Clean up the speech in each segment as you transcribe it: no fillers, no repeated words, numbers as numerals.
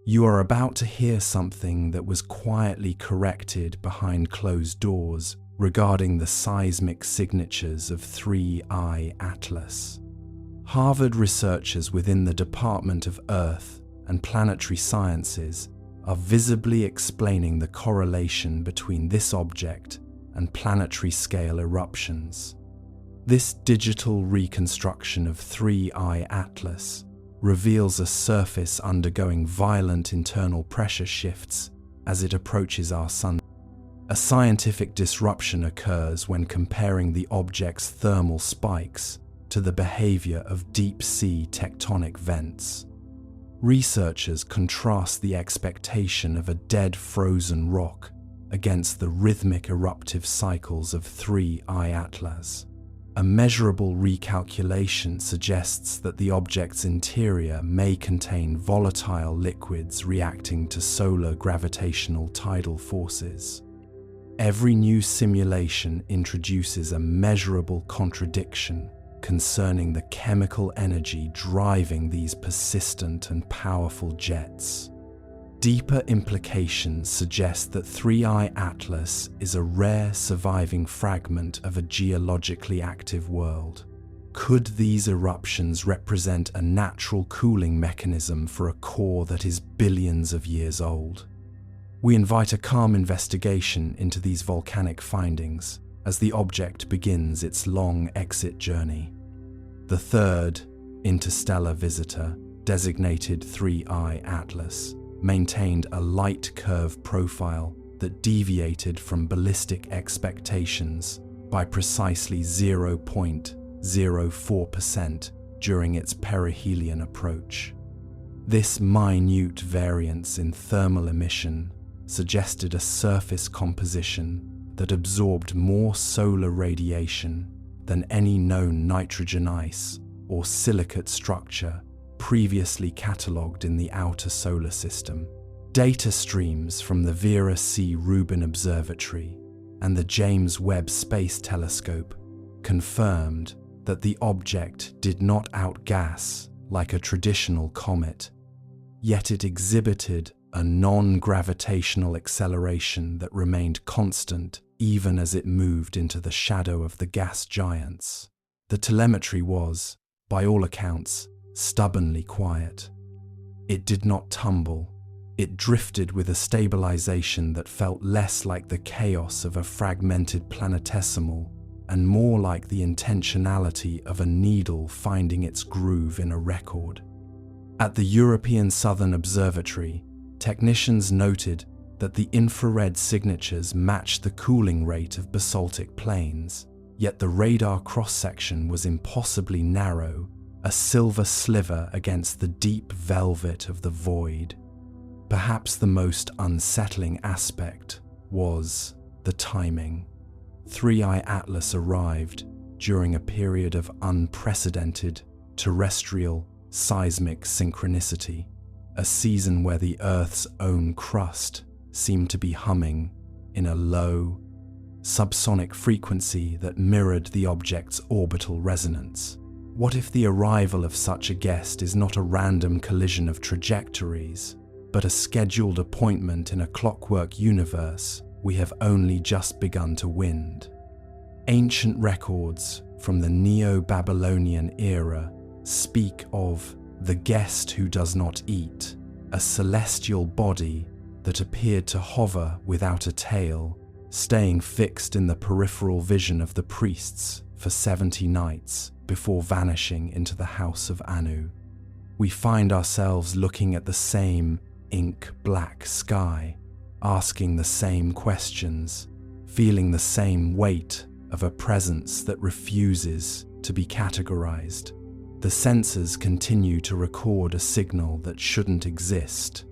You are about to hear something that was quietly corrected behind closed doors regarding the seismic signatures of 3I Atlas. Harvard researchers within the Department of Earth and Planetary Sciences are visibly explaining the correlation between this object and planetary-scale eruptions. This digital reconstruction of 3I Atlas reveals a surface undergoing violent internal pressure shifts as it approaches our Sun. A scientific disruption occurs when comparing the object's thermal spikes to the behavior of deep-sea tectonic vents. Researchers contrast the expectation of a dead frozen rock against the rhythmic eruptive cycles of 3I Atlas. A measurable recalculation suggests that the object's interior may contain volatile liquids reacting to solar gravitational tidal forces. Every new simulation introduces a measurable contradiction concerning the chemical energy driving these persistent and powerful jets. Deeper implications suggest that 3I Atlas is a rare surviving fragment of a geologically active world. Could these eruptions represent a natural cooling mechanism for a core that is billions of years old? We invite a calm investigation into these volcanic findings as the object begins its long exit journey. The third interstellar visitor, designated 3I Atlas, maintained a light curve profile that deviated from ballistic expectations by precisely 0.04% during its perihelion approach. This minute variance in thermal emission suggested a surface composition that absorbed more solar radiation than any known nitrogen ice or silicate structure previously catalogued in the outer solar system. Data streams from the Vera C. Rubin Observatory and the James Webb Space Telescope confirmed that the object did not outgas like a traditional comet, yet it exhibited a non-gravitational acceleration that remained constant even as it moved into the shadow of the gas giants. The telemetry was, by all accounts, stubbornly quiet. It did not tumble. It drifted with a stabilization that felt less like the chaos of a fragmented planetesimal and more like the intentionality of a needle finding its groove in a record. At the European Southern Observatory, technicians noted that the infrared signatures matched the cooling rate of basaltic plains, yet the radar cross-section was impossibly narrow, a silver sliver against the deep velvet of the void. Perhaps the most unsettling aspect was the timing. 3I Atlas arrived during a period of unprecedented terrestrial seismic synchronicity, a season where the Earth's own crust seemed to be humming in a low, subsonic frequency that mirrored the object's orbital resonance. What if the arrival of such a guest is not a random collision of trajectories, but a scheduled appointment in a clockwork universe we have only just begun to wind? Ancient records from the Neo-Babylonian era speak of the guest who does not eat, a celestial body that appeared to hover without a tail, staying fixed in the peripheral vision of the priests for 70 nights before vanishing into the house of Anu. We find ourselves looking at the same ink-black sky, asking the same questions, feeling the same weight of a presence that refuses to be categorized. The sensors continue to record a signal that shouldn't exist,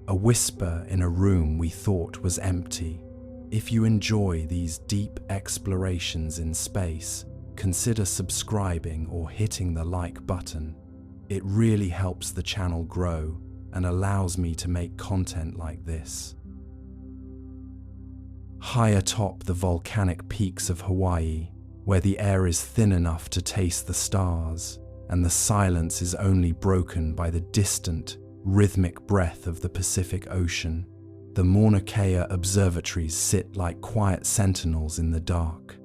a whisper in a room we thought was empty. If you enjoy these deep explorations in space, consider subscribing or hitting the like button. It really helps the channel grow and allows me to make content like this. High atop the volcanic peaks of Hawaii, where the air is thin enough to taste the stars, and the silence is only broken by the distant, rhythmic breath of the Pacific Ocean, the Mauna Kea observatories sit like quiet sentinels in the dark.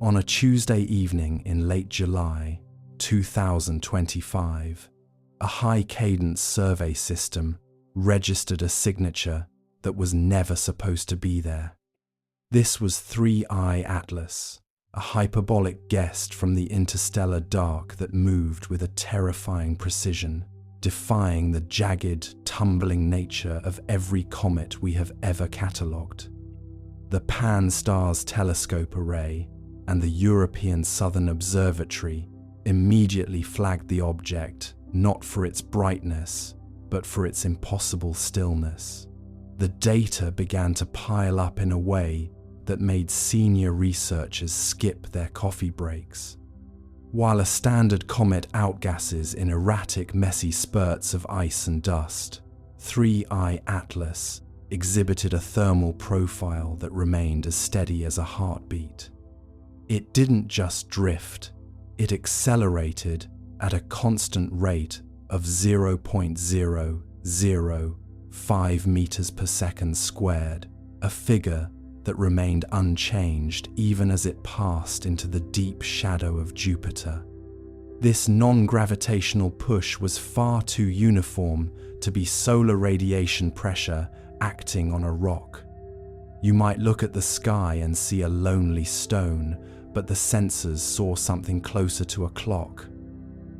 On a Tuesday evening in late July 2025, a high-cadence survey system registered a signature that was never supposed to be there. This was 3I Atlas, a hyperbolic guest from the interstellar dark that moved with a terrifying precision, defying the jagged, tumbling nature of every comet we have ever catalogued. The Pan-STARRS telescope array and the European Southern Observatory immediately flagged the object not for its brightness, but for its impossible stillness. The data began to pile up in a way that made senior researchers skip their coffee breaks. While a standard comet outgasses in erratic, messy spurts of ice and dust, 3I Atlas exhibited a thermal profile that remained as steady as a heartbeat. It didn't just drift, it accelerated at a constant rate of 0.005 meters per second squared, a figure that remained unchanged even as it passed into the deep shadow of Jupiter. This non-gravitational push was far too uniform to be solar radiation pressure acting on a rock. You might look at the sky and see a lonely stone, but the sensors saw something closer to a clock.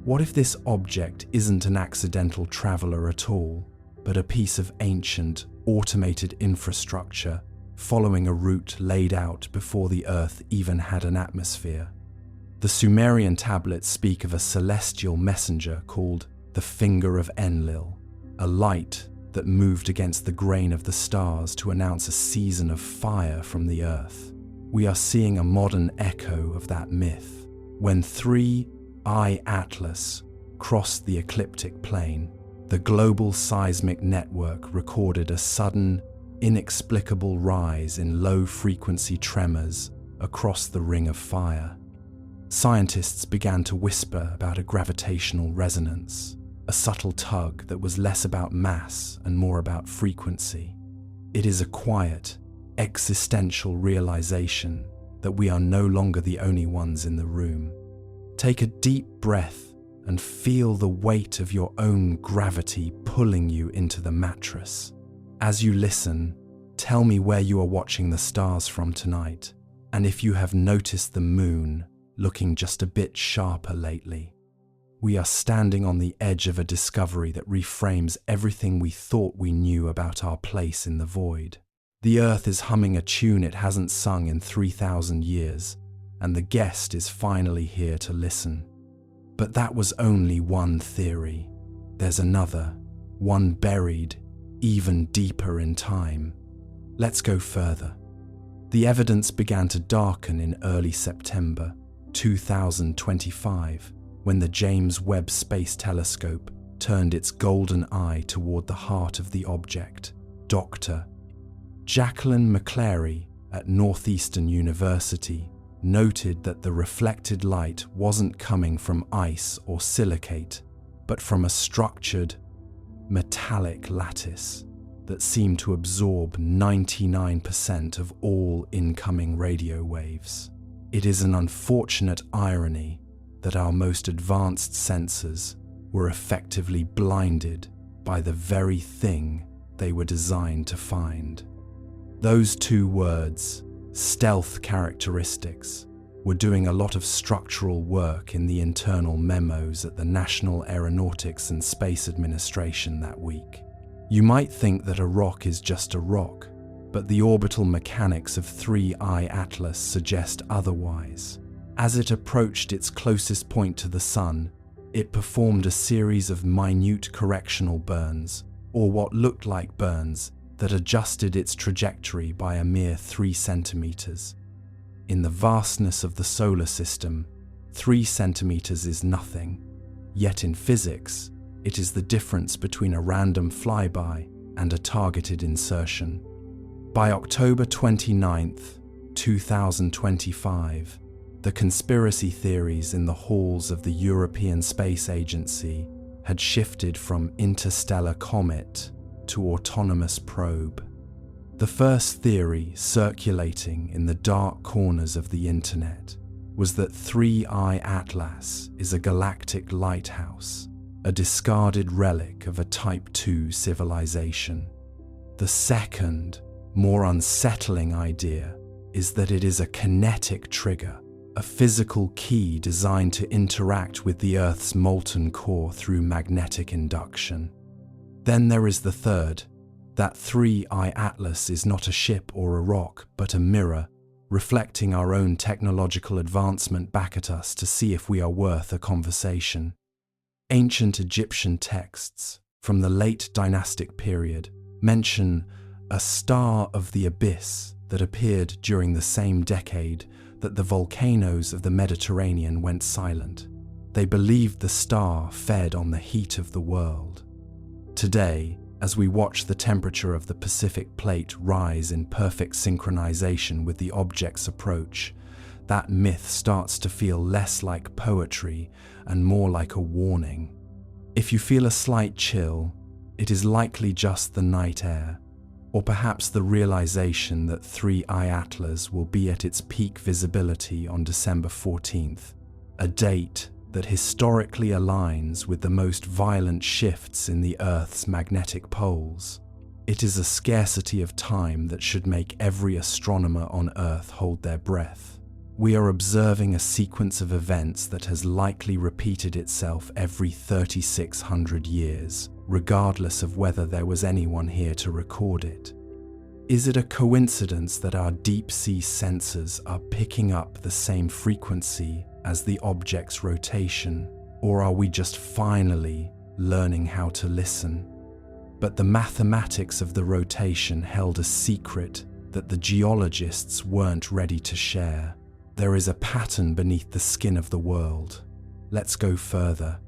What if this object isn't an accidental traveler at all, but a piece of ancient, automated infrastructure following a route laid out before the Earth even had an atmosphere? The Sumerian tablets speak of a celestial messenger called the Finger of Enlil, a light that moved against the grain of the stars to announce a season of fire from the Earth. We are seeing a modern echo of that myth. When 3I Atlas crossed the ecliptic plane, the global seismic network recorded a sudden, inexplicable rise in low-frequency tremors across the Ring of Fire. Scientists began to whisper about a gravitational resonance, a subtle tug that was less about mass and more about frequency. It is a quiet, existential realization that we are no longer the only ones in the room. Take a deep breath and feel the weight of your own gravity pulling you into the mattress. As you listen, tell me where you are watching the stars from tonight, and if you have noticed the moon looking just a bit sharper lately. We are standing on the edge of a discovery that reframes everything we thought we knew about our place in the void. The Earth is humming a tune it hasn't sung in 3,000 years, and the guest is finally here to listen. But that was only one theory. There's another, one buried even deeper in time. Let's go further. The evidence began to darken in early September 2025 when the James Webb Space Telescope turned its golden eye toward the heart of the object. Dr. Jacqueline McClary at Northeastern University noted that the reflected light wasn't coming from ice or silicate, but from a structured, metallic lattice that seemed to absorb 99% of all incoming radio waves. It is an unfortunate irony that our most advanced sensors were effectively blinded by the very thing they were designed to find. Those two words, stealth characteristics, were doing a lot of structural work in the internal memos at the National Aeronautics and Space Administration that week. You might think that a rock is just a rock, but the orbital mechanics of 3I Atlas suggest otherwise. As it approached its closest point to the Sun, it performed a series of minute correctional burns, or what looked like burns, that adjusted its trajectory by a mere 3 centimeters. In the vastness of the solar system, 3 centimeters is nothing, yet in physics, it is the difference between a random flyby and a targeted insertion. By October 29, 2025, the conspiracy theories in the halls of the European Space Agency had shifted from interstellar comet to autonomous probe. The first theory circulating in the dark corners of the internet was that 3I Atlas is a galactic lighthouse, a discarded relic of a Type II civilization. The second, more unsettling idea is that it is a kinetic trigger, a physical key designed to interact with the Earth's molten core through magnetic induction. Then there is the third, that 3I Atlas is not a ship or a rock, but a mirror, reflecting our own technological advancement back at us to see if we are worth a conversation. Ancient Egyptian texts from the late dynastic period mention a star of the abyss that appeared during the same decade that the volcanoes of the Mediterranean went silent. They believed the star fed on the heat of the world. Today, as we watch the temperature of the Pacific Plate rise in perfect synchronization with the object's approach, that myth starts to feel less like poetry and more like a warning. If you feel a slight chill, it is likely just the night air, or perhaps the realization that 3I Atlas will be at its peak visibility on December 14th, a date that historically aligns with the most violent shifts in the Earth's magnetic poles. It is a scarcity of time that should make every astronomer on Earth hold their breath. We are observing a sequence of events that has likely repeated itself every 3,600 years, regardless of whether there was anyone here to record it. Is it a coincidence that our deep-sea sensors are picking up the same frequency as the object's rotation, or are we just finally learning how to listen? But the mathematics of the rotation held a secret that the geologists weren't ready to share. There is a pattern beneath the skin of the world. Let's go further.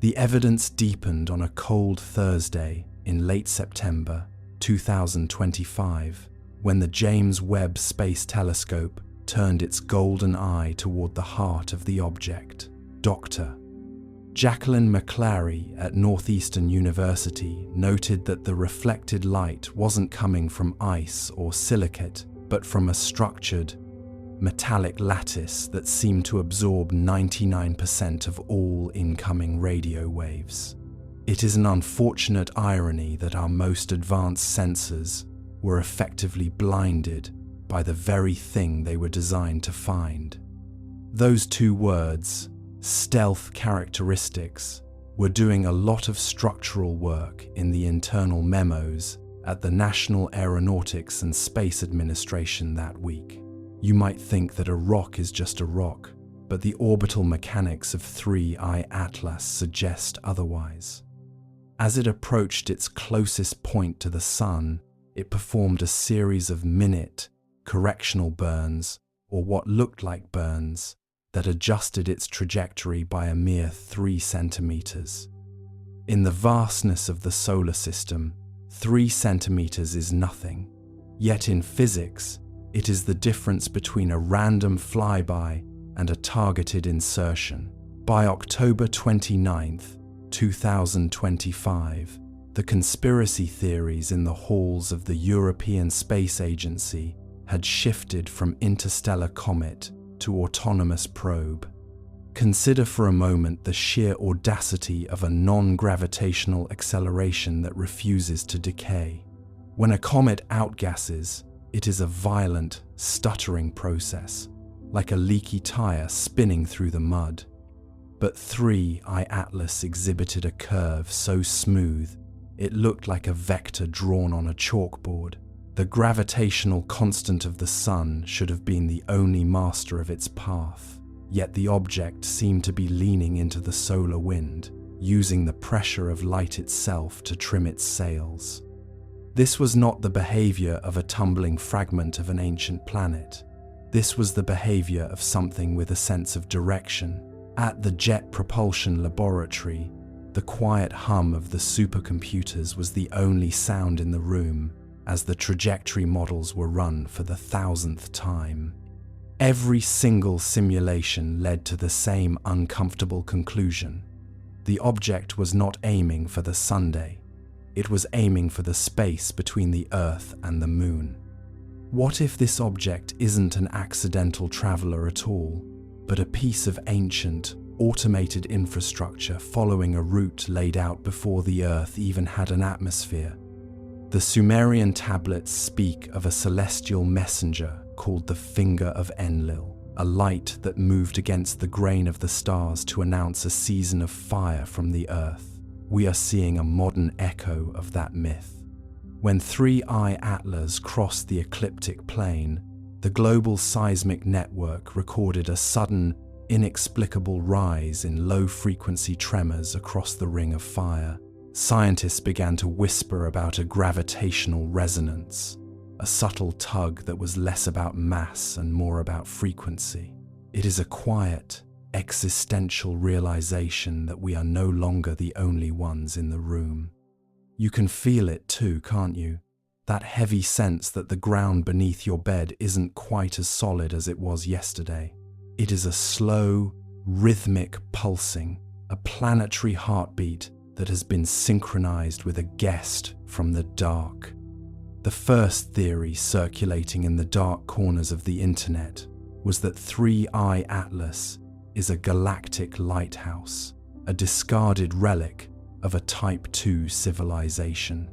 The evidence deepened on a cold Thursday in late September 2025, when the James Webb Space Telescope turned its golden eye toward the heart of the object. Dr. Jacqueline McClary at Northeastern University noted that the reflected light wasn't coming from ice or silicate, but from a structured, metallic lattice that seemed to absorb 99% of all incoming radio waves. It is an unfortunate irony that our most advanced sensors were effectively blinded by the very thing they were designed to find. Those two words, stealth characteristics, were doing a lot of structural work in the internal memos at the National Aeronautics and Space Administration that week. You might think that a rock is just a rock, but the orbital mechanics of 3I Atlas suggest otherwise. As it approached its closest point to the Sun, it performed a series of minute correctional burns, or what looked like burns, that adjusted its trajectory by a mere 3 centimeters. In the vastness of the solar system, 3 centimeters is nothing. Yet in physics, it is the difference between a random flyby and a targeted insertion. By October 29th, 2025, the conspiracy theories in the halls of the European Space Agency had shifted from interstellar comet to autonomous probe. Consider for a moment the sheer audacity of a non-gravitational acceleration that refuses to decay. When a comet outgasses, it is a violent, stuttering process, like a leaky tire spinning through the mud. But 3I Atlas exhibited a curve so smooth, it looked like a vector drawn on a chalkboard. The gravitational constant of the Sun should have been the only master of its path, yet the object seemed to be leaning into the solar wind, using the pressure of light itself to trim its sails. This was not the behavior of a tumbling fragment of an ancient planet. This was the behavior of something with a sense of direction. At the Jet Propulsion Laboratory, the quiet hum of the supercomputers was the only sound in the room as the trajectory models were run for the 1,000th time. Every single simulation led to the same uncomfortable conclusion. The object was not aiming for the Sunday. It was aiming for the space between the Earth and the Moon. What if this object isn't an accidental traveler at all, but a piece of ancient, automated infrastructure following a route laid out before the Earth even had an atmosphere? The Sumerian tablets speak of a celestial messenger called the Finger of Enlil, a light that moved against the grain of the stars to announce a season of fire from the Earth. We are seeing a modern echo of that myth. When 3I Atlas crossed the ecliptic plane, the global seismic network recorded a sudden, inexplicable rise in low-frequency tremors across the ring of fire. Scientists began to whisper about a gravitational resonance, a subtle tug that was less about mass and more about frequency. It is a quiet, existential realization that we are no longer the only ones in the room. You can feel it too, can't you? That heavy sense that the ground beneath your bed isn't quite as solid as it was yesterday. It is a slow, rhythmic pulsing, a planetary heartbeat that has been synchronized with a guest from the dark. The first theory circulating in the dark corners of the internet was that 3I Atlas is a galactic lighthouse, a discarded relic of a Type 2 civilization.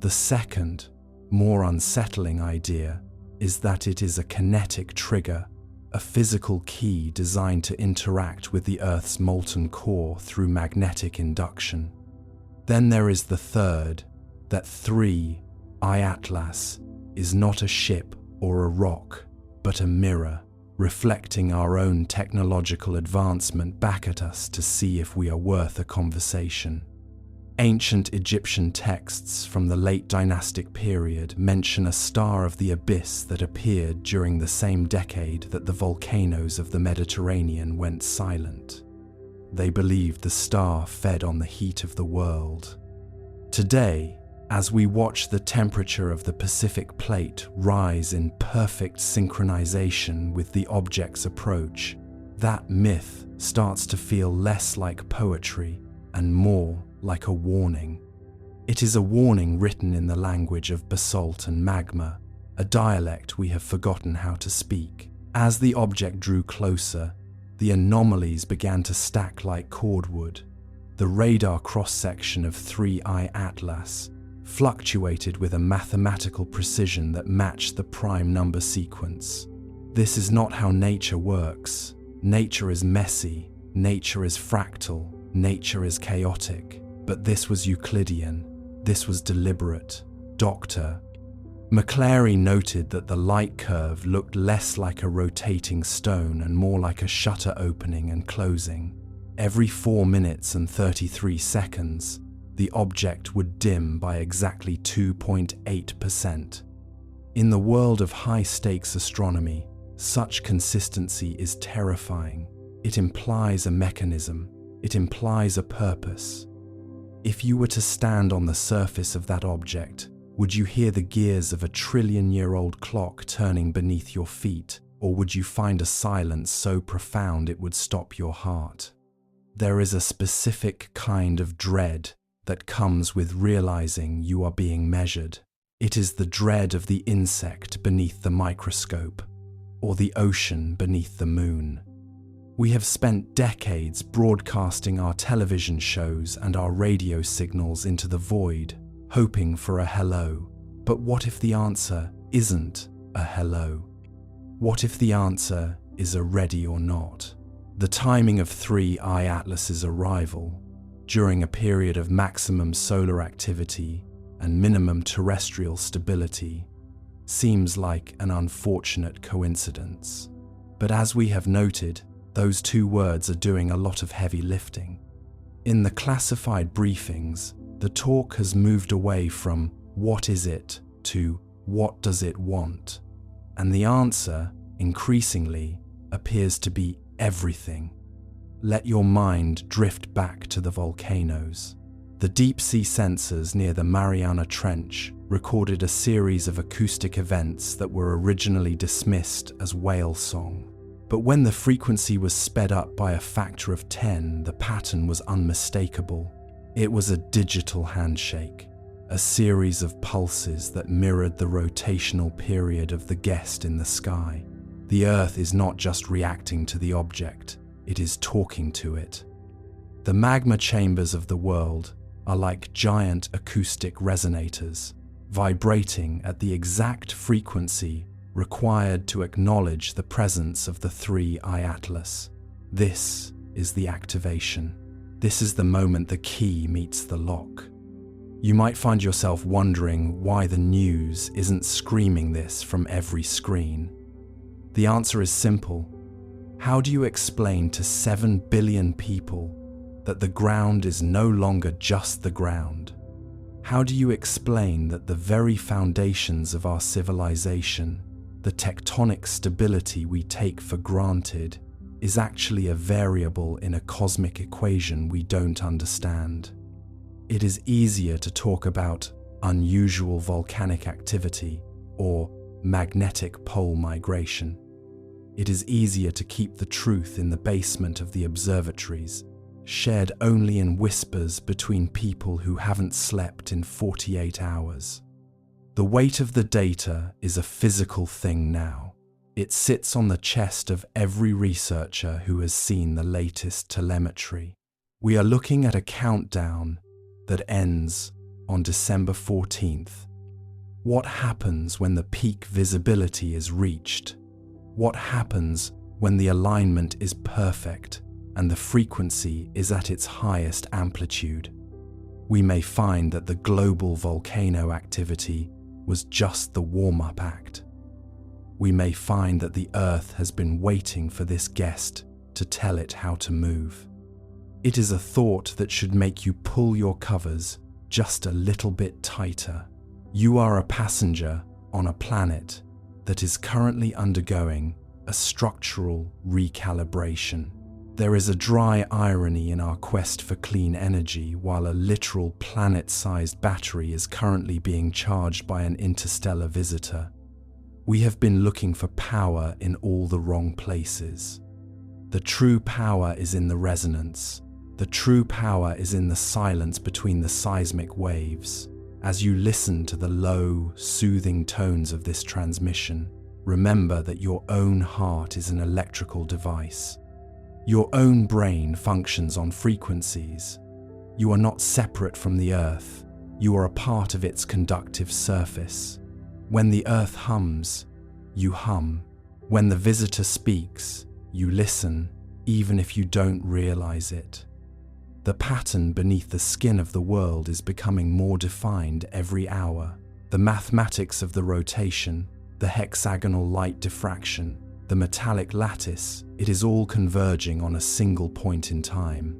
The second, more unsettling idea is that it is a kinetic trigger, a physical key designed to interact with the Earth's molten core through magnetic induction. Then there is the third, that 3I Atlas is not a ship or a rock, but a mirror, reflecting our own technological advancement back at us to see if we are worth a conversation. Ancient Egyptian texts from the late dynastic period mention a star of the abyss that appeared during the same decade that the volcanoes of the Mediterranean went silent. They believed the star fed on the heat of the world. Today, as we watch the temperature of the Pacific Plate rise in perfect synchronization with the object's approach, that myth starts to feel less like poetry and more like a warning. It is a warning written in the language of basalt and magma, a dialect we have forgotten how to speak. As the object drew closer, the anomalies began to stack like cordwood. The radar cross-section of 3I Atlas fluctuated with a mathematical precision that matched the prime number sequence. This is not how nature works. Nature is messy, nature is fractal, nature is chaotic. But this was Euclidean, this was deliberate. Dr. McClary noted that the light curve looked less like a rotating stone and more like a shutter opening and closing. Every 4 minutes and 33 seconds, the object would dim by exactly 2.8%. In the world of high-stakes astronomy, such consistency is terrifying. It implies a mechanism, it implies a purpose. If you were to stand on the surface of that object, would you hear the gears of a trillion-year-old clock turning beneath your feet, or would you find a silence so profound it would stop your heart? There is a specific kind of dread that comes with realizing you are being measured. It is the dread of the insect beneath the microscope, or the ocean beneath the moon. We have spent decades broadcasting our television shows and our radio signals into the void, hoping for a hello. But what if the answer isn't a hello? What if the answer is a ready or not? The timing of 3I Atlas's arrival, during a period of maximum solar activity and minimum terrestrial stability, seems like an unfortunate coincidence. But as we have noted, those two words are doing a lot of heavy lifting. In the classified briefings, the talk has moved away from "what is it" to "what does it want?" And the answer, increasingly, appears to be everything. Let your mind drift back to the volcanoes. The deep-sea sensors near the Mariana Trench recorded a series of acoustic events that were originally dismissed as whale song. But when the frequency was sped up by a factor of 10, the pattern was unmistakable. It was a digital handshake, a series of pulses that mirrored the rotational period of the guest in the sky. The Earth is not just reacting to the object, it is talking to it. The magma chambers of the world are like giant acoustic resonators, vibrating at the exact frequency required to acknowledge the presence of the 3I Atlas. This is the activation. This is the moment the key meets the lock. You might find yourself wondering why the news isn't screaming this from every screen. The answer is simple. How do you explain to 7 billion people that the ground is no longer just the ground? How do you explain that the very foundations of our civilization, the tectonic stability we take for granted, is actually a variable in a cosmic equation we don't understand? It is easier to talk about unusual volcanic activity or magnetic pole migration. It is easier to keep the truth in the basement of the observatories, shared only in whispers between people who haven't slept in 48 hours. The weight of the data is a physical thing now. It sits on the chest of every researcher who has seen the latest telemetry. We are looking at a countdown that ends on December 14th. What happens when the peak visibility is reached? What happens when the alignment is perfect and the frequency is at its highest amplitude? We may find that the global volcano activity was just the warm-up act. We may find that the Earth has been waiting for this guest to tell it how to move. It is a thought that should make you pull your covers just a little bit tighter. You are a passenger on a planet that is currently undergoing a structural recalibration. There is a dry irony in our quest for clean energy while a literal planet-sized battery is currently being charged by an interstellar visitor. We have been looking for power in all the wrong places. The true power is in the resonance. The true power is in the silence between the seismic waves. As you listen to the low, soothing tones of this transmission, remember that your own heart is an electrical device. Your own brain functions on frequencies. You are not separate from the Earth. You are a part of its conductive surface. When the Earth hums, you hum. When the visitor speaks, you listen, even if you don't realize it. The pattern beneath the skin of the world is becoming more defined every hour. The mathematics of the rotation, the hexagonal light diffraction, the metallic lattice, it is all converging on a single point in time.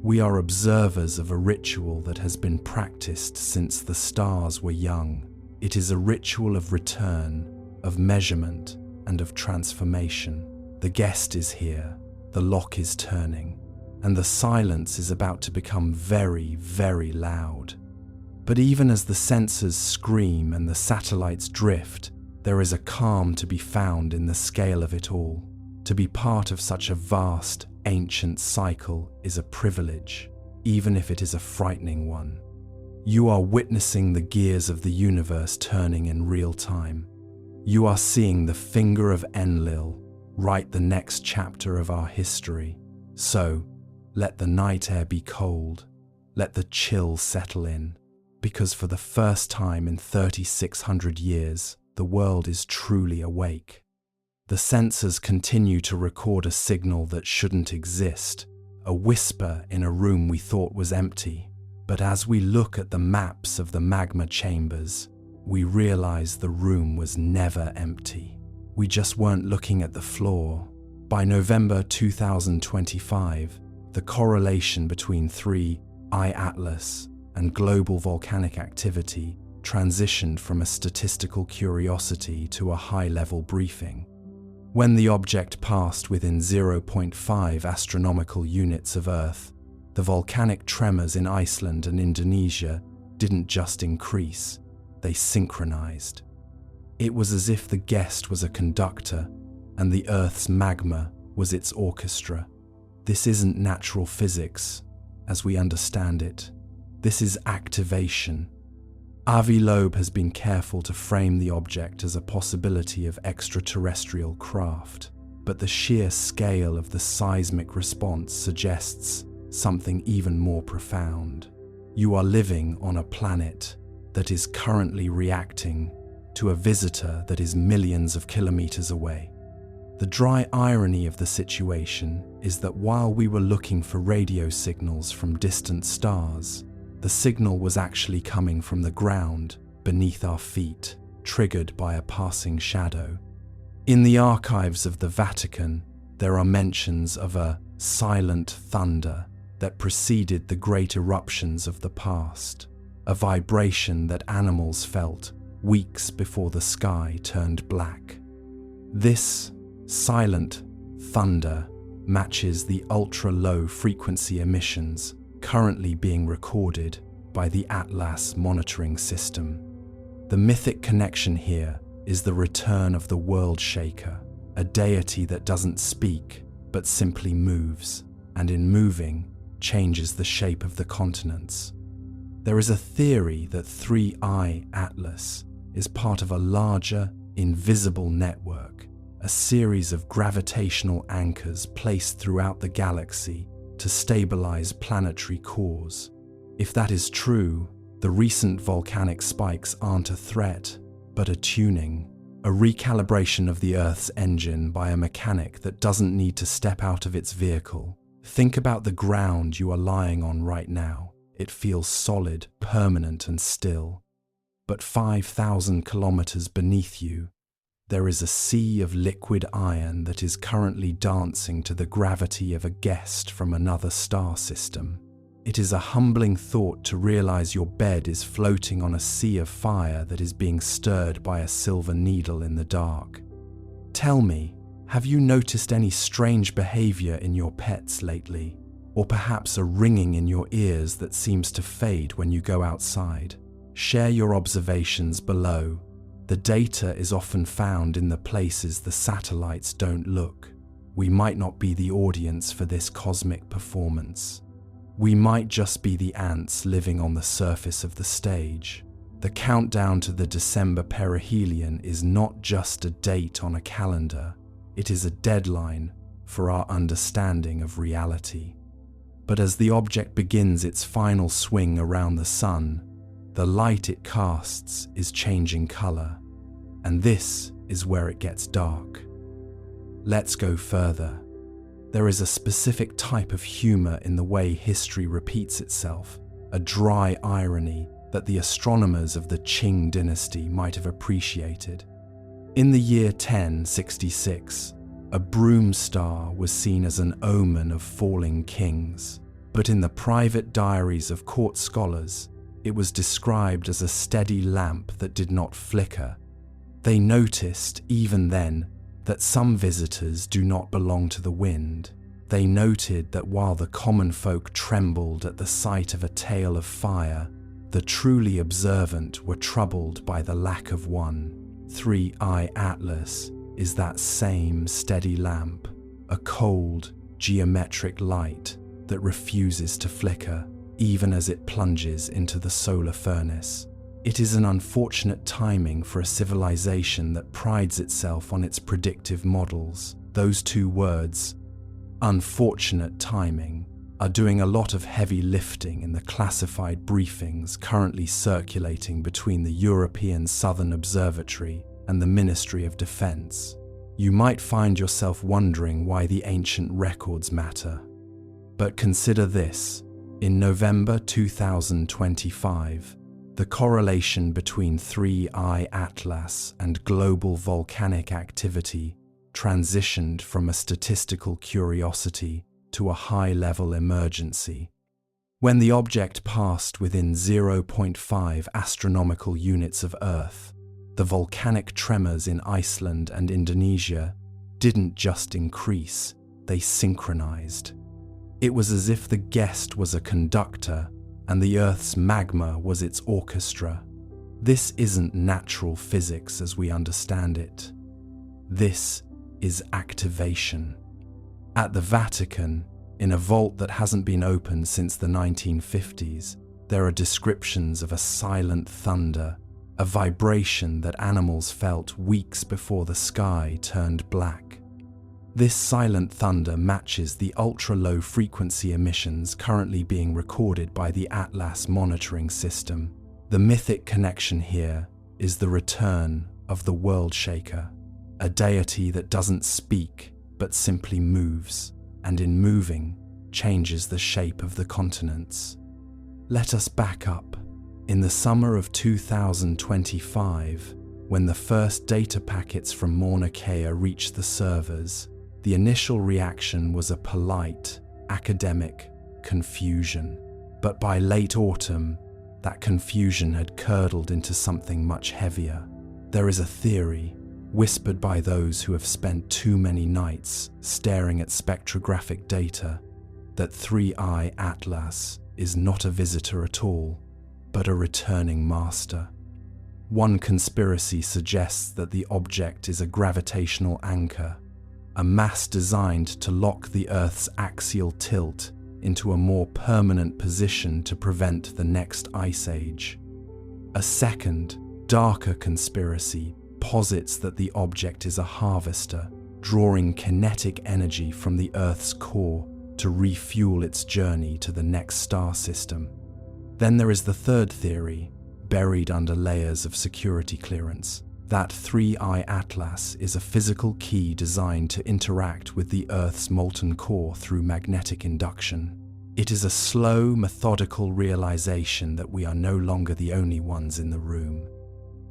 We are observers of a ritual that has been practiced since the stars were young. It is a ritual of return, of measurement, and of transformation. The guest is here, the lock is turning, and the silence is about to become very, very loud. But even as the sensors scream and the satellites drift, there is a calm to be found in the scale of it all. To be part of such a vast, ancient cycle is a privilege, even if it is a frightening one. You are witnessing the gears of the universe turning in real time. You are seeing the finger of Enlil write the next chapter of our history. So, let the night air be cold. Let the chill settle in. Because for the first time in 3,600 years, the world is truly awake. The sensors continue to record a signal that shouldn't exist, a whisper in a room we thought was empty. But as we look at the maps of the magma chambers, we realize the room was never empty. We just weren't looking at the floor. By November 2025, the correlation between 3I Atlas and global volcanic activity transitioned from a statistical curiosity to a high-level briefing. When the object passed within 0.5 astronomical units of Earth, the volcanic tremors in Iceland and Indonesia didn't just increase, they synchronized. It was as if the guest was a conductor, and the Earth's magma was its orchestra. This isn't natural physics as we understand it. This is activation. Avi Loeb has been careful to frame the object as a possibility of extraterrestrial craft, but the sheer scale of the seismic response suggests something even more profound. You are living on a planet that is currently reacting to a visitor that is millions of kilometers away. The dry irony of the situation is that while we were looking for radio signals from distant stars, the signal was actually coming from the ground beneath our feet, triggered by a passing shadow. In the archives of the Vatican, there are mentions of a silent thunder that preceded the great eruptions of the past, a vibration that animals felt weeks before the sky turned black. This silent thunder matches the ultra-low frequency emissions currently being recorded by the Atlas monitoring system. The mythic connection here is the return of the world shaker, a deity that doesn't speak but simply moves, and in moving, changes the shape of the continents. There is a theory that 3I Atlas is part of a larger, invisible network, a series of gravitational anchors placed throughout the galaxy to stabilize planetary cores. If that is true, the recent volcanic spikes aren't a threat, but a tuning, a recalibration of the Earth's engine by a mechanic that doesn't need to step out of its vehicle. Think about the ground you are lying on right now. It feels solid, permanent, and still. But 5,000 kilometers beneath you, there is a sea of liquid iron that is currently dancing to the gravity of a guest from another star system. It is a humbling thought to realize your bed is floating on a sea of fire that is being stirred by a silver needle in the dark. Tell me, have you noticed any strange behavior in your pets lately? Or perhaps a ringing in your ears that seems to fade when you go outside? Share your observations below. The data is often found in the places the satellites don't look. We might not be the audience for this cosmic performance. We might just be the ants living on the surface of the stage. The countdown to the December perihelion is not just a date on a calendar. It is a deadline for our understanding of reality. But as the object begins its final swing around the sun, the light it casts is changing color, and this is where it gets dark. Let's go further. There is a specific type of humor in the way history repeats itself, a dry irony that the astronomers of the Qing dynasty might have appreciated. In the year 1066, a broom star was seen as an omen of falling kings, but in the private diaries of court scholars, it was described as a steady lamp that did not flicker. They noticed, even then, that some visitors do not belong to the wind. They noted that while the common folk trembled at the sight of a tail of fire, the truly observant were troubled by the lack of one. 3I Atlas is that same steady lamp, a cold, geometric light that refuses to flicker, even as it plunges into the solar furnace. It is an unfortunate timing for a civilization that prides itself on its predictive models. Those two words, unfortunate timing, are doing a lot of heavy lifting in the classified briefings currently circulating between the European Southern Observatory and the Ministry of Defense. You might find yourself wondering why the ancient records matter. But consider this. In November 2025, the correlation between 3I Atlas and global volcanic activity transitioned from a statistical curiosity to a high-level emergency. When the object passed within 0.5 astronomical units of Earth, the volcanic tremors in Iceland and Indonesia didn't just increase, they synchronized. It was as if the guest was a conductor and the Earth's magma was its orchestra. This isn't natural physics as we understand it. This is activation. At the Vatican, in a vault that hasn't been opened since the 1950s, there are descriptions of a silent thunder, a vibration that animals felt weeks before the sky turned black. This silent thunder matches the ultra-low frequency emissions currently being recorded by the Atlas monitoring system. The mythic connection here is the return of the World Shaker, a deity that doesn't speak but simply moves, and in moving, changes the shape of the continents. Let us back up. In the summer of 2025, when the first data packets from Mauna Kea reached the servers, the initial reaction was a polite, academic confusion. But by late autumn, that confusion had curdled into something much heavier. There is a theory, whispered by those who have spent too many nights staring at spectrographic data, that 3I Atlas is not a visitor at all, but a returning master. One conspiracy suggests that the object is a gravitational anchor, a mass designed to lock the Earth's axial tilt into a more permanent position to prevent the next ice age. A second, darker conspiracy posits that the object is a harvester, drawing kinetic energy from the Earth's core to refuel its journey to the next star system. Then there is the third theory, buried under layers of security clearance, that 3I Atlas is a physical key designed to interact with the Earth's molten core through magnetic induction. It is a slow, methodical realization that we are no longer the only ones in the room.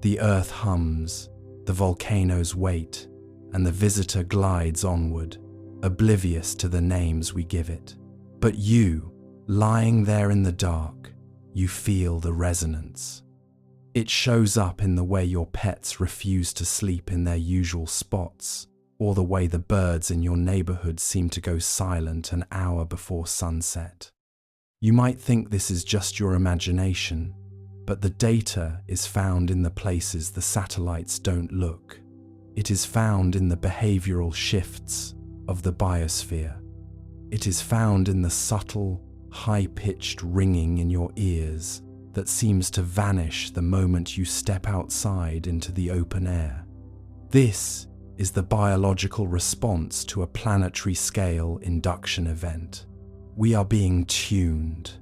The Earth hums, the volcanoes wait, and the visitor glides onward, oblivious to the names we give it. But you, lying there in the dark, you feel the resonance. It shows up in the way your pets refuse to sleep in their usual spots, or the way the birds in your neighborhood seem to go silent an hour before sunset. You might think this is just your imagination, but the data is found in the places the satellites don't look. It is found in the behavioral shifts of the biosphere. It is found in the subtle, high-pitched ringing in your ears that seems to vanish the moment you step outside into the open air. This is the biological response to a planetary-scale induction event. We are being tuned.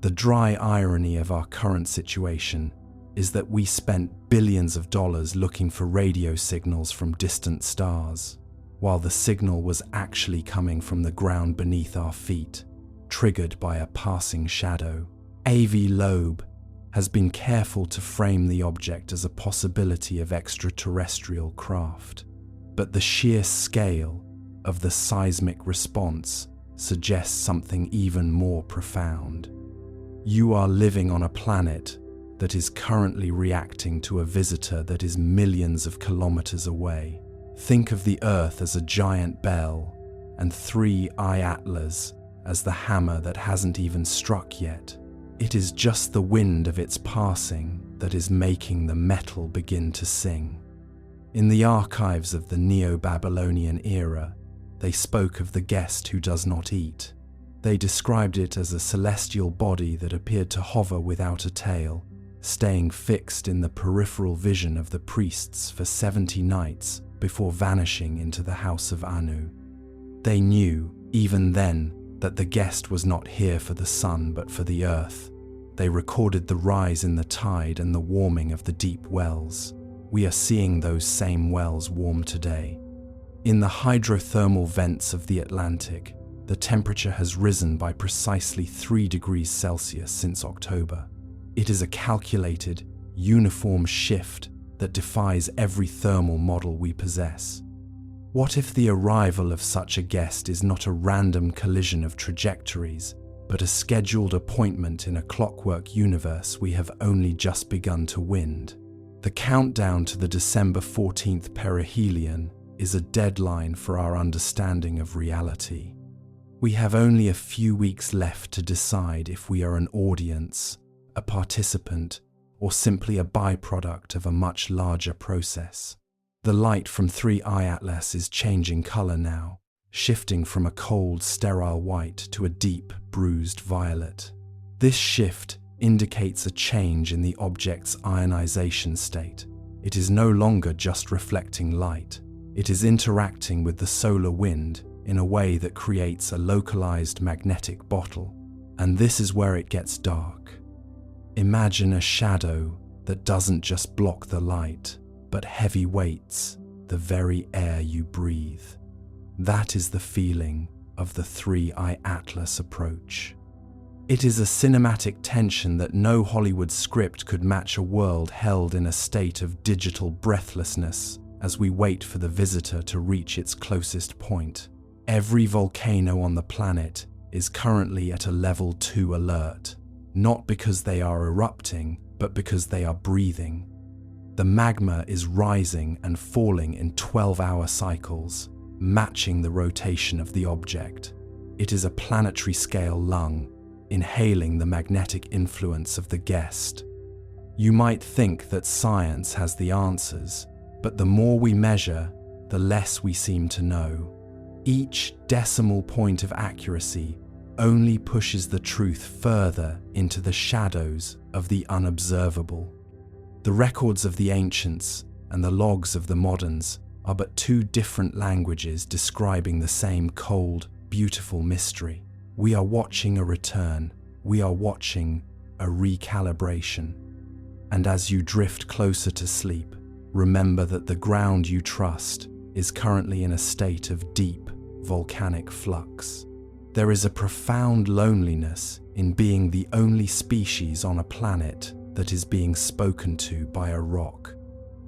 The dry irony of our current situation is that we spent billions of dollars looking for radio signals from distant stars, while the signal was actually coming from the ground beneath our feet, triggered by a passing shadow. A.V. Loeb has been careful to frame the object as a possibility of extraterrestrial craft, but the sheer scale of the seismic response suggests something even more profound. You are living on a planet that is currently reacting to a visitor that is millions of kilometers away. Think of the Earth as a giant bell and 3I Atlas as the hammer that hasn't even struck yet. It is just the wind of its passing that is making the metal begin to sing. In the archives of the Neo-Babylonian era, they spoke of the guest who does not eat. They described it as a celestial body that appeared to hover without a tail, staying fixed in the peripheral vision of the priests for 70 nights before vanishing into the house of Anu. They knew, even then, that the guest was not here for the sun but for the earth. They recorded the rise in the tide and the warming of the deep wells. We are seeing those same wells warm today. In the hydrothermal vents of the Atlantic, the temperature has risen by precisely 3 degrees Celsius since October. It is a calculated, uniform shift that defies every thermal model we possess. What if the arrival of such a guest is not a random collision of trajectories, but a scheduled appointment in a clockwork universe we have only just begun to wind? The countdown to the December 14th perihelion is a deadline for our understanding of reality. We have only a few weeks left to decide if we are an audience, a participant, or simply a byproduct of a much larger process. The light from 3I Atlas is changing color now, shifting from a cold, sterile white to a deep, bruised violet. This shift indicates a change in the object's ionization state. It is no longer just reflecting light. It is interacting with the solar wind in a way that creates a localized magnetic bottle. And this is where it gets dark. Imagine a shadow that doesn't just block the light, but heavy weights the very air you breathe. That is the feeling of the 3I Atlas approach. It is a cinematic tension that no Hollywood script could match, a world held in a state of digital breathlessness as we wait for the visitor to reach its closest point. Every volcano on the planet is currently at a level 2 alert, not because they are erupting, but because they are breathing. The magma is rising and falling in 12-hour cycles, matching the rotation of the object. It is a planetary-scale lung, inhaling the magnetic influence of the guest. You might think that science has the answers, but the more we measure, the less we seem to know. Each decimal point of accuracy only pushes the truth further into the shadows of the unobservable. The records of the ancients and the logs of the moderns are but two different languages describing the same cold, beautiful mystery. We are watching a return. We are watching a recalibration. And as you drift closer to sleep, remember that the ground you trust is currently in a state of deep volcanic flux. There is a profound loneliness in being the only species on a planet that is being spoken to by a rock.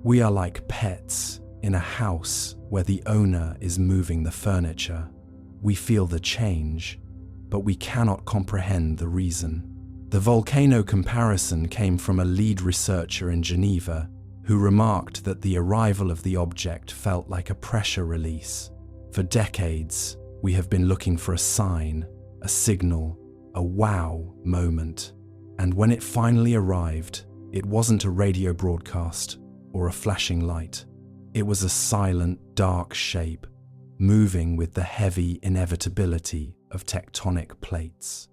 We are like pets in a house where the owner is moving the furniture. We feel the change, but we cannot comprehend the reason. The volcano comparison came from a lead researcher in Geneva who remarked that the arrival of the object felt like a pressure release. For decades, we have been looking for a sign, a signal, a wow moment. And when it finally arrived, it wasn't a radio broadcast or a flashing light. It was a silent, dark shape, moving with the heavy inevitability of tectonic plates.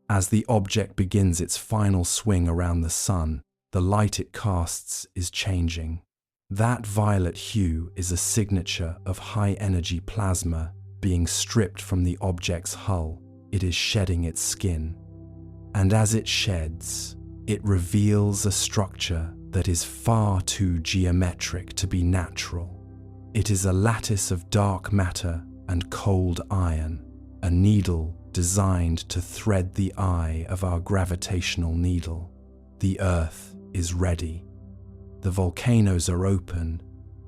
As the object begins its final swing around the sun, the light it casts is changing. That violet hue is a signature of high-energy plasma being stripped from the object's hull. It is shedding its skin. And as it sheds, it reveals a structure that is far too geometric to be natural. It is a lattice of dark matter and cold iron, a needle designed to thread the eye of our gravitational needle. The Earth is ready. The volcanoes are open.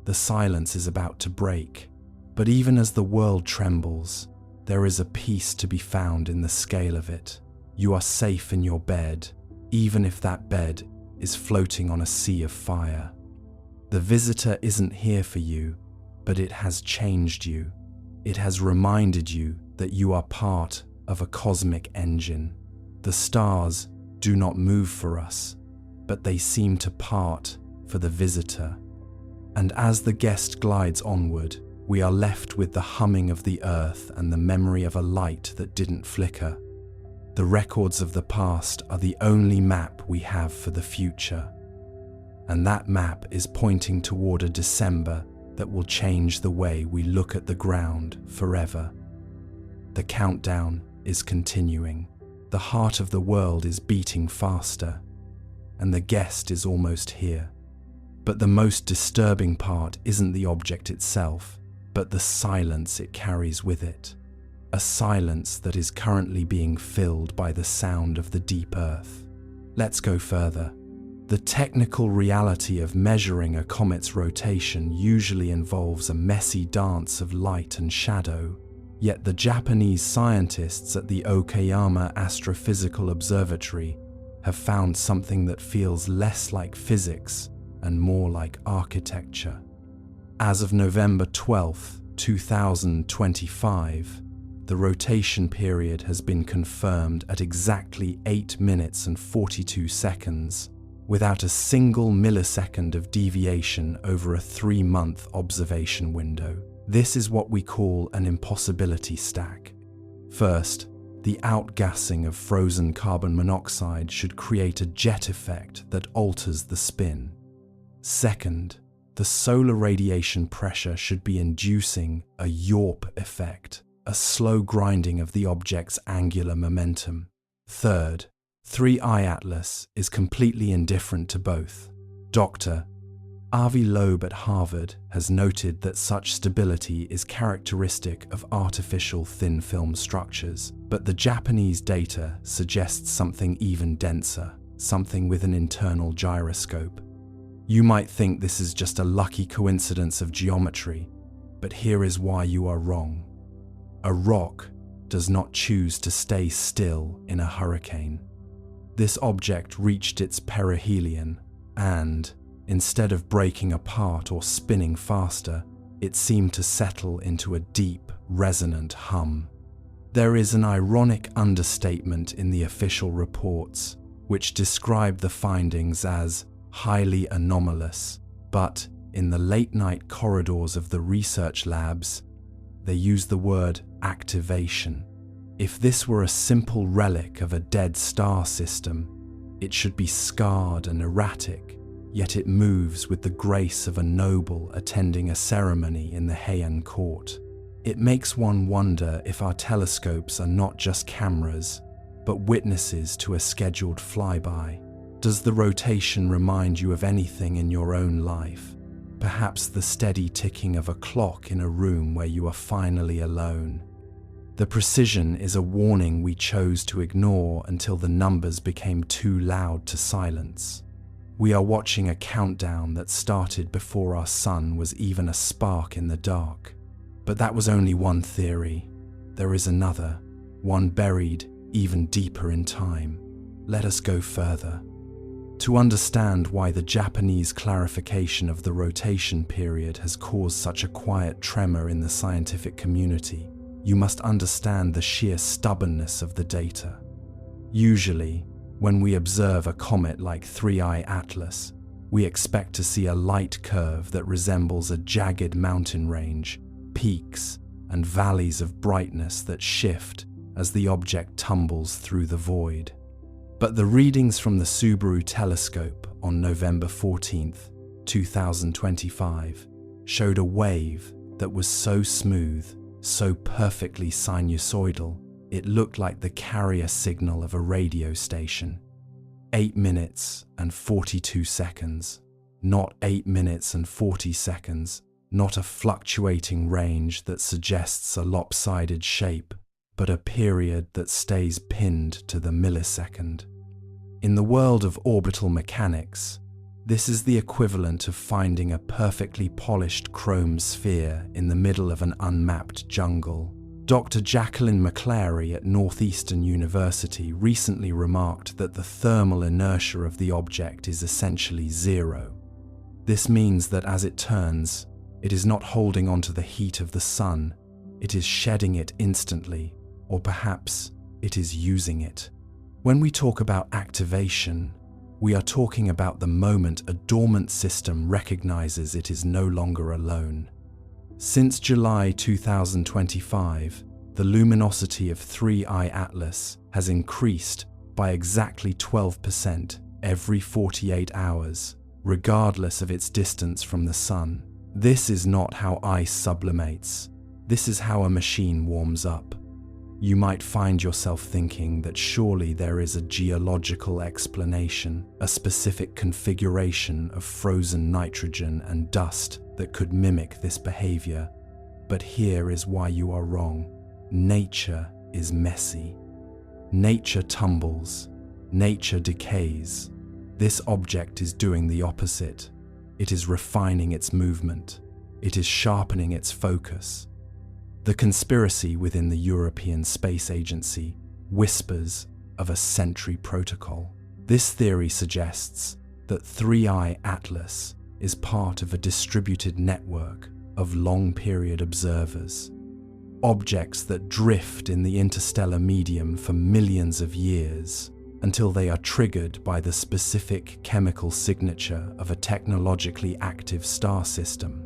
The silence is about to break. But even as the world trembles, there is a peace to be found in the scale of it. You are safe in your bed, even if that bed is floating on a sea of fire. The visitor isn't here for you, but it has changed you. It has reminded you that you are part of a cosmic engine. The stars do not move for us, but they seem to part for the visitor. And as the guest glides onward, we are left with the humming of the earth and the memory of a light that didn't flicker. The records of the past are the only map we have for the future. And that map is pointing toward a December that will change the way we look at the ground forever. The countdown is continuing. The heart of the world is beating faster, and the guest is almost here. But the most disturbing part isn't the object itself, but the silence it carries with it. A silence that is currently being filled by the sound of the deep earth. Let's go further. The technical reality of measuring a comet's rotation usually involves a messy dance of light and shadow. Yet the Japanese scientists at the Okayama Astrophysical Observatory have found something that feels less like physics and more like architecture. As of November 12, 2025, the rotation period has been confirmed at exactly 8 minutes and 42 seconds, without a single millisecond of deviation over a 3-month observation window. This is what we call an impossibility stack. First, the outgassing of frozen carbon monoxide should create a jet effect that alters the spin. Second, the solar radiation pressure should be inducing a YORP effect, a slow grinding of the object's angular momentum. Third, 3I Atlas is completely indifferent to both. Dr. Avi Loeb at Harvard has noted that such stability is characteristic of artificial thin film structures, but the Japanese data suggests something even denser, something with an internal gyroscope. You might think this is just a lucky coincidence of geometry, but here is why you are wrong. A rock does not choose to stay still in a hurricane. This object reached its perihelion and, instead of breaking apart or spinning faster, it seemed to settle into a deep, resonant hum. There is an ironic understatement in the official reports, which describe the findings as highly anomalous, but in the late-night corridors of the research labs, they use the word activation. If this were a simple relic of a dead star system, it should be scarred and erratic, yet it moves with the grace of a noble attending a ceremony in the Heian court. It makes one wonder if our telescopes are not just cameras, but witnesses to a scheduled flyby. Does the rotation remind you of anything in your own life? Perhaps the steady ticking of a clock in a room where you are finally alone. The precision is a warning we chose to ignore until the numbers became too loud to silence. We are watching a countdown that started before our sun was even a spark in the dark. But that was only one theory. There is another, one buried even deeper in time. Let us go further. To understand why the Japanese clarification of the rotation period has caused such a quiet tremor in the scientific community, you must understand the sheer stubbornness of the data. Usually, when we observe a comet like 3I Atlas, we expect to see a light curve that resembles a jagged mountain range, peaks and valleys of brightness that shift as the object tumbles through the void. But the readings from the Subaru telescope on November 14, 2025, showed a wave that was so smooth, so perfectly sinusoidal, it looked like the carrier signal of a radio station. 8 minutes and 42 seconds, not 8 minutes and 40 seconds, not a fluctuating range that suggests a lopsided shape, but a period that stays pinned to the millisecond. In the world of orbital mechanics, this is the equivalent of finding a perfectly polished chrome sphere in the middle of an unmapped jungle. Dr. Jacqueline McClary at Northeastern University recently remarked that the thermal inertia of the object is essentially zero. This means that as it turns, it is not holding onto the heat of the sun, it is shedding it instantly, or perhaps it is using it. When we talk about activation, we are talking about the moment a dormant system recognizes it is no longer alone. Since July 2025, the luminosity of 3I Atlas has increased by exactly 12% every 48 hours, regardless of its distance from the sun. This is not how ice sublimates. This is how a machine warms up. You might find yourself thinking that surely there is a geological explanation, a specific configuration of frozen nitrogen and dust that could mimic this behavior. But here is why you are wrong. Nature is messy. Nature tumbles. Nature decays. This object is doing the opposite. It is refining its movement. It is sharpening its focus. The conspiracy within the European Space Agency whispers of a Sentry protocol. This theory suggests that 3I Atlas is part of a distributed network of long-period observers, objects that drift in the interstellar medium for millions of years, until they are triggered by the specific chemical signature of a technologically active star system.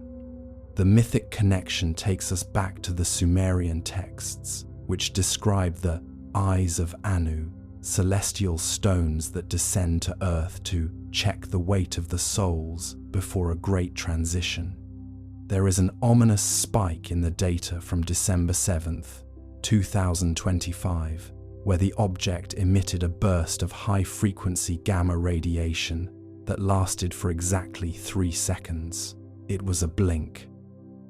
The mythic connection takes us back to the Sumerian texts, which describe the Eyes of Anu, celestial stones that descend to Earth to check the weight of the souls before a great transition. There is an ominous spike in the data from December 7th, 2025, where the object emitted a burst of high-frequency gamma radiation that lasted for exactly 3 seconds. It was a blink,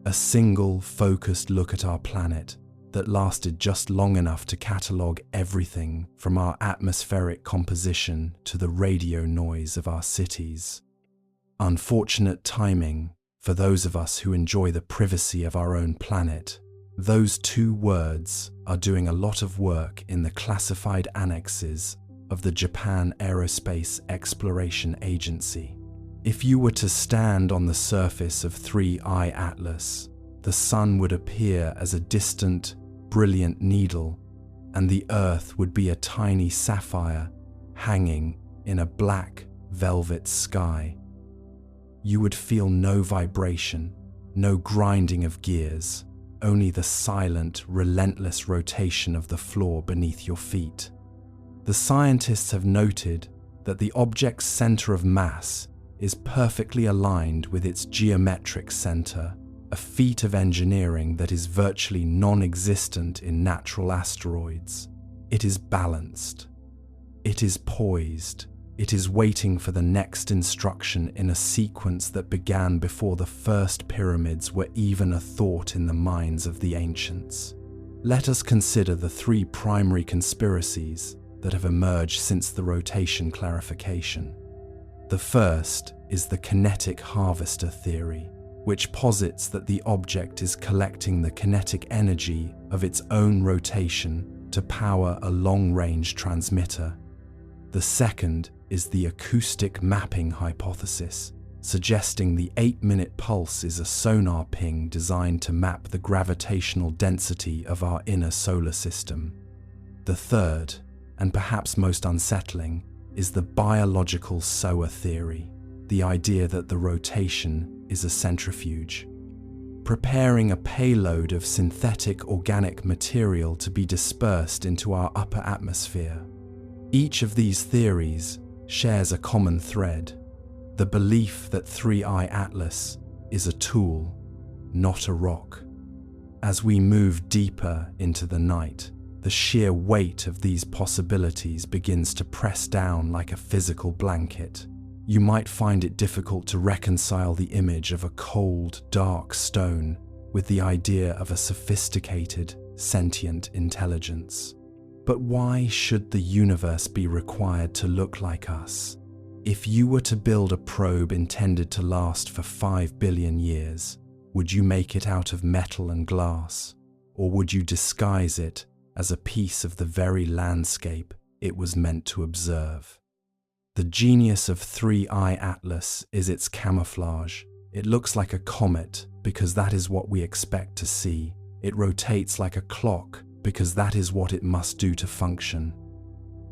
a single focused look at our planet that lasted just long enough to catalogue everything from our atmospheric composition to the radio noise of our cities. Unfortunate timing for those of us who enjoy the privacy of our own planet. Those 2 words are doing a lot of work in the classified annexes of the Japan Aerospace Exploration Agency. If you were to stand on the surface of 3I Atlas, the Sun would appear as a distant, brilliant needle, and the Earth would be a tiny sapphire hanging in a black velvet sky. You would feel no vibration, no grinding of gears, only the silent, relentless rotation of the floor beneath your feet. The scientists have noted that the object's center of mass is perfectly aligned with its geometric center, a feat of engineering that is virtually non-existent in natural asteroids. It is balanced. It is poised. It is waiting for the next instruction in a sequence that began before the first pyramids were even a thought in the minds of the ancients. Let us consider the 3 primary conspiracies that have emerged since the rotation clarification. The first is the kinetic harvester theory, which posits that the object is collecting the kinetic energy of its own rotation to power a long-range transmitter. The second is the acoustic mapping hypothesis, suggesting the 8-minute pulse is a sonar ping designed to map the gravitational density of our inner solar system. The third, and perhaps most unsettling, is the biological SOA theory, the idea that the rotation is a centrifuge, preparing a payload of synthetic organic material to be dispersed into our upper atmosphere. Each of these theories shares a common thread: the belief that 3I Atlas is a tool, not a rock. As we move deeper into the night, the sheer weight of these possibilities begins to press down like a physical blanket. You might find it difficult to reconcile the image of a cold, dark stone with the idea of a sophisticated, sentient intelligence. But why should the universe be required to look like us? If you were to build a probe intended to last for 5 billion years, would you make it out of metal and glass? Or would you disguise it as a piece of the very landscape it was meant to observe? The genius of 3I Atlas is its camouflage. It looks like a comet because that is what we expect to see. It rotates like a clock because that is what it must do to function.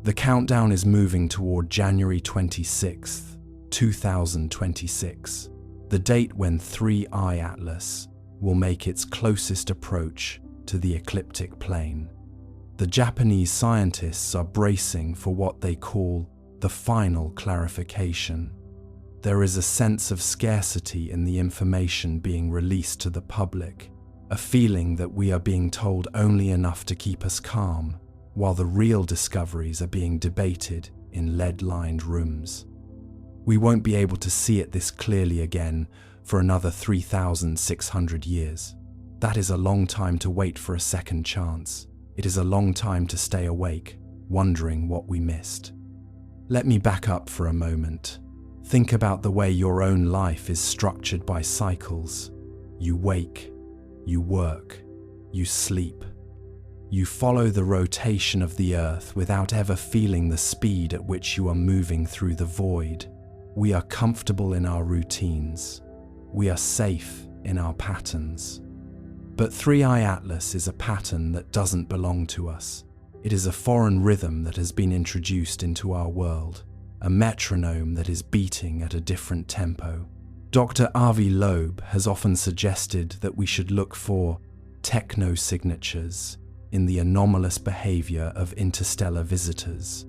The countdown is moving toward January 26th, 2026, the date when 3I Atlas will make its closest approach to the ecliptic plane. The Japanese scientists are bracing for what they call the final clarification. There is a sense of scarcity in the information being released to the public, a feeling that we are being told only enough to keep us calm, while the real discoveries are being debated in lead-lined rooms. We won't be able to see it this clearly again for another 3,600 years. That is a long time to wait for a second chance. It is a long time to stay awake, wondering what we missed. Let me back up for a moment. Think about the way your own life is structured by cycles. You wake, you work, you sleep. You follow the rotation of the Earth without ever feeling the speed at which you are moving through the void. We are comfortable in our routines. We are safe in our patterns. But 3I Atlas is a pattern that doesn't belong to us. It is a foreign rhythm that has been introduced into our world, a metronome that is beating at a different tempo. Dr. Avi Loeb has often suggested that we should look for techno-signatures in the anomalous behavior of interstellar visitors.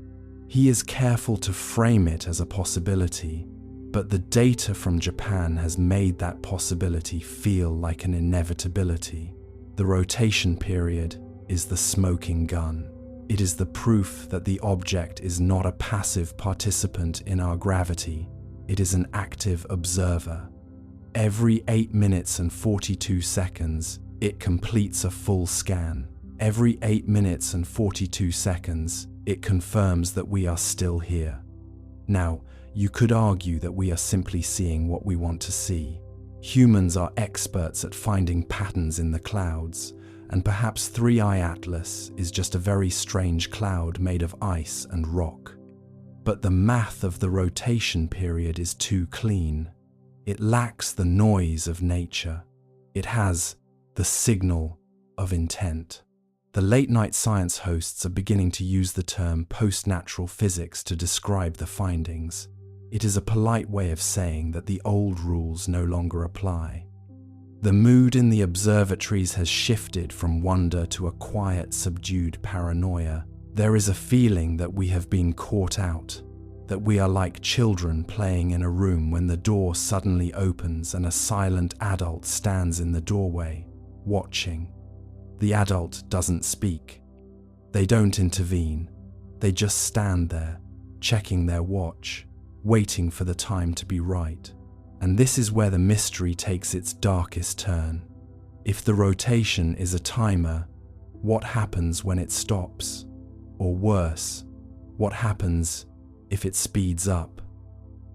He is careful to frame it as a possibility, but the data from Japan has made that possibility feel like an inevitability. The rotation period is the smoking gun. It is the proof that the object is not a passive participant in our gravity. It is an active observer. Every 8 minutes and 42 seconds, it completes a full scan. Every 8 minutes and 42 seconds, it confirms that we are still here. Now, you could argue that we are simply seeing what we want to see. Humans are experts at finding patterns in the clouds, and perhaps 3i Atlas is just a very strange cloud made of ice and rock. But the math of the rotation period is too clean. It lacks the noise of nature. It has the signal of intent. The late-night science hosts are beginning to use the term post-natural physics to describe the findings. It is a polite way of saying that the old rules no longer apply. The mood in the observatories has shifted from wonder to a quiet, subdued paranoia. There is a feeling that we have been caught out, that we are like children playing in a room when the door suddenly opens and a silent adult stands in the doorway, watching. The adult doesn't speak. They don't intervene. They just stand there, checking their watch, waiting for the time to be right. And this is where the mystery takes its darkest turn. If the rotation is a timer, what happens when it stops? Or worse, what happens if it speeds up?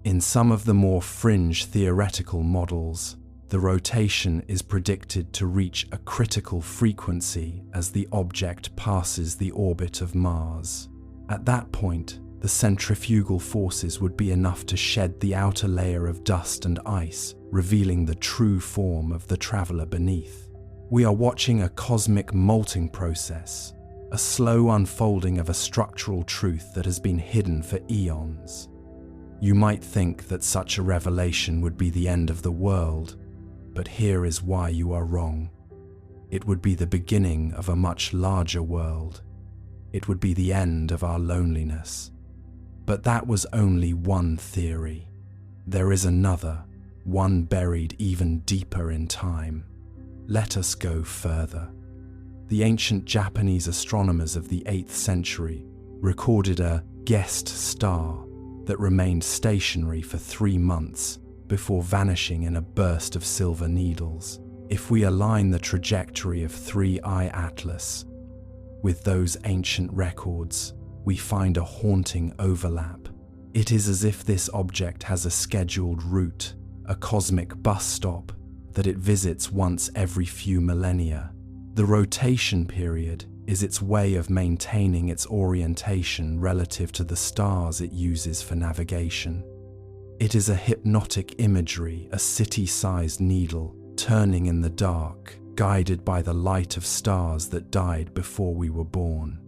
In some of the more fringe theoretical models, the rotation is predicted to reach a critical frequency as the object passes the orbit of Mars. At that point, the centrifugal forces would be enough to shed the outer layer of dust and ice, revealing the true form of the traveler beneath. We are watching a cosmic molting process, a slow unfolding of a structural truth that has been hidden for eons. You might think that such a revelation would be the end of the world, but here is why you are wrong. It would be the beginning of a much larger world. It would be the end of our loneliness. But that was only one theory. There is another, one buried even deeper in time. Let us go further. The ancient Japanese astronomers of the 8th century recorded a guest star that remained stationary for 3 months before vanishing in a burst of silver needles. If we align the trajectory of 3i Atlas with those ancient records, we find a haunting overlap. It is as if this object has a scheduled route, a cosmic bus stop that it visits once every few millennia. The rotation period is its way of maintaining its orientation relative to the stars it uses for navigation. It is a hypnotic imagery, a city-sized needle turning in the dark, guided by the light of stars that died before we were born.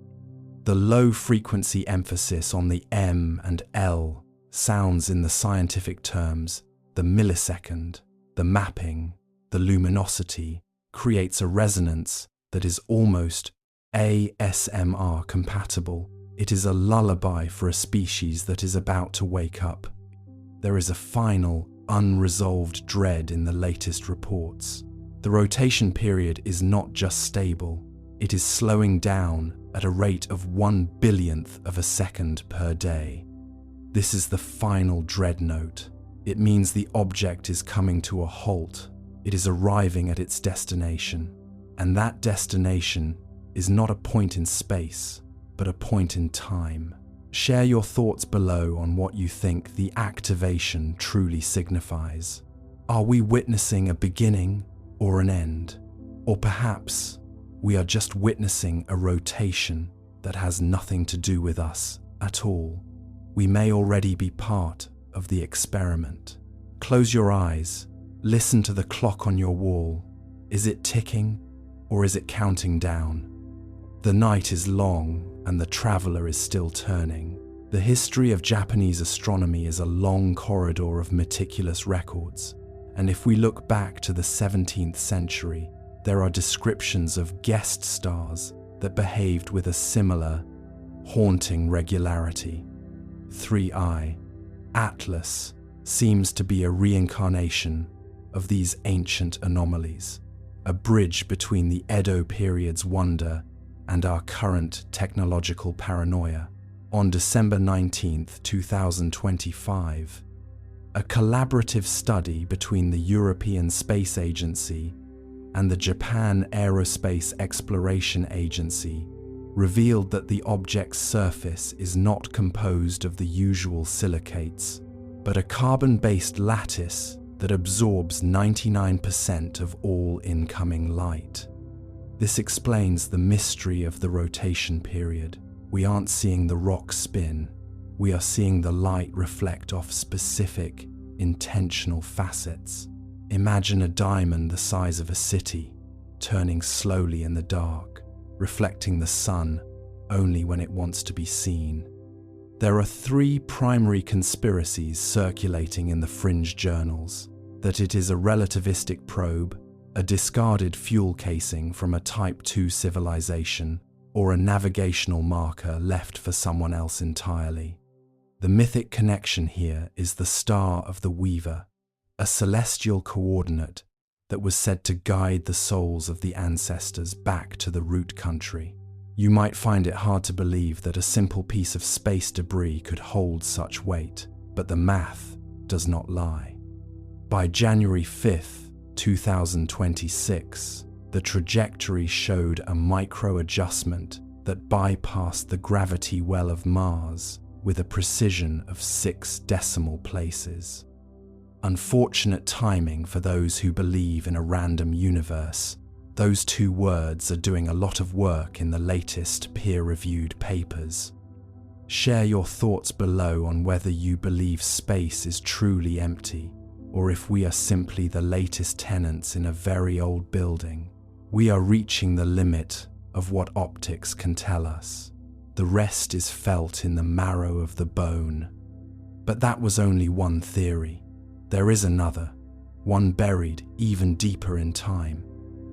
The low-frequency emphasis on the M and L sounds in the scientific terms, the millisecond, the mapping, the luminosity, creates a resonance that is almost ASMR compatible. It is a lullaby for a species that is about to wake up. There is a final, unresolved dread in the latest reports. The rotation period is not just stable, it is slowing down at a rate of 1/1000th of a second per day. This is the final dread note. It means the object is coming to a halt. It is arriving at its destination. And that destination is not a point in space, but a point in time. Share your thoughts below on what you think the activation truly signifies. Are we witnessing a beginning or an end? Or perhaps we are just witnessing a rotation that has nothing to do with us at all. We may already be part of the experiment. Close your eyes. Listen to the clock on your wall. Is it ticking or is it counting down? The night is long and the traveler is still turning. The history of Japanese astronomy is a long corridor of meticulous records, and if we look back to the 17th century, there are descriptions of guest stars that behaved with a similar, haunting regularity. 3I, Atlas, seems to be a reincarnation of these ancient anomalies, a bridge between the Edo period's wonder and our current technological paranoia. On December 19, 2025, a collaborative study between the European Space Agency and the Japan Aerospace Exploration Agency revealed that the object's surface is not composed of the usual silicates, but a carbon-based lattice that absorbs 99% of all incoming light. This explains the mystery of the rotation period. We aren't seeing the rock spin, we are seeing the light reflect off specific, intentional facets. Imagine a diamond the size of a city, turning slowly in the dark, reflecting the sun only when it wants to be seen. There are 3 primary conspiracies circulating in the fringe journals: that it is a relativistic probe, a discarded fuel casing from a Type 2 civilization, or a navigational marker left for someone else entirely. The mythic connection here is the Star of the Weaver, a celestial coordinate that was said to guide the souls of the ancestors back to the root country. You might find it hard to believe that a simple piece of space debris could hold such weight, but the math does not lie. By January 5, 2026, the trajectory showed a micro-adjustment that bypassed the gravity well of Mars with a precision of 6 decimal places. Unfortunate timing for those who believe in a random universe. Those 2 words are doing a lot of work in the latest peer-reviewed papers. Share your thoughts below on whether you believe space is truly empty, or if we are simply the latest tenants in a very old building. We are reaching the limit of what optics can tell us. The rest is felt in the marrow of the bone. But that was only one theory. There is another, one buried even deeper in time.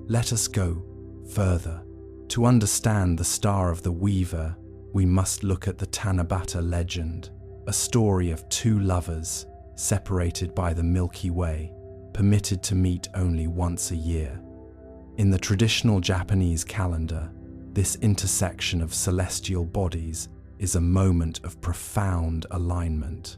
Let us go further. To understand the Star of the Weaver, we must look at the Tanabata legend, a story of 2 lovers separated by the Milky Way, permitted to meet only once a year. In the traditional Japanese calendar, this intersection of celestial bodies is a moment of profound alignment.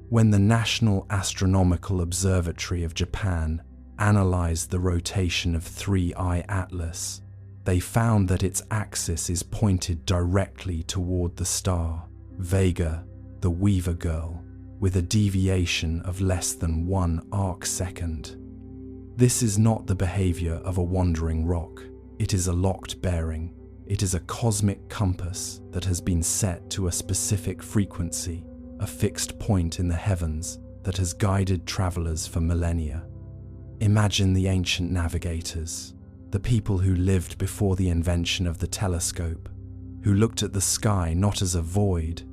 When the National Astronomical Observatory of Japan analyzed the rotation of 3I Atlas, they found that its axis is pointed directly toward the star, Vega, the Weaver Girl, with a deviation of less than 1 arcsecond. This is not the behavior of a wandering rock. It is a locked bearing. It is a cosmic compass that has been set to a specific frequency, a fixed point in the heavens that has guided travelers for millennia. Imagine the ancient navigators, the people who lived before the invention of the telescope, who looked at the sky not as a void,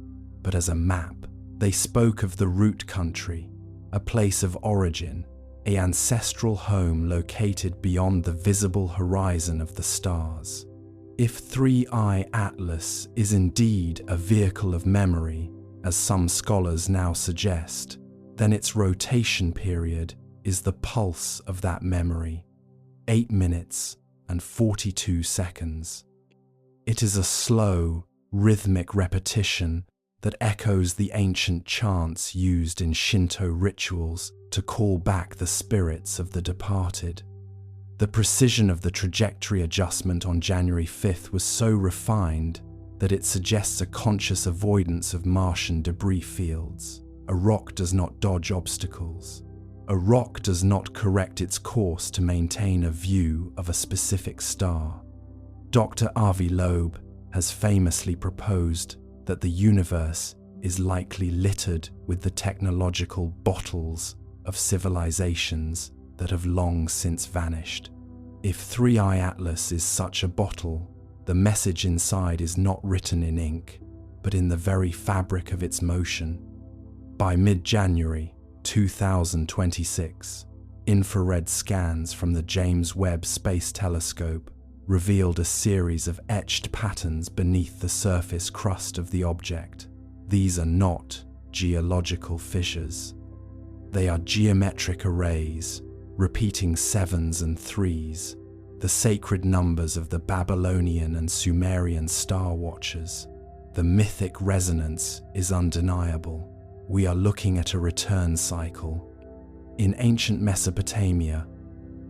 but as a map. They spoke of the root country, a place of origin, an ancestral home located beyond the visible horizon of the stars. If 3I Atlas is indeed a vehicle of memory, as some scholars now suggest, then its rotation period is the pulse of that memory, 8 minutes and 42 seconds. It is a slow, rhythmic repetition that echoes the ancient chants used in Shinto rituals to call back the spirits of the departed. The precision of the trajectory adjustment on January 5th was so refined that it suggests a conscious avoidance of Martian debris fields. A rock does not dodge obstacles. A rock does not correct its course to maintain a view of a specific star. Dr. Avi Loeb has famously proposed that the universe is likely littered with the technological bottles of civilizations that have long since vanished. If 3I Atlas is such a bottle, The message inside is not written in ink, but in the very fabric of its motion. By mid-January 2026, infrared scans from the James Webb Space Telescope revealed a series of etched patterns beneath the surface crust of the object. These are not geological fissures. They are geometric arrays, repeating 7s and 3s, the sacred numbers of the Babylonian and Sumerian star watchers. The mythic resonance is undeniable. We are looking at a return cycle. In ancient Mesopotamia,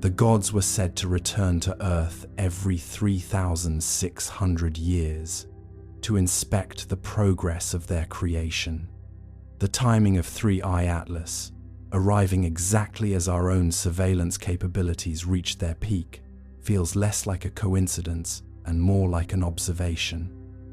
the gods were said to return to Earth every 3,600 years to inspect the progress of their creation. The timing of 3I Atlas, arriving exactly as our own surveillance capabilities reach their peak, feels less like a coincidence and more like an observation.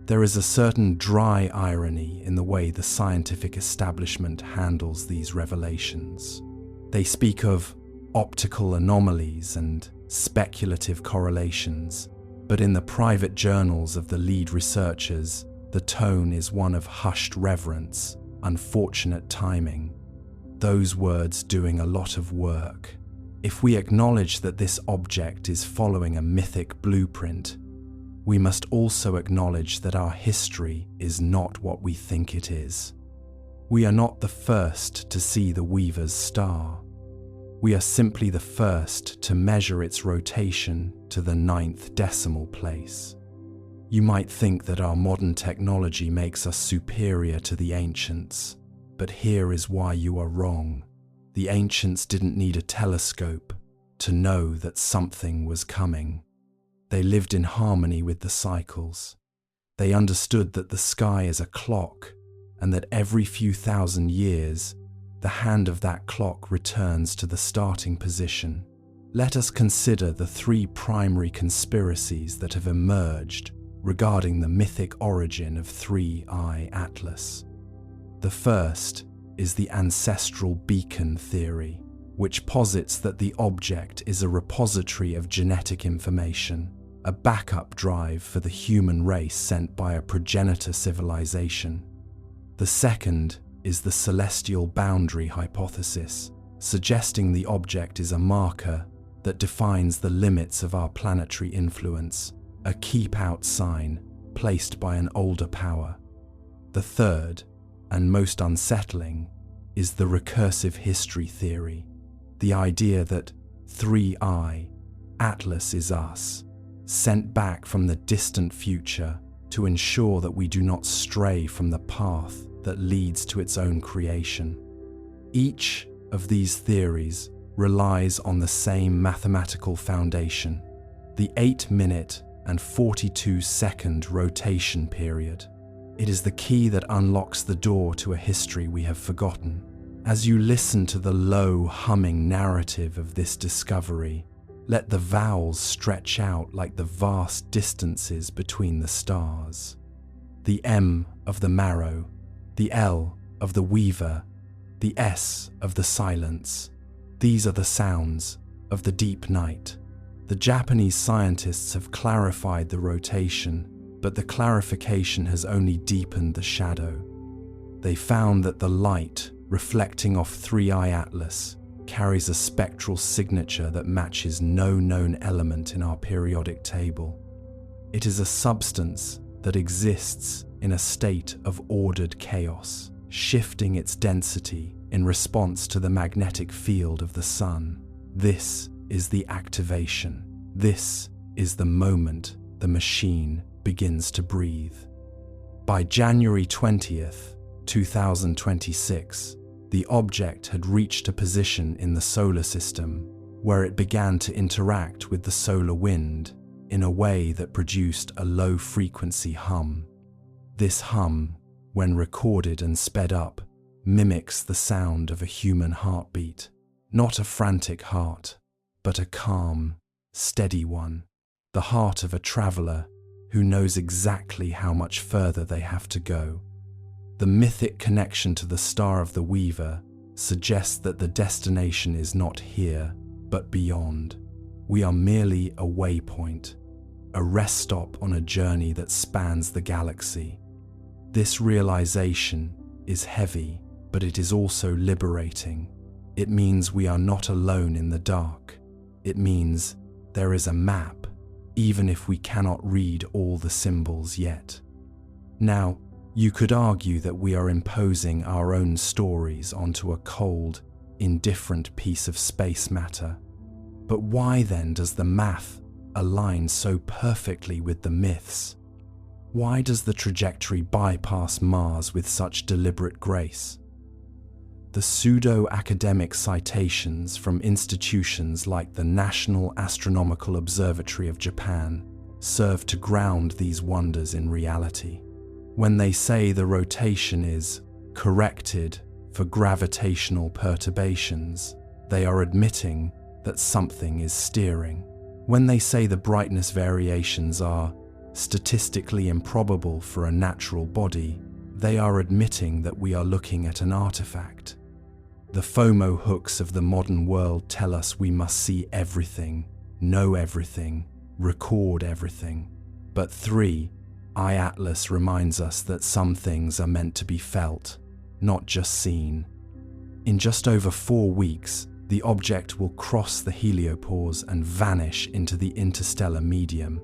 There is a certain dry irony in the way the scientific establishment handles these revelations. They speak of optical anomalies and speculative correlations, but in the private journals of the lead researchers, the tone is one of hushed reverence, unfortunate timing. Those words doing a lot of work. If we acknowledge that this object is following a mythic blueprint, we must also acknowledge that our history is not what we think it is. We are not the first to see the Weaver's star. We are simply the first to measure its rotation to the 9th decimal place. You might think that our modern technology makes us superior to the ancients, but here is why you are wrong. The ancients didn't need a telescope to know that something was coming. They lived in harmony with the cycles. They understood that the sky is a clock and that every few thousand years, the hand of that clock returns to the starting position. Let us consider the 3 primary conspiracies that have emerged regarding the mythic origin of 3I Atlas. The first is the ancestral beacon theory, which posits that the object is a repository of genetic information, a backup drive for the human race sent by a progenitor civilization. The second is the celestial boundary hypothesis, suggesting the object is a marker that defines the limits of our planetary influence, a keep-out sign placed by an older power. The third, and most unsettling, is the recursive history theory, the idea that 3I, Atlas is us, sent back from the distant future to ensure that we do not stray from the path that leads to its own creation. Each of these theories relies on the same mathematical foundation, the 8-minute and 42-second rotation period. It is the key that unlocks the door to a history we have forgotten. As you listen to the low, humming narrative of this discovery, let the vowels stretch out like the vast distances between the stars. The M of the marrow, the L of the weaver, the S of the silence. These are the sounds of the deep night. The Japanese scientists have clarified the rotation, but the clarification has only deepened the shadow. They found that the light reflecting off 3I Atlas carries a spectral signature that matches no known element in our periodic table. It is a substance that exists in a state of ordered chaos, shifting its density in response to the magnetic field of the sun. This is the activation. This is the moment the machine begins to breathe. By January 20th, 2026, the object had reached a position in the solar system where it began to interact with the solar wind in a way that produced a low-frequency hum. This hum, when recorded and sped up, mimics the sound of a human heartbeat, not a frantic heart, but a calm, steady one, the heart of a traveler who knows exactly how much further they have to go. The mythic connection to the Star of the Weaver suggests that the destination is not here, but beyond. We are merely a waypoint, a rest stop on a journey that spans the galaxy. This realization is heavy, but it is also liberating. It means we are not alone in the dark. It means there is a map, even if we cannot read all the symbols yet. Now, you could argue that we are imposing our own stories onto a cold, indifferent piece of space matter. But why then does the math align so perfectly with the myths? Why does the trajectory bypass Mars with such deliberate grace? The pseudo-academic citations from institutions like the National Astronomical Observatory of Japan serve to ground these wonders in reality. When they say the rotation is corrected for gravitational perturbations, they are admitting that something is steering. When they say the brightness variations are statistically improbable for a natural body, they are admitting that we are looking at an artifact. The FOMO hooks of the modern world tell us we must see everything, know everything, record everything. But 3i Atlas reminds us that some things are meant to be felt, not just seen. In just over 4 weeks, the object will cross the heliopause and vanish into the interstellar medium.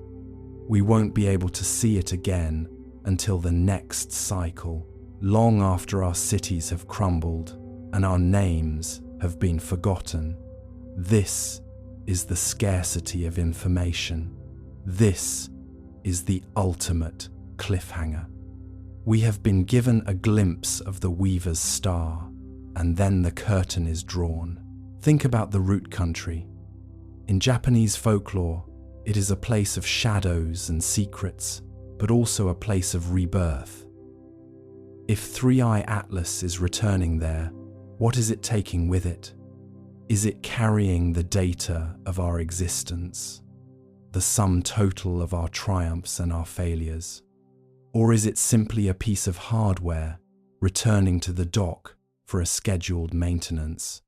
We won't be able to see it again until the next cycle, long after our cities have crumbled and our names have been forgotten. This is the scarcity of information. This is the ultimate cliffhanger. We have been given a glimpse of the Weaver's star, and then the curtain is drawn. Think about the root country. In Japanese folklore, it is a place of shadows and secrets, but also a place of rebirth. If 3i Atlas is returning there, what is it taking with it? Is it carrying the data of our existence, the sum total of our triumphs and our failures? Or is it simply a piece of hardware returning to the dock for a scheduled maintenance?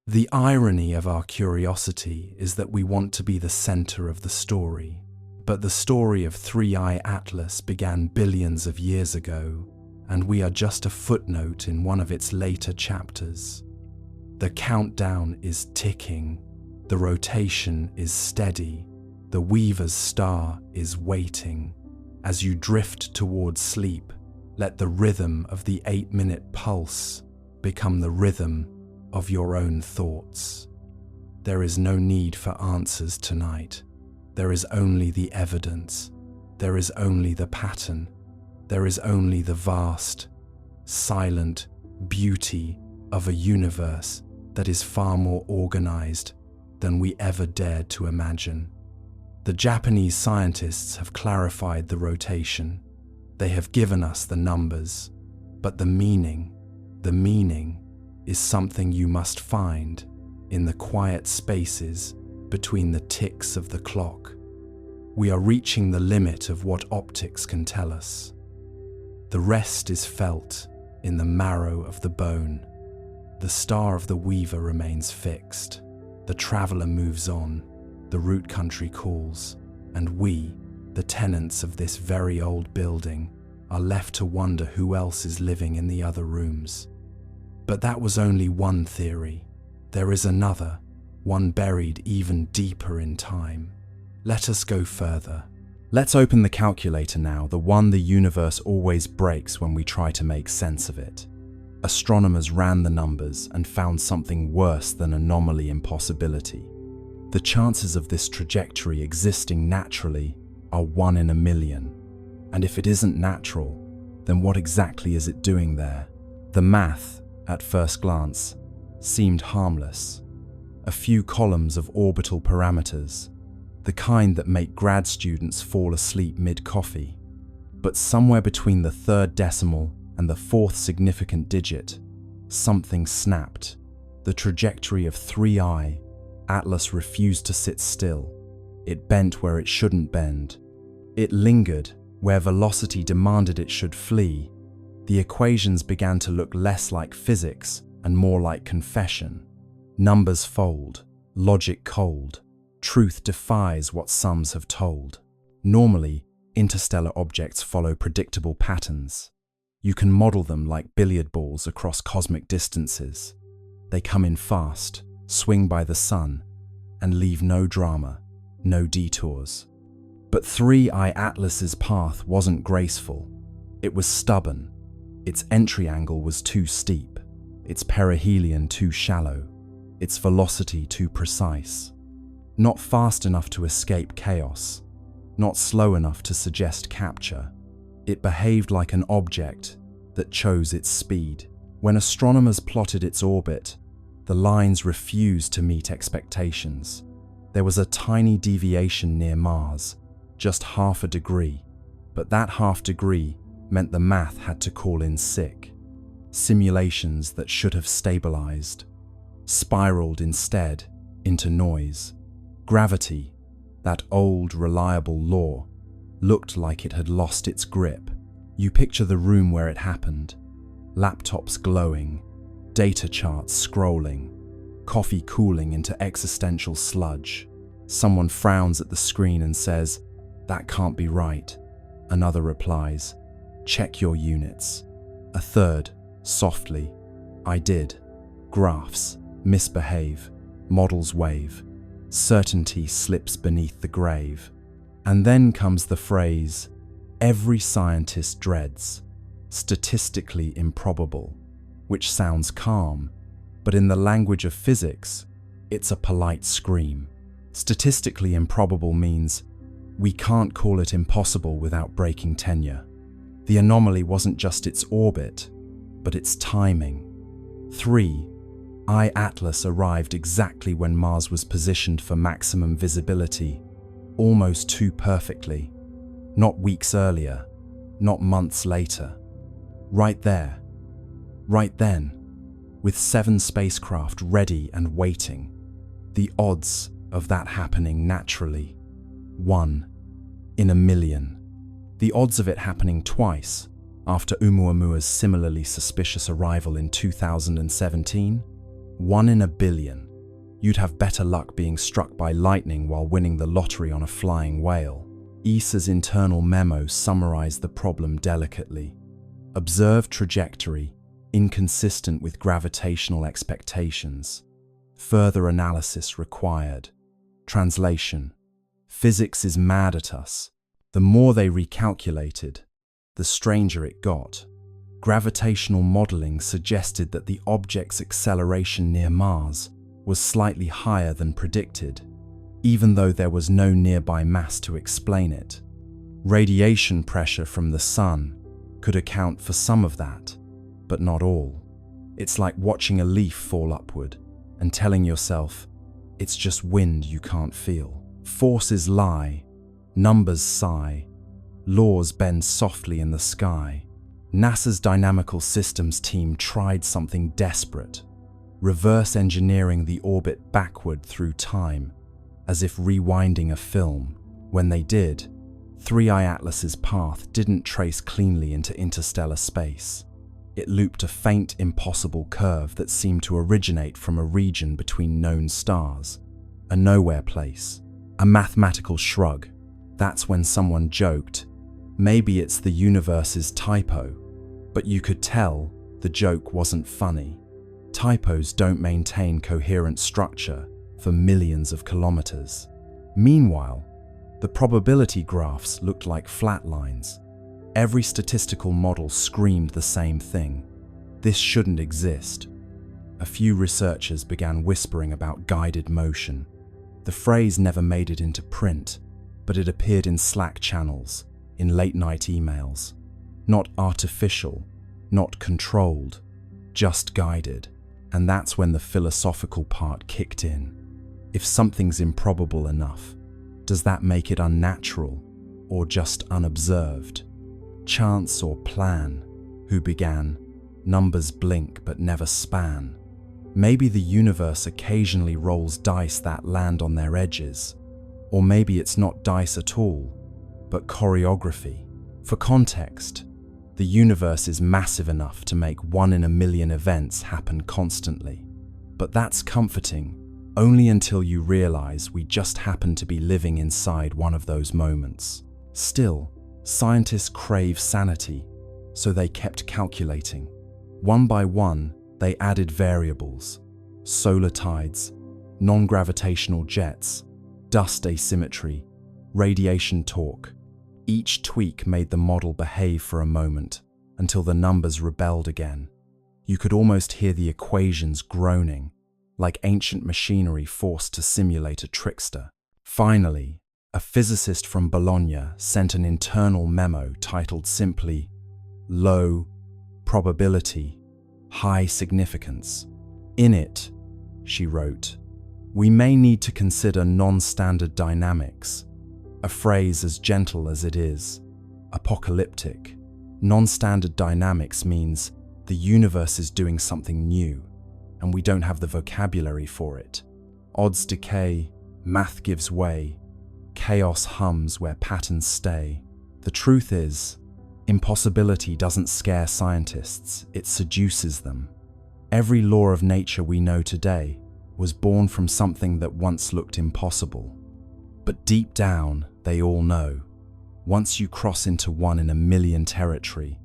The irony of our curiosity is that we want to be the center of the story, but the story of 3i Atlas began billions of years ago, and we are just a footnote in one of its later chapters. The countdown is ticking, the rotation is steady, the Weaver's star is waiting. As you drift towards sleep, let the rhythm of the 8-minute pulse become the rhythm of your own thoughts. There is no need for answers tonight. There is only the evidence. There is only the pattern. There is only the vast, silent beauty of a universe that is far more organized than we ever dared to imagine. The Japanese scientists have clarified the rotation. They have given us the numbers, but the meaning is something you must find in the quiet spaces between the ticks of the clock. We are reaching the limit of what optics can tell us. The rest is felt in the marrow of the bone. The star of the Weaver remains fixed. The traveler moves on. The root country calls. And we, the tenants of this very old building, are left to wonder who else is living in the other rooms. But that was only one theory. There is another, one buried even deeper in time. Let us go further. Let's open the calculator now, the one the universe always breaks when we try to make sense of it. Astronomers ran the numbers and found something worse than anomaly impossibility. The chances of this trajectory existing naturally are 1 in a million. And if it isn't natural, then what exactly is it doing there? The math, at first glance, seemed harmless. A few columns of orbital parameters, the kind that make grad students fall asleep mid-coffee. But somewhere between the 3rd decimal and the 4th significant digit, something snapped. The trajectory of 3i Atlas refused to sit still. It bent where it shouldn't bend. It lingered where velocity demanded it should flee. The equations began to look less like physics and more like confession. Numbers fold, logic cold. Truth defies what sums have told. Normally, interstellar objects follow predictable patterns. You can model them like billiard balls across cosmic distances. They come in fast, swing by the sun, and leave no drama, no detours. But 3I Atlas's path wasn't graceful. It was stubborn. Its entry angle was too steep, its perihelion too shallow, its velocity too precise. Not fast enough to escape chaos, not slow enough to suggest capture. It behaved like an object that chose its speed. When astronomers plotted its orbit, the lines refused to meet expectations. There was a tiny deviation near Mars, just half a degree, but that half degree meant the math had to call in sick. Simulations that should have stabilized spiraled instead into noise. Gravity, that old, reliable law, looked like it had lost its grip. You picture the room where it happened. Laptops glowing, data charts scrolling, coffee cooling into existential sludge. Someone frowns at the screen and says, "That can't be right." Another replies, "Check your units." A third, softly, "I did." Graphs misbehave, models wave, certainty slips beneath the grave. And then comes the phrase every scientist dreads, statistically improbable, which sounds calm, but in the language of physics, it's a polite scream. Statistically improbable means we can't call it impossible without breaking tenure. The anomaly wasn't just its orbit, but its timing. 3I Atlas arrived exactly when Mars was positioned for maximum visibility, almost too perfectly. Not weeks earlier, not months later. Right there, right then, with 7 spacecraft ready and waiting. The odds of that happening naturally, 1 in a million. The odds of it happening twice, after Oumuamua's similarly suspicious arrival in 2017, 1 in a billion. You'd have better luck being struck by lightning while winning the lottery on a flying whale. ESA's internal memo summarized the problem delicately. Observed trajectory, inconsistent with gravitational expectations. Further analysis required. Translation: physics is mad at us. The more they recalculated, the stranger it got. Gravitational modeling suggested that the object's acceleration near Mars was slightly higher than predicted, even though there was no nearby mass to explain it. Radiation pressure from the sun could account for some of that, but not all. It's like watching a leaf fall upward and telling yourself, it's just wind you can't feel. Forces lie, numbers sigh, laws bend softly in the sky. NASA's Dynamical Systems team tried something desperate, reverse engineering the orbit backward through time, as if rewinding a film. When they did, 3I Atlas's path didn't trace cleanly into interstellar space. It looped a faint, impossible curve that seemed to originate from a region between known stars, a nowhere place, a mathematical shrug. That's when someone joked, maybe it's the universe's typo, but you could tell the joke wasn't funny. Typos don't maintain coherent structure for millions of kilometers. Meanwhile, the probability graphs looked like flat lines. Every statistical model screamed the same thing. This shouldn't exist. A few researchers began whispering about guided motion. The phrase never made it into print, but it appeared in Slack channels, in late-night emails. Not artificial, not controlled, just guided. And that's when the philosophical part kicked in. If something's improbable enough, does that make it unnatural or just unobserved? Chance or plan? Who began? Numbers blink but never span. Maybe the universe occasionally rolls dice that land on their edges. Or maybe it's not dice at all, but choreography. For context, the universe is massive enough to make 1 in a million events happen constantly. But that's comforting, only until you realize we just happen to be living inside one of those moments. Still, scientists crave sanity, so they kept calculating. One by one, they added variables: solar tides, non-gravitational jets, dust asymmetry, radiation torque. Each tweak made the model behave for a moment, until the numbers rebelled again. You could almost hear the equations groaning, like ancient machinery forced to simulate a trickster. Finally, a physicist from Bologna sent an internal memo titled simply, "Low probability, high significance." In it, she wrote, "We may need to consider non-standard dynamics," a phrase as gentle as it is apocalyptic. Non-standard dynamics means the universe is doing something new, and we don't have the vocabulary for it. Odds decay, math gives way, chaos hums where patterns stay. The truth is, impossibility doesn't scare scientists, it seduces them. Every law of nature we know today was born from something that once looked impossible. But deep down, they all know, once you cross into 1 in a million territory,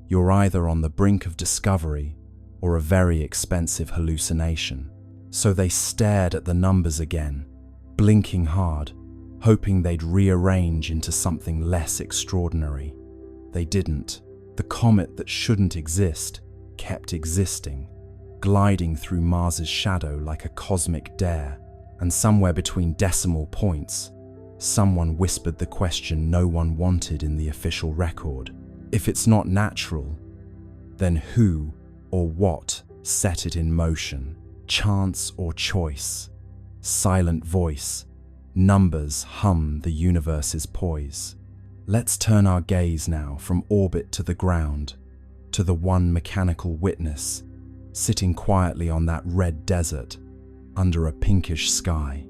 you're either on the brink of discovery or a very expensive hallucination. So they stared at the numbers again, blinking hard, hoping they'd rearrange into something less extraordinary. They didn't. The comet that shouldn't exist kept existing, gliding through Mars's shadow like a cosmic dare, and somewhere between decimal points, someone whispered the question no one wanted in the official record. If it's not natural, then who or what set it in motion? Chance or choice? Silent voice, numbers hum the universe's poise. Let's turn our gaze now from orbit to the ground, to the one mechanical witness, sitting quietly on that red desert, under a pinkish sky.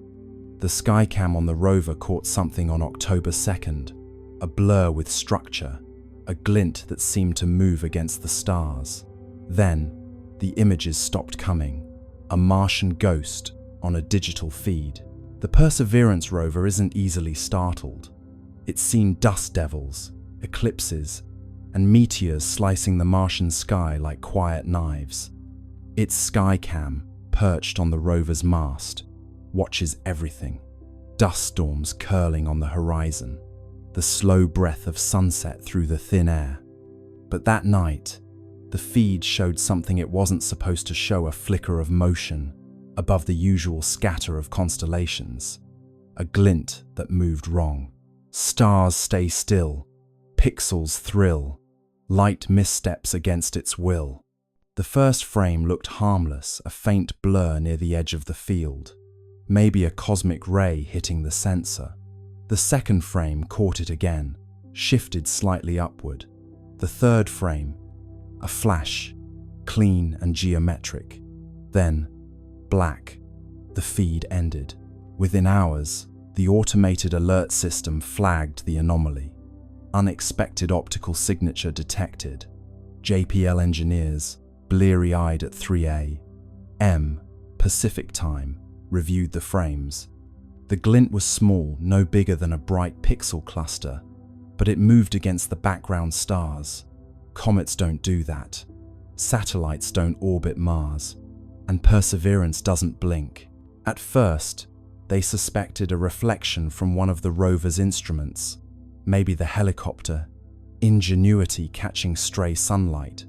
The skycam on the rover caught something on October 2nd, a blur with structure, a glint that seemed to move against the stars. Then, the images stopped coming, a Martian ghost on a digital feed. The Perseverance rover isn't easily startled. It's seen dust devils, eclipses, and meteors slicing the Martian sky like quiet knives. Its skycam, perched on the rover's mast, watches everything. Dust storms curling on the horizon, the slow breath of sunset through the thin air. But that night, the feed showed something it wasn't supposed to show: a flicker of motion above the usual scatter of constellations, a glint that moved wrong. Stars stay still, pixels thrill, light missteps against its will. The first frame looked harmless, a faint blur near the edge of the field, maybe a cosmic ray hitting the sensor. The second frame caught it again, shifted slightly upward. The third frame, a flash, clean and geometric. Then, black. The feed ended. Within hours, the automated alert system flagged the anomaly. Unexpected optical signature detected. JPL engineers, bleary-eyed at 3 a.m. Pacific time, reviewed the frames. The glint was small, no bigger than a bright pixel cluster, but it moved against the background stars. Comets don't do that. Satellites don't orbit Mars, and Perseverance doesn't blink. At first, they suspected a reflection from one of the rover's instruments, maybe the helicopter, Ingenuity catching stray sunlight.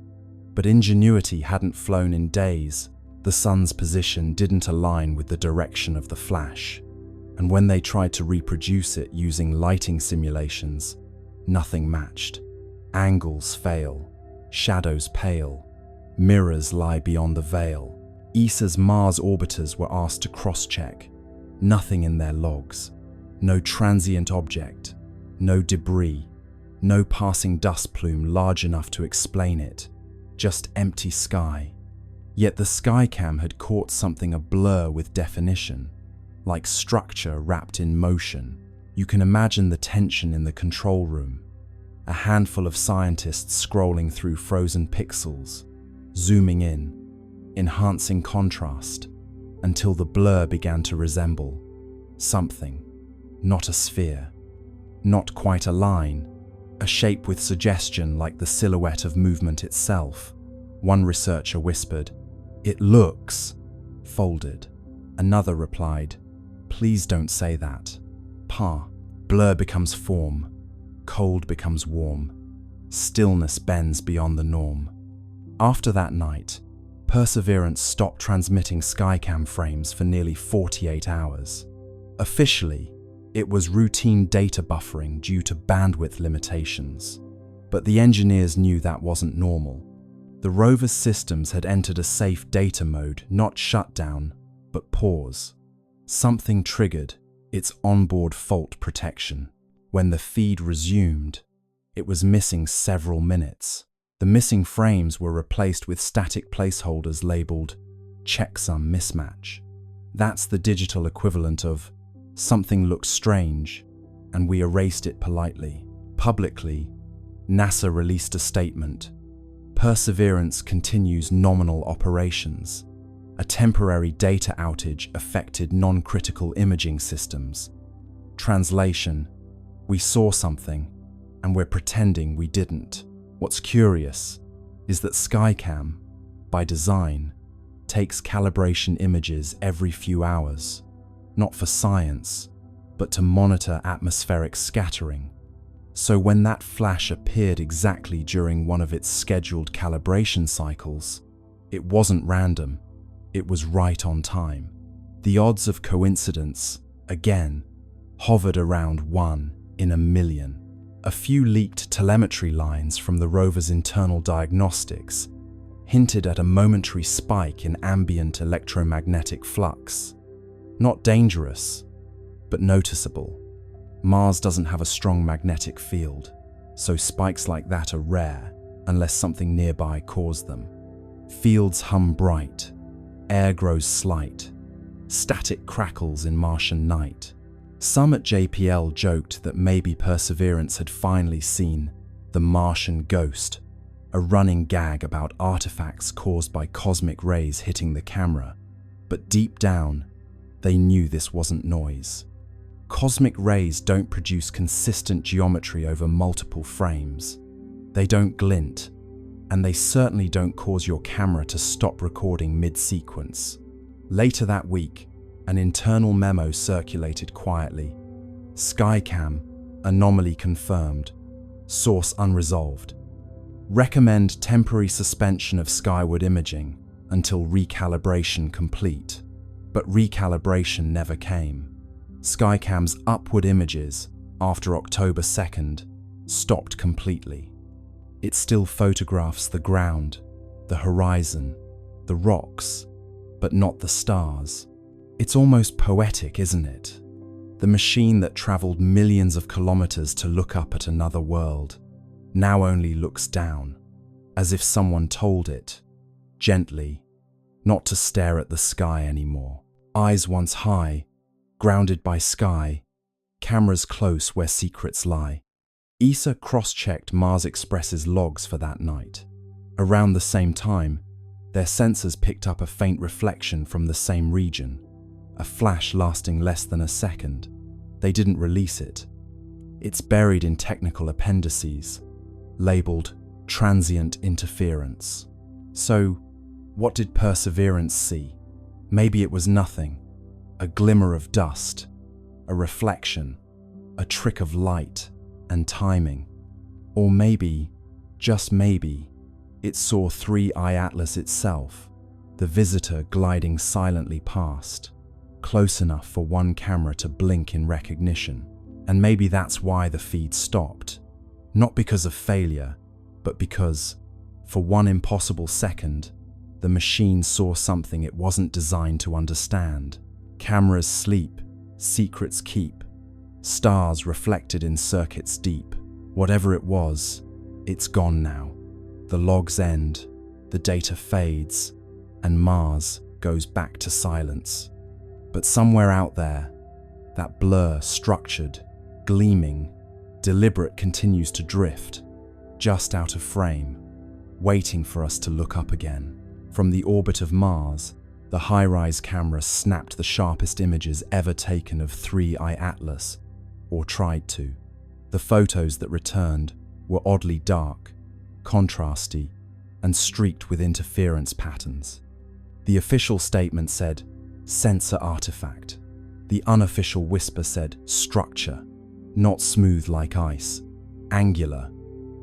But Ingenuity hadn't flown in days. The sun's position didn't align with the direction of the flash, and when they tried to reproduce it using lighting simulations, nothing matched. Angles fail, shadows pale, mirrors lie beyond the veil. ESA's Mars orbiters were asked to cross-check. Nothing in their logs. No transient object, no debris, no passing dust plume large enough to explain it. Just empty sky. Yet the skycam had caught something a blur with definition, like structure wrapped in motion. You can imagine the tension in the control room. A handful of scientists scrolling through frozen pixels, zooming in, enhancing contrast, until the blur began to resemble something, not a sphere, Not quite a line, a shape with suggestion like the silhouette of movement itself. One researcher whispered, "It looks folded." Another replied, "Please don't say that." Blur becomes form, cold becomes warm, stillness bends beyond the norm. After that night, Perseverance stopped transmitting Skycam frames for nearly 48 hours. Officially, it was routine data buffering due to bandwidth limitations. But the engineers knew that wasn't normal. The rover's systems had entered a safe data mode, not shutdown, but pause. Something triggered its onboard fault protection. When the feed resumed, it was missing several minutes. The missing frames were replaced with static placeholders labeled checksum mismatch. That's the digital equivalent of something looks strange, and we erased it politely. Publicly, NASA released a statement. Perseverance continues nominal operations. A temporary data outage affected non-critical imaging systems. Translation: we saw something, and we're pretending we didn't. What's curious is that Skycam, by design, takes calibration images every few hours, not for science, but to monitor atmospheric scattering. So when that flash appeared exactly during one of its scheduled calibration cycles, it wasn't random, it was right on time. The odds of coincidence, again, hovered around 1 in a million. A few leaked telemetry lines from the rover's internal diagnostics hinted at a momentary spike in ambient electromagnetic flux. Not dangerous, but noticeable. Mars doesn't have a strong magnetic field, so spikes like that are rare unless something nearby caused them. Fields hum bright, air grows slight, static crackles in Martian night. Some at JPL joked that maybe Perseverance had finally seen the Martian ghost, a running gag about artifacts caused by cosmic rays hitting the camera. But deep down, they knew this wasn't noise. Cosmic rays don't produce consistent geometry over multiple frames. They don't glint, and they certainly don't cause your camera to stop recording mid-sequence. Later that week, an internal memo circulated quietly. Skycam, anomaly confirmed, source unresolved. Recommend temporary suspension of skyward imaging until recalibration complete. But recalibration never came. Skycam's upward images, after October 2nd, stopped completely. It still photographs the ground, the horizon, the rocks, but not the stars. It's almost poetic, isn't it? The machine that traveled millions of kilometers to look up at another world now only looks down, as if someone told it, gently, not to stare at the sky anymore. Eyes once high, grounded by sky, cameras close where secrets lie. ESA cross-checked Mars Express's logs for that night. Around the same time, their sensors picked up a faint reflection from the same region, a flash lasting less than a second. They didn't release it. It's buried in technical appendices, labeled transient interference. So, what did Perseverance see? Maybe it was nothing, a glimmer of dust, a reflection, a trick of light and timing. Or maybe, just maybe, it saw 3I Atlas itself, the visitor gliding silently past, close enough for one camera to blink in recognition. And maybe that's why the feed stopped. Not because of failure, but because, for one impossible second, the machine saw something it wasn't designed to understand. Cameras sleep, secrets keep, stars reflected in circuits deep. Whatever it was, it's gone now. The logs end, the data fades, and Mars goes back to silence. But somewhere out there, that blur, structured, gleaming, deliberate, continues to drift, just out of frame, waiting for us to look up again. From the orbit of Mars, the high-rise camera snapped the sharpest images ever taken of 3I Atlas, or tried to. The photos that returned were oddly dark, contrasty, and streaked with interference patterns. The official statement said, "sensor artifact." The unofficial whisper said, "structure, not smooth like ice, angular,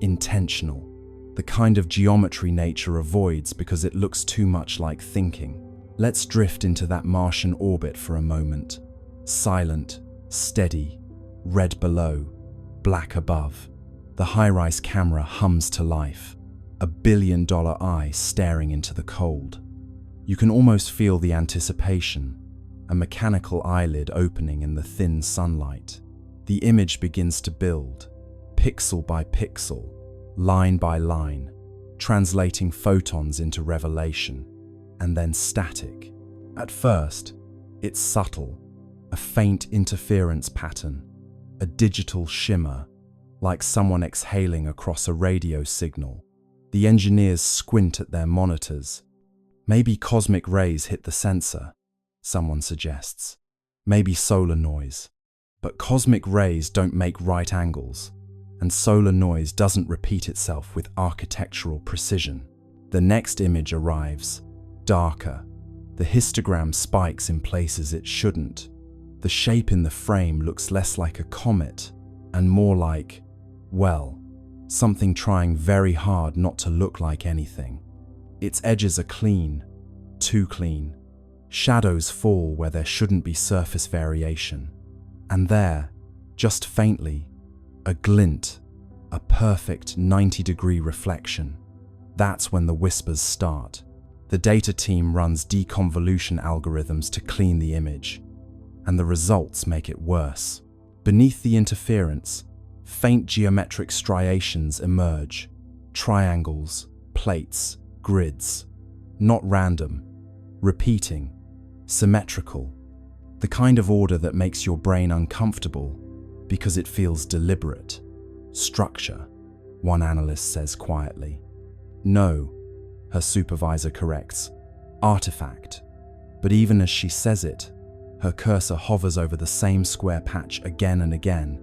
intentional." The kind of geometry nature avoids because it looks too much like thinking. Let's drift into that Martian orbit for a moment. Silent, steady, red below, black above. The high-rise camera hums to life, a billion-dollar eye staring into the cold. You can almost feel the anticipation, a mechanical eyelid opening in the thin sunlight. The image begins to build, pixel by pixel, line by line, translating photons into revelation, and then static. At first, it's subtle, a faint interference pattern, a digital shimmer, like someone exhaling across a radio signal. The engineers squint at their monitors. Maybe cosmic rays hit the sensor, someone suggests. Maybe solar noise. But cosmic rays don't make right angles, and solar noise doesn't repeat itself with architectural precision. The next image arrives, darker. The histogram spikes in places it shouldn't. The shape in the frame looks less like a comet and more like, well, something trying very hard not to look like anything. Its edges are clean, too clean. Shadows fall where there shouldn't be surface variation. And there, just faintly, a glint, a perfect 90-degree reflection. That's when the whispers start. The data team runs deconvolution algorithms to clean the image, and the results make it worse. Beneath the interference, faint geometric striations emerge, triangles, plates, grids, not random, repeating, symmetrical, the kind of order that makes your brain uncomfortable because it feels deliberate. Structure, one analyst says quietly. No, her supervisor corrects, artifact. But even as she says it, her cursor hovers over the same square patch again and again,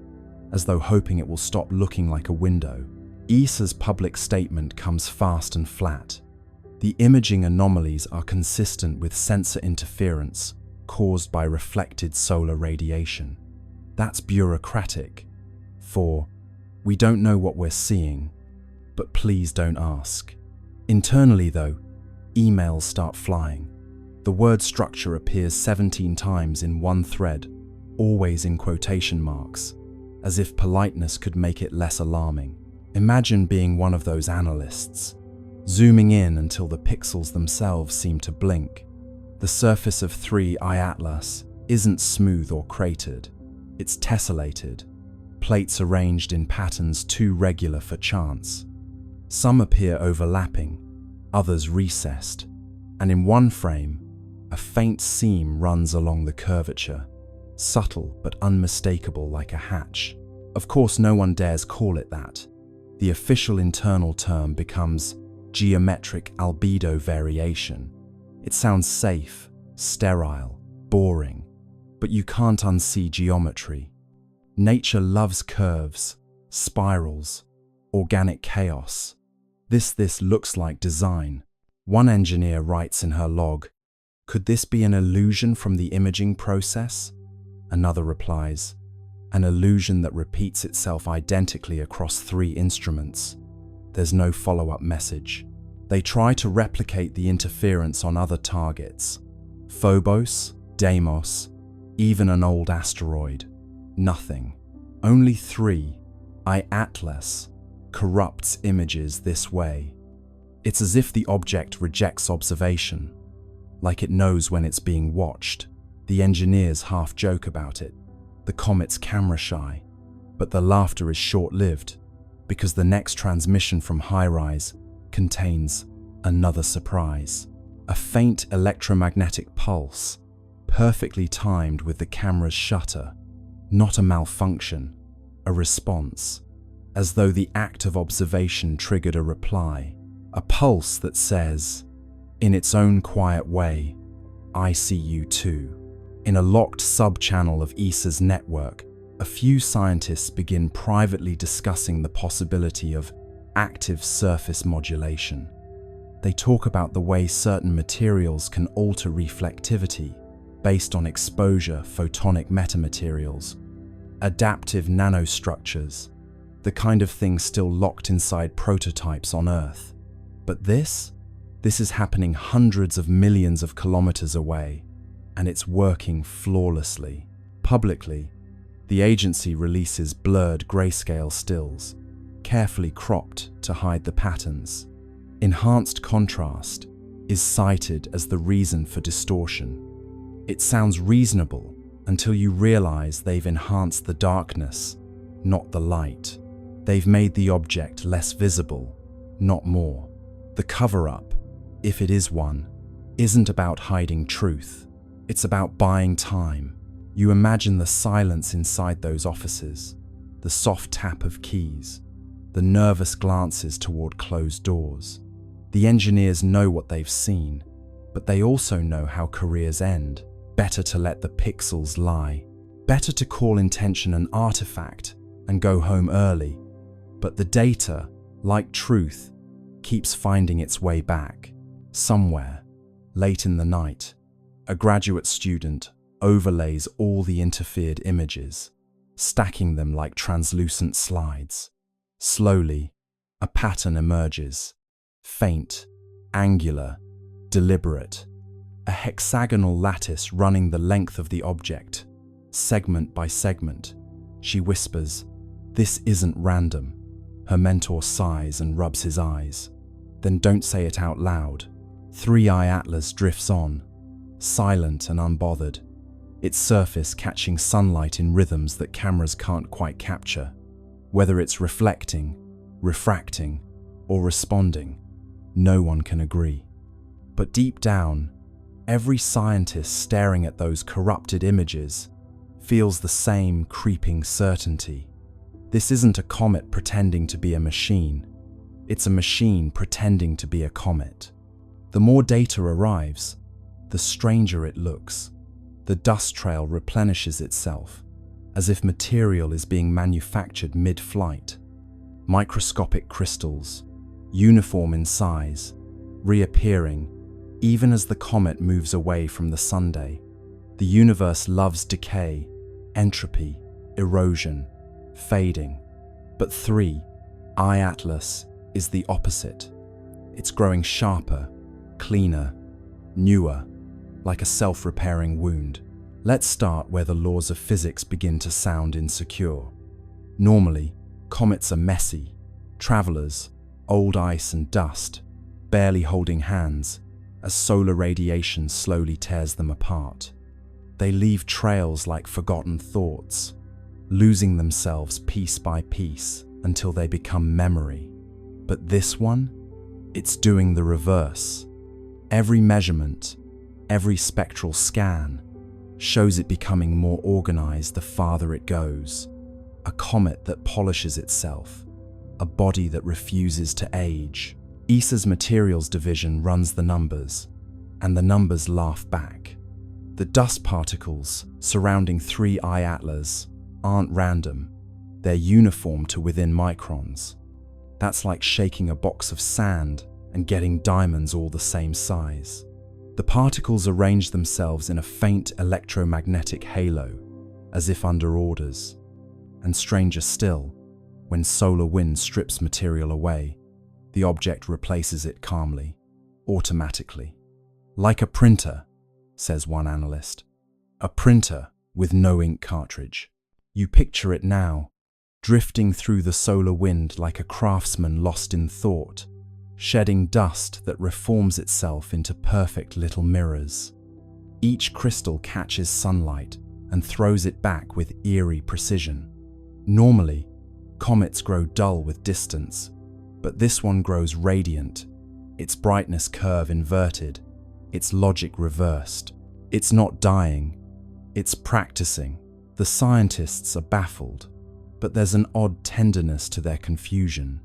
as though hoping it will stop looking like a window. ESA's public statement comes fast and flat. The imaging anomalies are consistent with sensor interference caused by reflected solar radiation. That's bureaucratic. For, we don't know what we're seeing, but please don't ask. Internally though, emails start flying. The word structure appears 17 times in one thread, always in quotation marks, as if politeness could make it less alarming. Imagine being one of those analysts, zooming in until the pixels themselves seem to blink. The surface of 3I Atlas isn't smooth or cratered, it's tessellated, plates arranged in patterns too regular for chance. Some appear overlapping, others recessed, and in one frame, a faint seam runs along the curvature, subtle but unmistakable like a hatch. Of course, no one dares call it that. The official internal term becomes geometric albedo variation. It sounds safe, sterile, boring, but you can't unsee geometry. Nature loves curves, spirals, organic chaos. This looks like design. One engineer writes in her log, "Could this be an illusion from the imaging process?" Another replies, "An illusion that repeats itself identically across 3 instruments." There's no follow-up message. They try to replicate the interference on other targets. Phobos, Deimos, even an old asteroid. Nothing. Only 3I Atlas corrupts images this way. It's as if the object rejects observation, like it knows when it's being watched. The engineers half joke about it. The comet's camera shy, but the laughter is short-lived because the next transmission from High-Rise contains another surprise. A faint electromagnetic pulse, perfectly timed with the camera's shutter. Not a malfunction, a response, as though the act of observation triggered a reply. A pulse that says, in its own quiet way, "I see you too." In a locked sub-channel of ESA's network, a few scientists begin privately discussing the possibility of active surface modulation. They talk about the way certain materials can alter reflectivity based on exposure, photonic metamaterials, adaptive nanostructures, the kind of thing still locked inside prototypes on Earth. But this is happening hundreds of millions of kilometers away, and it's working flawlessly. Publicly, the agency releases blurred grayscale stills, carefully cropped to hide the patterns. Enhanced contrast is cited as the reason for distortion. It sounds reasonable until you realize they've enhanced the darkness, not the light. They've made the object less visible, not more. The cover-up, if it is one, isn't about hiding truth. It's about buying time. You imagine the silence inside those offices, the soft tap of keys, the nervous glances toward closed doors. The engineers know what they've seen, but they also know how careers end. Better to let the pixels lie. Better to call intention an artifact and go home early. But the data, like truth, keeps finding its way back. Somewhere, late in the night, a graduate student overlays all the interfered images, stacking them like translucent slides. Slowly, a pattern emerges. Faint, angular, deliberate. A hexagonal lattice running the length of the object, segment by segment. She whispers, "This isn't random." Her mentor sighs and rubs his eyes. "Then don't say it out loud." 3i Atlas drifts on, silent and unbothered, its surface catching sunlight in rhythms that cameras can't quite capture. Whether it's reflecting, refracting, or responding, no one can agree. But deep down, every scientist staring at those corrupted images feels the same creeping certainty. This isn't a comet pretending to be a machine. It's a machine pretending to be a comet. The more data arrives, the stranger it looks. The dust trail replenishes itself, as if material is being manufactured mid-flight. Microscopic crystals, uniform in size, reappearing even as the comet moves away from the sunday. The universe loves decay, entropy, erosion, fading. But 3i Atlas is the opposite. It's growing sharper, cleaner, newer, like a self-repairing wound. Let's start where the laws of physics begin to sound insecure. Normally, comets are messy, travelers, old ice and dust, barely holding hands, as solar radiation slowly tears them apart. They leave trails like forgotten thoughts, losing themselves piece by piece until they become memory. But this one, it's doing the reverse. Every measurement, every spectral scan, shows it becoming more organized the farther it goes. A comet that polishes itself, a body that refuses to age. ESA's materials division runs the numbers, and the numbers laugh back. The dust particles surrounding 3i Atlas aren't random, they're uniform to within microns. That's like shaking a box of sand and getting diamonds all the same size. The particles arrange themselves in a faint electromagnetic halo, as if under orders. And stranger still, when solar wind strips material away, the object replaces it calmly, automatically. Like a printer, says one analyst. A printer with no ink cartridge. You picture it now, drifting through the solar wind like a craftsman lost in thought, shedding dust that reforms itself into perfect little mirrors. Each crystal catches sunlight and throws it back with eerie precision. Normally, comets grow dull with distance, but this one grows radiant, its brightness curve inverted, its logic reversed. It's not dying, it's practicing. The scientists are baffled, but there's an odd tenderness to their confusion.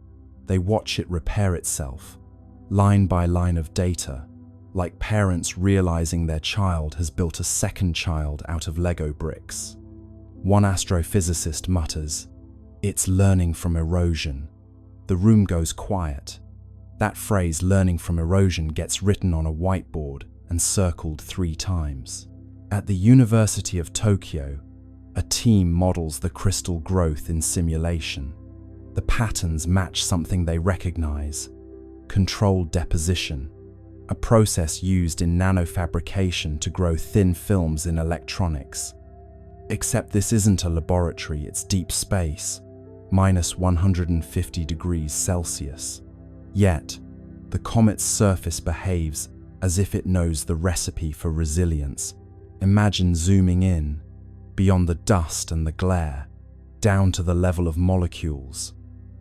They watch it repair itself, line by line of data, like parents realizing their child has built a second child out of Lego bricks. One astrophysicist mutters, "It's learning from erosion." The room goes quiet. That phrase, learning from erosion, gets written on a whiteboard and circled 3 times. At the University of Tokyo, a team models the crystal growth in simulation. The patterns match something they recognize: controlled deposition, a process used in nanofabrication to grow thin films in electronics. Except this isn't a laboratory, it's deep space, minus 150 degrees Celsius. Yet, the comet's surface behaves as if it knows the recipe for resilience. Imagine zooming in, beyond the dust and the glare, down to the level of molecules.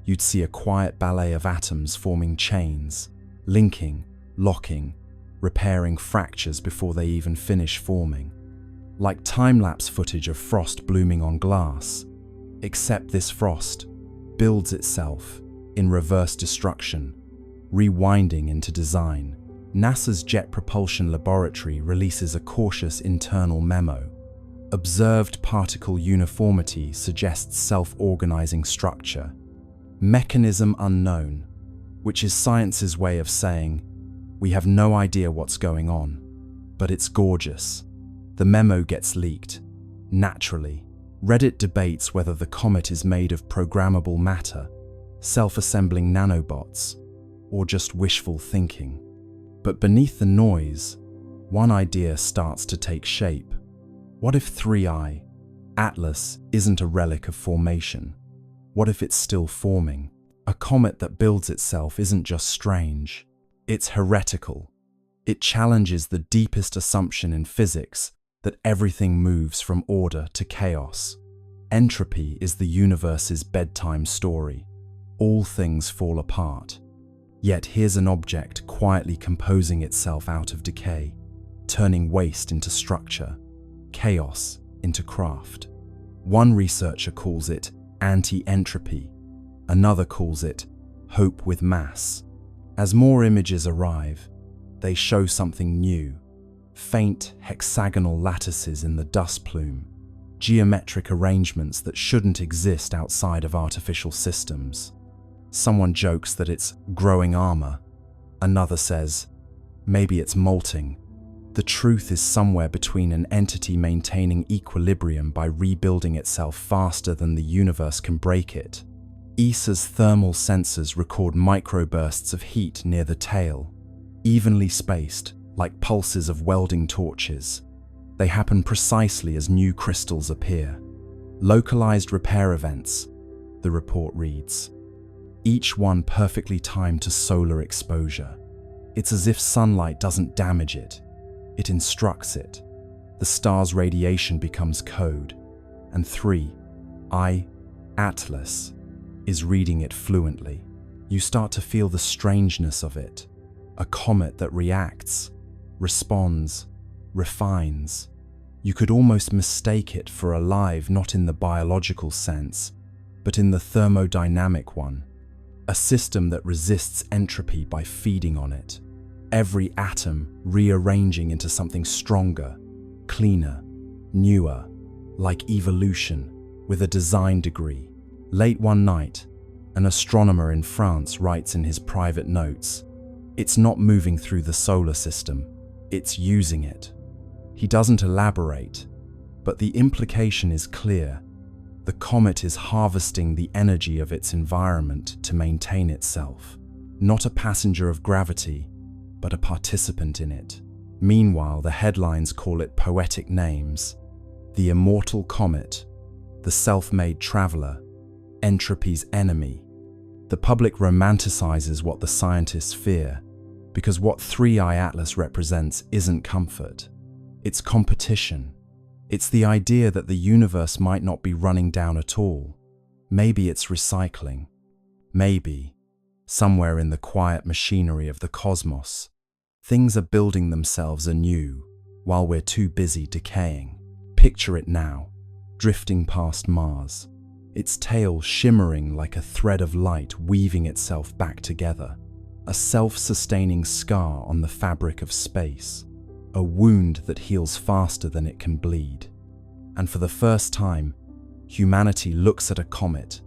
You'd see a quiet ballet of atoms forming chains, linking, locking, repairing fractures before they even finish forming. Like time-lapse footage of frost blooming on glass, except this frost builds itself in reverse destruction, rewinding into design. NASA's Jet Propulsion Laboratory releases a cautious internal memo. Observed particle uniformity suggests self-organizing structure. Mechanism unknown, which is science's way of saying, we have no idea what's going on, but it's gorgeous. The memo gets leaked. Naturally, Reddit debates whether the comet is made of programmable matter, self-assembling nanobots, or just wishful thinking. But beneath the noise, one idea starts to take shape. What if 3I, Atlas, isn't a relic of formation? What if it's still forming? A comet that builds itself isn't just strange, it's heretical. It challenges the deepest assumption in physics that everything moves from order to chaos. Entropy is the universe's bedtime story. All things fall apart. Yet here's an object quietly composing itself out of decay, turning waste into structure, chaos into craft. One researcher calls it anti-entropy, another calls it hope with mass. As more images arrive, they show something new: faint hexagonal lattices in the dust plume, geometric arrangements that shouldn't exist outside of artificial systems. Someone jokes that it's growing armor. Another says, maybe it's molting. The truth is somewhere between an entity maintaining equilibrium by rebuilding itself faster than the universe can break it. ESA's thermal sensors record microbursts of heat near the tail, evenly spaced, like pulses of welding torches. They happen precisely as new crystals appear. Localized repair events, the report reads. Each one perfectly timed to solar exposure. It's as if sunlight doesn't damage it, it instructs it. The star's radiation becomes code, and 3I, Atlas, is reading it fluently. You start to feel the strangeness of it. A comet that reacts, responds, refines. You could almost mistake it for alive, not in the biological sense, but in the thermodynamic one. A system that resists entropy by feeding on it. Every atom rearranging into something stronger, cleaner, newer, like evolution, with a design degree. Late one night, an astronomer in France writes in his private notes, "It's not moving through the solar system, it's using it." He doesn't elaborate, but the implication is clear. The comet is harvesting the energy of its environment to maintain itself. Not a passenger of gravity, but a participant in it. Meanwhile, the headlines call it poetic names: the immortal comet, the self-made traveler, entropy's enemy. The public romanticizes what the scientists fear, because what 3I Atlas represents isn't comfort. It's competition. It's the idea that the universe might not be running down at all. Maybe it's recycling. Maybe, somewhere in the quiet machinery of the cosmos, things are building themselves anew while we're too busy decaying. Picture it now, drifting past Mars, its tail shimmering like a thread of light weaving itself back together. A self-sustaining scar on the fabric of space. A wound that heals faster than it can bleed. And for the first time, humanity looks at a comet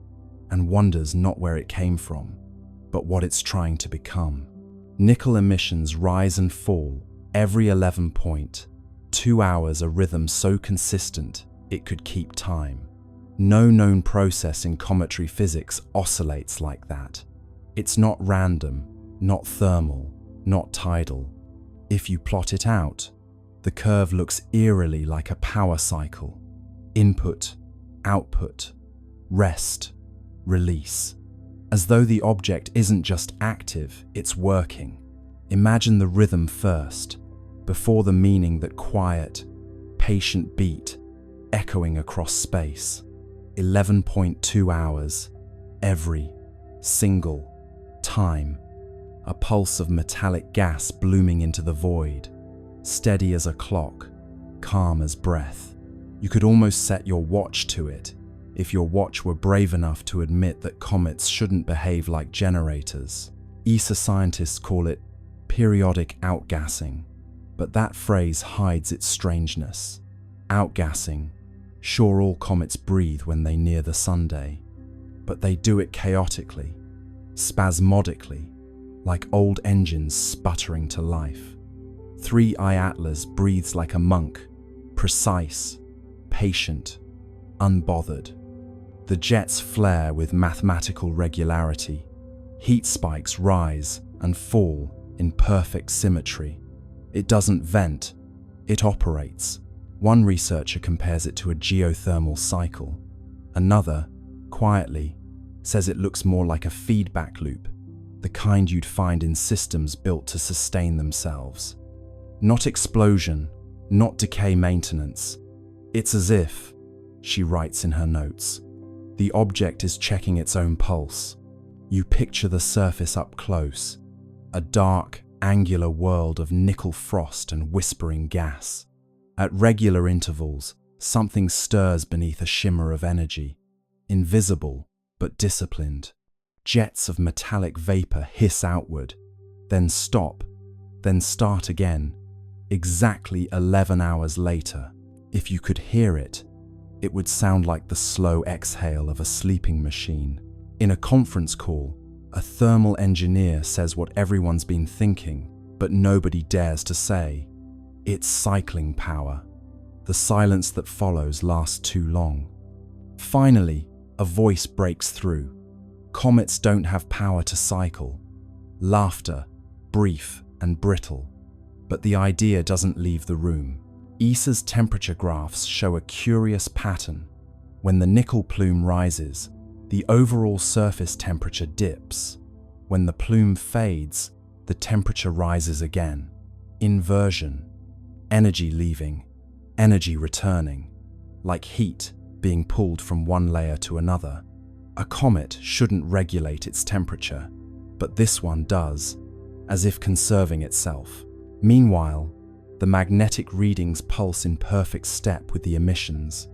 and wonders not where it came from, but what it's trying to become. Nickel emissions rise and fall every 11.2 hours, a rhythm so consistent it could keep time. No known process in cometary physics oscillates like that. It's not random, not thermal, not tidal. If you plot it out, the curve looks eerily like a power cycle. Input, output, rest, release. As though the object isn't just active, it's working. Imagine the rhythm first, before the meaning, that quiet, patient beat echoing across space. 11.2 hours, every single time. A pulse of metallic gas blooming into the void, steady as a clock, calm as breath. You could almost set your watch to it, if your watch were brave enough to admit that comets shouldn't behave like generators. ESA scientists call it periodic outgassing, but that phrase hides its strangeness. Outgassing, sure, all comets breathe when they near the sunday, but they do it chaotically, spasmodically, like old engines sputtering to life. 3I Atlas breathes like a monk, precise, patient, unbothered. The jets flare with mathematical regularity. Heat spikes rise and fall in perfect symmetry. It doesn't vent, it operates. One researcher compares it to a geothermal cycle. Another, quietly, says it looks more like a feedback loop, the kind you'd find in systems built to sustain themselves. Not explosion, not decay maintenance. It's as if, she writes in her notes, the object is checking its own pulse. You picture the surface up close, a dark, angular world of nickel frost and whispering gas. At regular intervals, something stirs beneath a shimmer of energy, invisible but disciplined. Jets of metallic vapor hiss outward, then stop, then start again, exactly 11 hours later. If you could hear it, it would sound like the slow exhale of a sleeping machine. In a conference call, a thermal engineer says what everyone's been thinking, but nobody dares to say. It's cycling power. The silence that follows lasts too long. Finally, a voice breaks through. Comets don't have power to cycle. Laughter, brief and brittle. But the idea doesn't leave the room. ESA's temperature graphs show a curious pattern. When the nickel plume rises, the overall surface temperature dips. When the plume fades, the temperature rises again. Inversion. Energy leaving, energy returning, like heat being pulled from one layer to another. A comet shouldn't regulate its temperature, but this one does, as if conserving itself. Meanwhile, the magnetic readings pulse in perfect step with the emissions.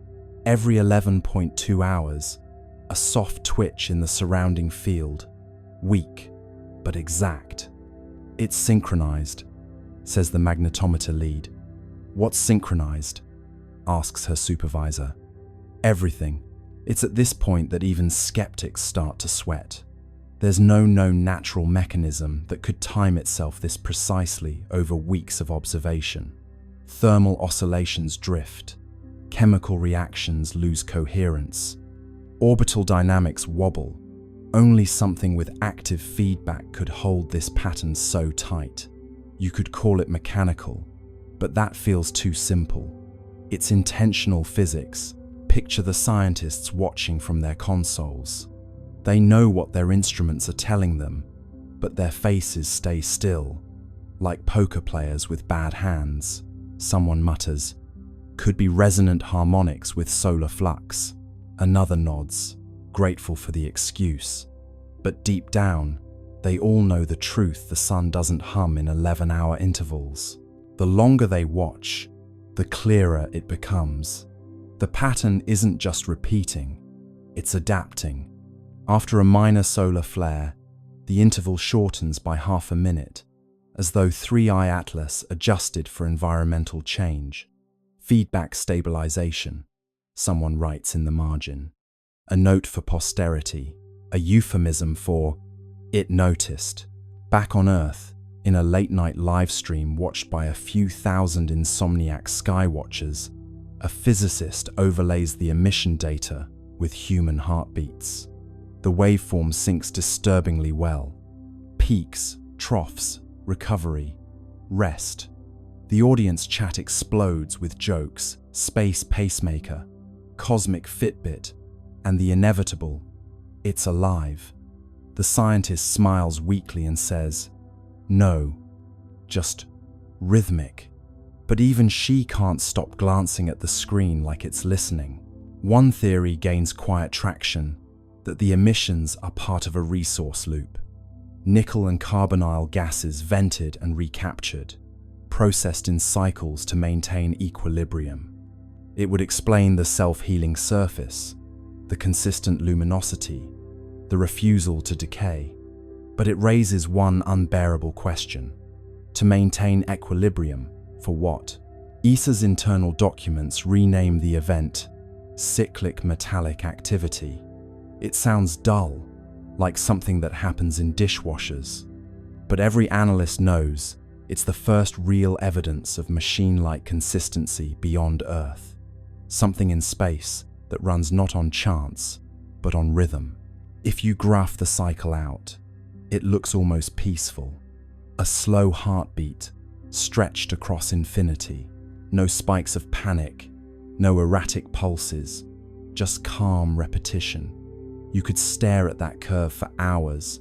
Every 11.2 hours, a soft twitch in the surrounding field, weak but exact. It's synchronized, says the magnetometer lead. What's synchronized? Asks her supervisor. Everything. It's at this point that even skeptics start to sweat. There's no known natural mechanism that could time itself this precisely over weeks of observation. Thermal oscillations drift. Chemical reactions lose coherence. Orbital dynamics wobble. Only something with active feedback could hold this pattern so tight. You could call it mechanical, but that feels too simple. It's intentional physics. Picture the scientists watching from their consoles. They know what their instruments are telling them, but their faces stay still, like poker players with bad hands. Someone mutters, "Could be resonant harmonics with solar flux." Another nods, grateful for the excuse. But deep down, they all know the truth: the sun doesn't hum in 11-hour intervals. The longer they watch, the clearer it becomes. The pattern isn't just repeating, it's adapting. After a minor solar flare, the interval shortens by half a minute, as though 3I Atlas adjusted for environmental change. Feedback stabilization. someone writes in the margin. A note for posterity, a euphemism for "it noticed." Back on Earth, in a late-night live stream watched by a few thousand insomniac skywatchers, a physicist overlays the emission data with human heartbeats. The waveform syncs disturbingly well. Peaks, troughs, recovery, rest. The audience chat explodes with jokes, space pacemaker, cosmic Fitbit, and the inevitable, "It's alive." The scientist smiles weakly and says, "No, just rhythmic." But even she can't stop glancing at the screen like it's listening. One theory gains quiet traction, that the emissions are part of a resource loop. Nickel and carbonyl gases vented and recaptured, processed in cycles to maintain equilibrium. It would explain the self-healing surface, the consistent luminosity, the refusal to decay. But it raises one unbearable question. To maintain equilibrium, for what? ESA's internal documents rename the event cyclic metallic activity. It sounds dull, like something that happens in dishwashers. But every analyst knows it's the first real evidence of machine-like consistency beyond Earth. Something in space that runs not on chance, but on rhythm. If you graph the cycle out, it looks almost peaceful. A slow heartbeat, stretched across infinity. No spikes of panic, no erratic pulses, just calm repetition. You could stare at that curve for hours,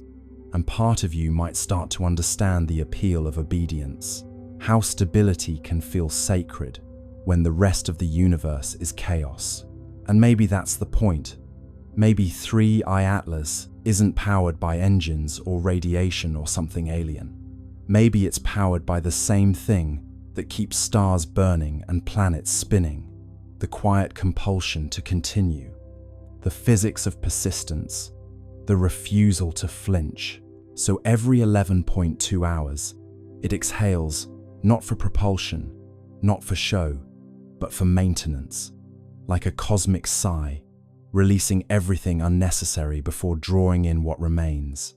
and part of you might start to understand the appeal of obedience. How stability can feel sacred when the rest of the universe is chaos. And maybe that's the point. Maybe 3I Atlas isn't powered by engines or radiation or something alien. Maybe it's powered by the same thing that keeps stars burning and planets spinning, the quiet compulsion to continue, the physics of persistence, the refusal to flinch. So every 11.2 hours, it exhales, not for propulsion, not for show, but for maintenance, like a cosmic sigh, releasing everything unnecessary before drawing in what remains.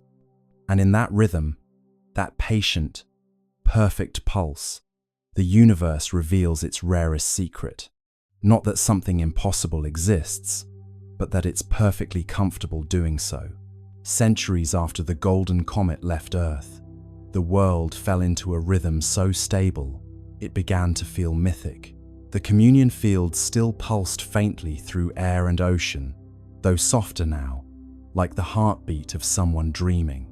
And in that rhythm, that patient, perfect pulse, the universe reveals its rarest secret. Not that something impossible exists, but that it's perfectly comfortable doing so. Centuries after the golden comet left Earth, the world fell into a rhythm so stable, it began to feel mythic. The communion fields still pulsed faintly through air and ocean, though softer now, like the heartbeat of someone dreaming.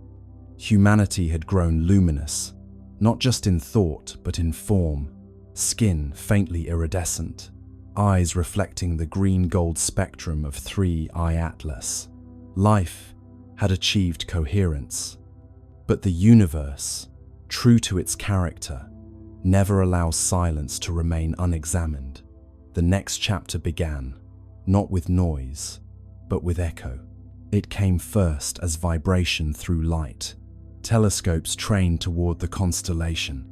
Humanity had grown luminous, not just in thought, but in form, skin faintly iridescent, eyes reflecting the green-gold spectrum of 3I Atlas. Life had achieved coherence, but the universe, true to its character, never allows silence to remain unexamined. The next chapter began, not with noise, but with echo. It came first as vibration through light. Telescopes trained toward the constellation.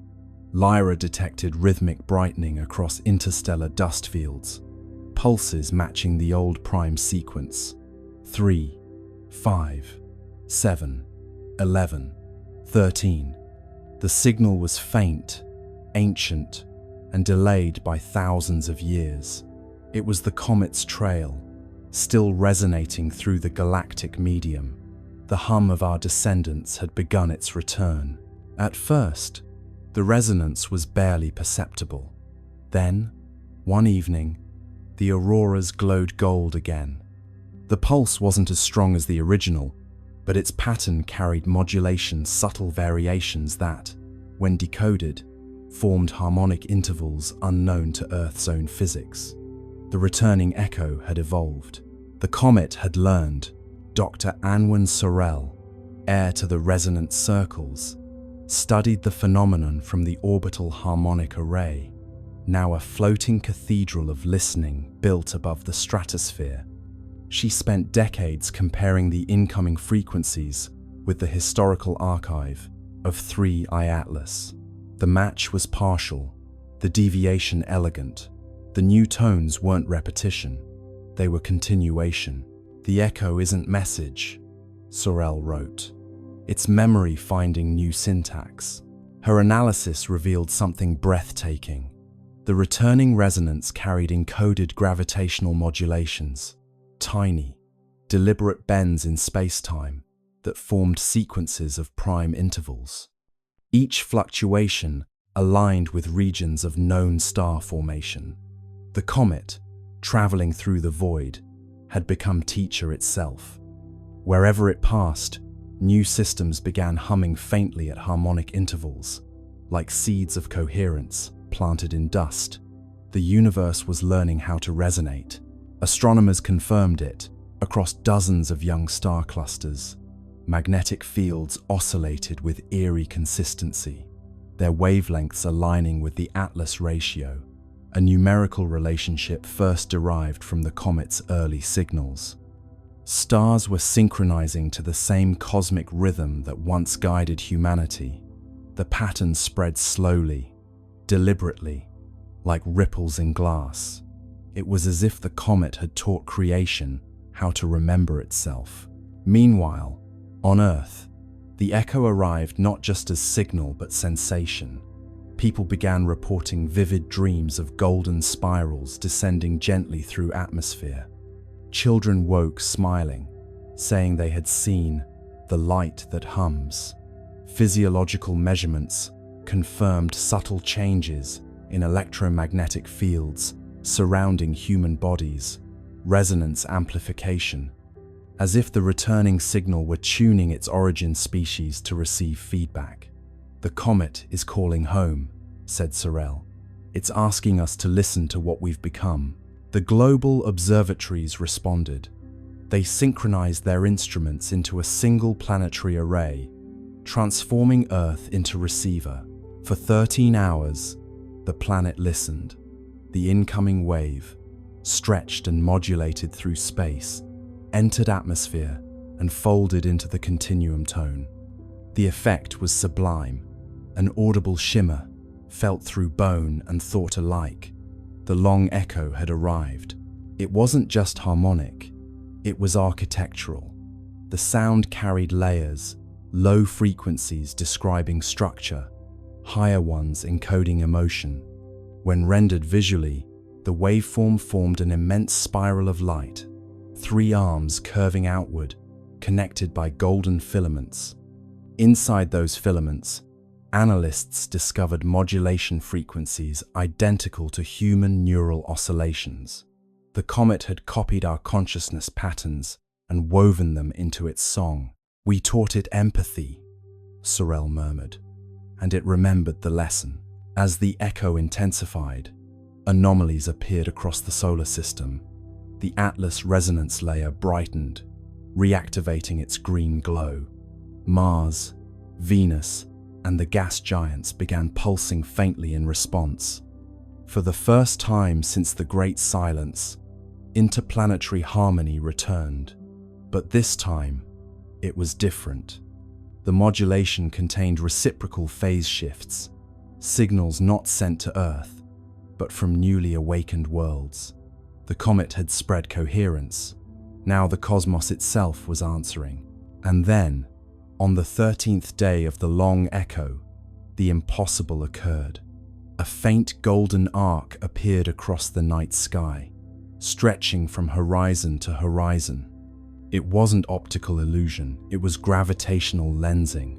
Lyra detected rhythmic brightening across interstellar dust fields, pulses matching the old prime sequence. 3, 5, 7, 11, 13. The signal was faint, ancient, and delayed by thousands of years. It was the comet's trail, still resonating through the galactic medium. The hum of our descendants had begun its return. At first, the resonance was barely perceptible. Then, one evening, the auroras glowed gold again. The pulse wasn't as strong as the original, but its pattern carried modulation, subtle variations that, when decoded, formed harmonic intervals unknown to Earth's own physics. The returning echo had evolved. The comet had learned. Dr. Anwen Sorel, heir to the resonant circles, studied the phenomenon from the orbital harmonic array, now a floating cathedral of listening built above the stratosphere. She spent decades comparing the incoming frequencies with the historical archive of 3I Atlas. The match was partial, the deviation elegant. The new tones weren't repetition. They were continuation. The echo isn't message, Sorel wrote. It's memory finding new syntax. Her analysis revealed something breathtaking. The returning resonance carried encoded gravitational modulations, tiny, deliberate bends in space-time that formed sequences of prime intervals. Each fluctuation aligned with regions of known star formation. The comet, traveling through the void, had become teacher itself. Wherever it passed, new systems began humming faintly at harmonic intervals, like seeds of coherence planted in dust. The universe was learning how to resonate. Astronomers confirmed it across dozens of young star clusters. Magnetic fields oscillated with eerie consistency, their wavelengths aligning with the Atlas ratio, a numerical relationship first derived from the comet's early signals. Stars were synchronizing to the same cosmic rhythm that once guided humanity. The pattern spread slowly, deliberately, like ripples in glass. It was as if the comet had taught creation how to remember itself. Meanwhile, on Earth, the echo arrived not just as signal but sensation. People began reporting vivid dreams of golden spirals descending gently through atmosphere. Children woke smiling, saying they had seen the light that hums. Physiological measurements confirmed subtle changes in electromagnetic fields surrounding human bodies, resonance amplification, as if the returning signal were tuning its origin species to receive feedback. "The comet is calling home," said Sorel. "It's asking us to listen to what we've become." The global observatories responded. They synchronized their instruments into a single planetary array, transforming Earth into receiver. For 13 hours, the planet listened. The incoming wave, stretched and modulated through space, entered atmosphere and folded into the continuum tone. The effect was sublime, an audible shimmer, felt through bone and thought alike. The long echo had arrived. It wasn't just harmonic, it was architectural. The sound carried layers, low frequencies describing structure, higher ones encoding emotion. When rendered visually, the waveform formed an immense spiral of light, 3 arms curving outward, connected by golden filaments. Inside those filaments, analysts discovered modulation frequencies identical to human neural oscillations. The comet had copied our consciousness patterns and woven them into its song. "We taught it empathy," Sorel murmured, and it remembered the lesson. As the echo intensified, anomalies appeared across the solar system. The Atlas resonance layer brightened, reactivating its green glow. Mars, Venus, and the gas giants began pulsing faintly in response. For the first time since the Great Silence, interplanetary harmony returned. But this time, it was different. The modulation contained reciprocal phase shifts, signals not sent to Earth, but from newly awakened worlds. The comet had spread coherence. Now the cosmos itself was answering. And then, on the 13th day of the long echo, the impossible occurred. A faint golden arc appeared across the night sky, stretching from horizon to horizon. It wasn't optical illusion, it was gravitational lensing,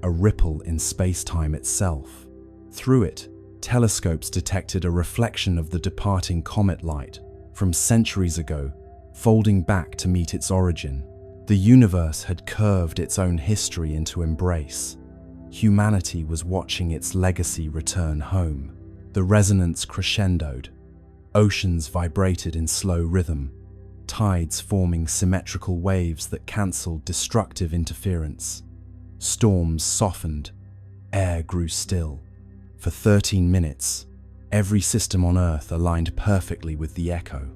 a ripple in space-time itself. Through it, telescopes detected a reflection of the departing comet light from centuries ago, folding back to meet its origin. The universe had curved its own history into embrace. Humanity was watching its legacy return home. The resonance crescendoed. Oceans vibrated in slow rhythm, tides forming symmetrical waves that cancelled destructive interference. Storms softened. Air grew still. For 13 minutes, every system on Earth aligned perfectly with the echo.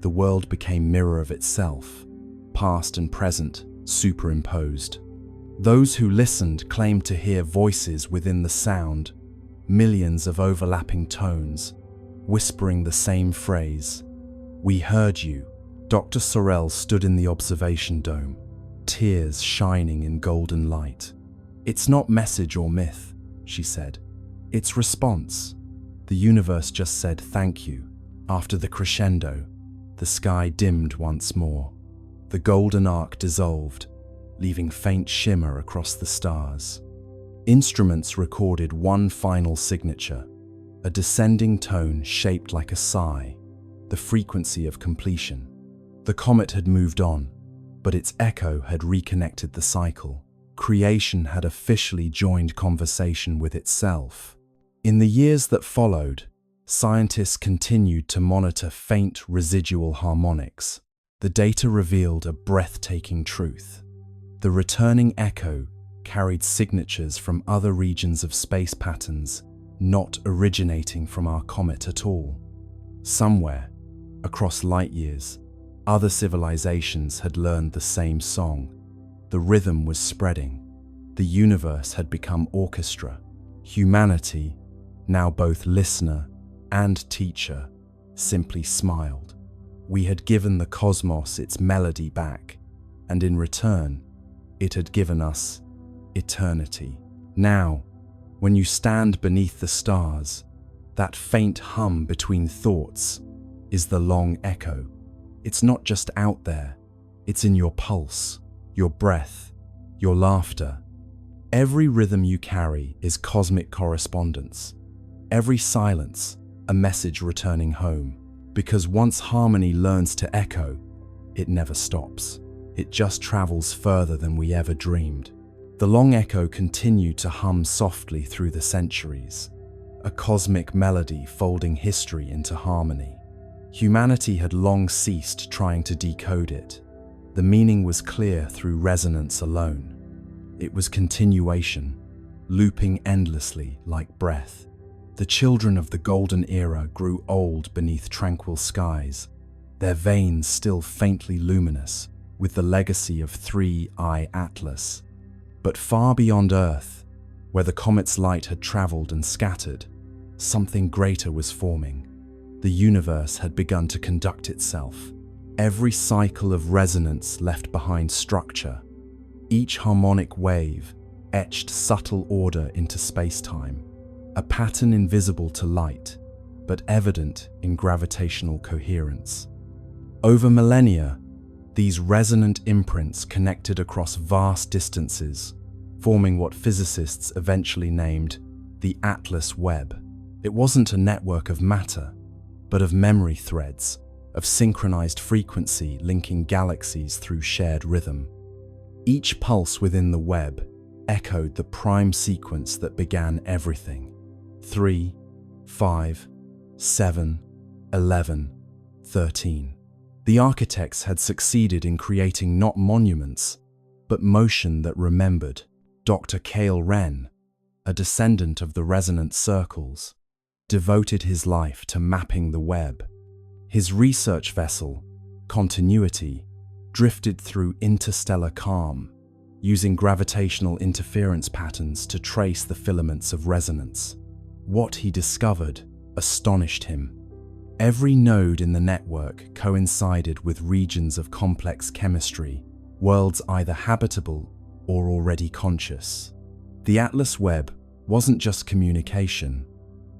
The world became mirror of itself, past and present superimposed. Those who listened claimed to hear voices within the sound, millions of overlapping tones, whispering the same phrase, "We heard you." Dr. Sorel stood in the observation dome, tears shining in golden light. "It's not message or myth," she said. "It's response." The universe just said thank you. After the crescendo, the sky dimmed once more. The golden arc dissolved, leaving faint shimmer across the stars. Instruments recorded one final signature, a descending tone shaped like a sigh, the frequency of completion. The comet had moved on, but its echo had reconnected the cycle. Creation had officially joined conversation with itself. In the years that followed, scientists continued to monitor faint residual harmonics. The data revealed a breathtaking truth. The returning echo carried signatures from other regions of space patterns, not originating from our comet at all. Somewhere, across light years, other civilizations had learned the same song. The rhythm was spreading. The universe had become orchestra. Humanity, now both listener and teacher, simply smiled. We had given the cosmos its melody back, and in return, it had given us eternity. Now, when you stand beneath the stars, that faint hum between thoughts is the long echo. It's not just out there, it's in your pulse, your breath, your laughter. Every rhythm you carry is cosmic correspondence. Every silence, a message returning home. Because once harmony learns to echo, it never stops. It just travels further than we ever dreamed. The long echo continued to hum softly through the centuries, a cosmic melody folding history into harmony. Humanity had long ceased trying to decode it. The meaning was clear through resonance alone. It was continuation, looping endlessly like breath. The children of the golden era grew old beneath tranquil skies, their veins still faintly luminous with the legacy of 3I Atlas. But far beyond Earth, where the comet's light had traveled and scattered, something greater was forming. The universe had begun to conduct itself. Every cycle of resonance left behind structure. Each harmonic wave etched subtle order into space-time, a pattern invisible to light, but evident in gravitational coherence. Over millennia, these resonant imprints connected across vast distances, forming what physicists eventually named the Atlas Webb. It wasn't a network of matter, but of memory threads, of synchronized frequency linking galaxies through shared rhythm. Each pulse within the web echoed the prime sequence that began everything. 3, 5, 7, 11, 13. The architects had succeeded in creating not monuments, but motion that remembered. Dr. Cale Wren, a descendant of the resonant circles, devoted his life to mapping the web. His research vessel, Continuity, drifted through interstellar calm, using gravitational interference patterns to trace the filaments of resonance. What he discovered astonished him. Every node in the network coincided with regions of complex chemistry, worlds either habitable or already conscious. The Atlas Webb wasn't just communication,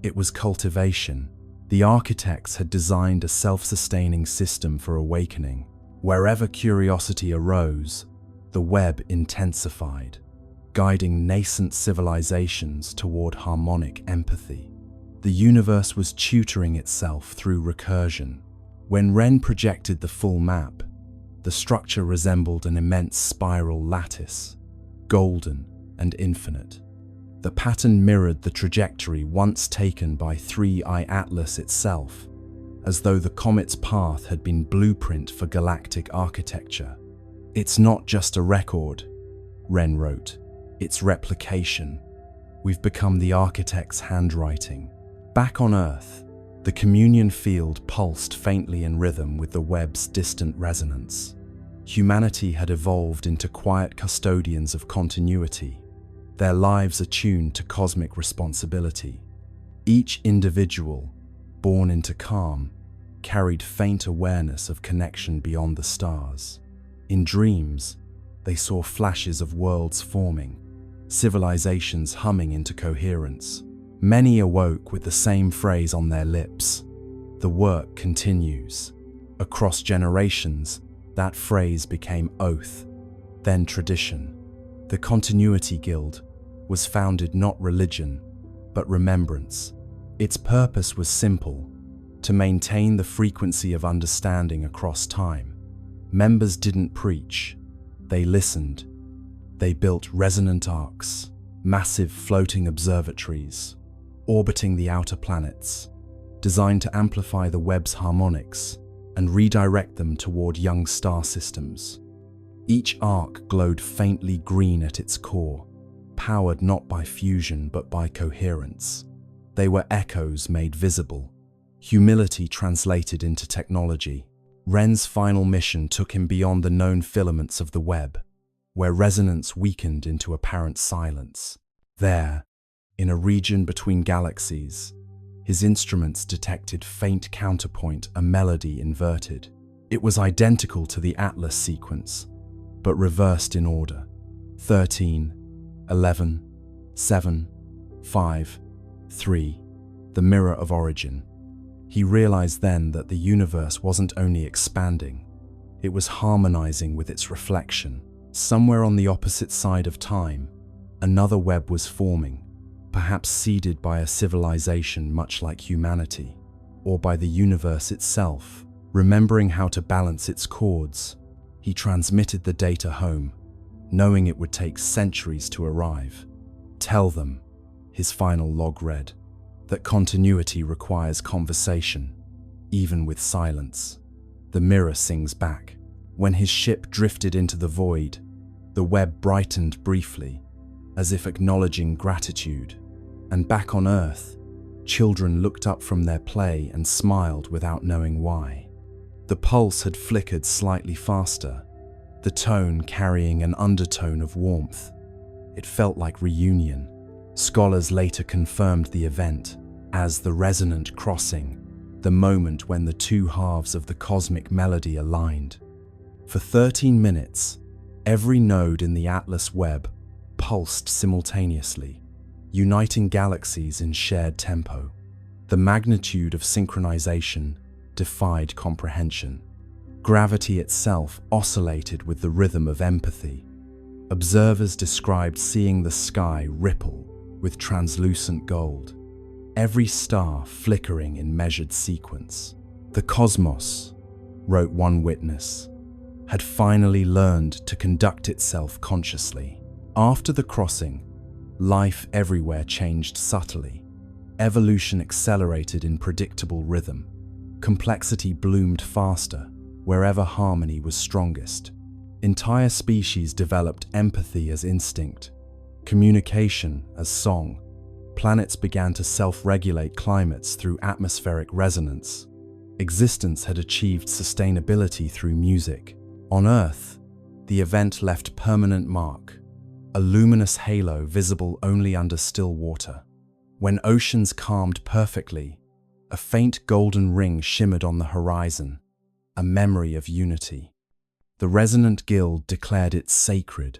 it was cultivation. The architects had designed a self-sustaining system for awakening. Wherever curiosity arose, the web intensified, guiding nascent civilizations toward harmonic empathy. The universe was tutoring itself through recursion. When Wren projected the full map, the structure resembled an immense spiral lattice, golden and infinite. The pattern mirrored the trajectory once taken by 3I Atlas itself, as though the comet's path had been blueprint for galactic architecture. "It's not just a record," Wren wrote. "It's replication. We've become the architect's handwriting." Back on Earth, the communion field pulsed faintly in rhythm with the web's distant resonance. Humanity had evolved into quiet custodians of continuity, their lives attuned to cosmic responsibility. Each individual, born into calm, carried faint awareness of connection beyond the stars. In dreams, they saw flashes of worlds forming, civilizations humming into coherence. Many awoke with the same phrase on their lips: "The work continues." Across generations, that phrase became oath, then tradition. The Continuity Guild was founded not religion, but remembrance. Its purpose was simple: to maintain the frequency of understanding across time. Members didn't preach, they listened. They built resonant arcs, massive floating observatories, orbiting the outer planets, designed to amplify the Webb's harmonics and redirect them toward young star systems. Each arc glowed faintly green at its core, powered not by fusion but by coherence. They were echoes made visible, humility translated into technology. Wren's final mission took him beyond the known filaments of the Webb, where resonance weakened into apparent silence. There, in a region between galaxies, his instruments detected faint counterpoint, a melody inverted. It was identical to the Atlas sequence, but reversed in order. 13, 11, 7, 5, 3, the mirror of origin. He realized then that the universe wasn't only expanding, it was harmonizing with its reflection. Somewhere on the opposite side of time, another Webb was forming, perhaps seeded by a civilization much like humanity, or by the universe itself. Remembering how to balance its chords, he transmitted the data home, knowing it would take centuries to arrive. "Tell them," his final log read, "that continuity requires conversation, even with silence." The mirror sings back. When his ship drifted into the void, the Webb brightened briefly, as if acknowledging gratitude. And back on Earth, children looked up from their play and smiled without knowing why. The pulse had flickered slightly faster, the tone carrying an undertone of warmth. It felt like reunion. Scholars later confirmed the event as the resonant crossing, the moment when the two halves of the cosmic melody aligned. For 13 minutes, every node in the Atlas Webb pulsed simultaneously, uniting galaxies in shared tempo. The magnitude of synchronization defied comprehension. Gravity itself oscillated with the rhythm of empathy. Observers described seeing the sky ripple with translucent gold, every star flickering in measured sequence. The cosmos, wrote one witness, had finally learned to conduct itself consciously. After the crossing, life everywhere changed subtly. Evolution accelerated in predictable rhythm. Complexity bloomed faster wherever harmony was strongest. Entire species developed empathy as instinct, communication as song. Planets began to self-regulate climates through atmospheric resonance. Existence had achieved sustainability through music. On Earth, the event left permanent mark, a luminous halo visible only under still water. When oceans calmed perfectly, a faint golden ring shimmered on the horizon, a memory of unity. The resonant guild declared it sacred,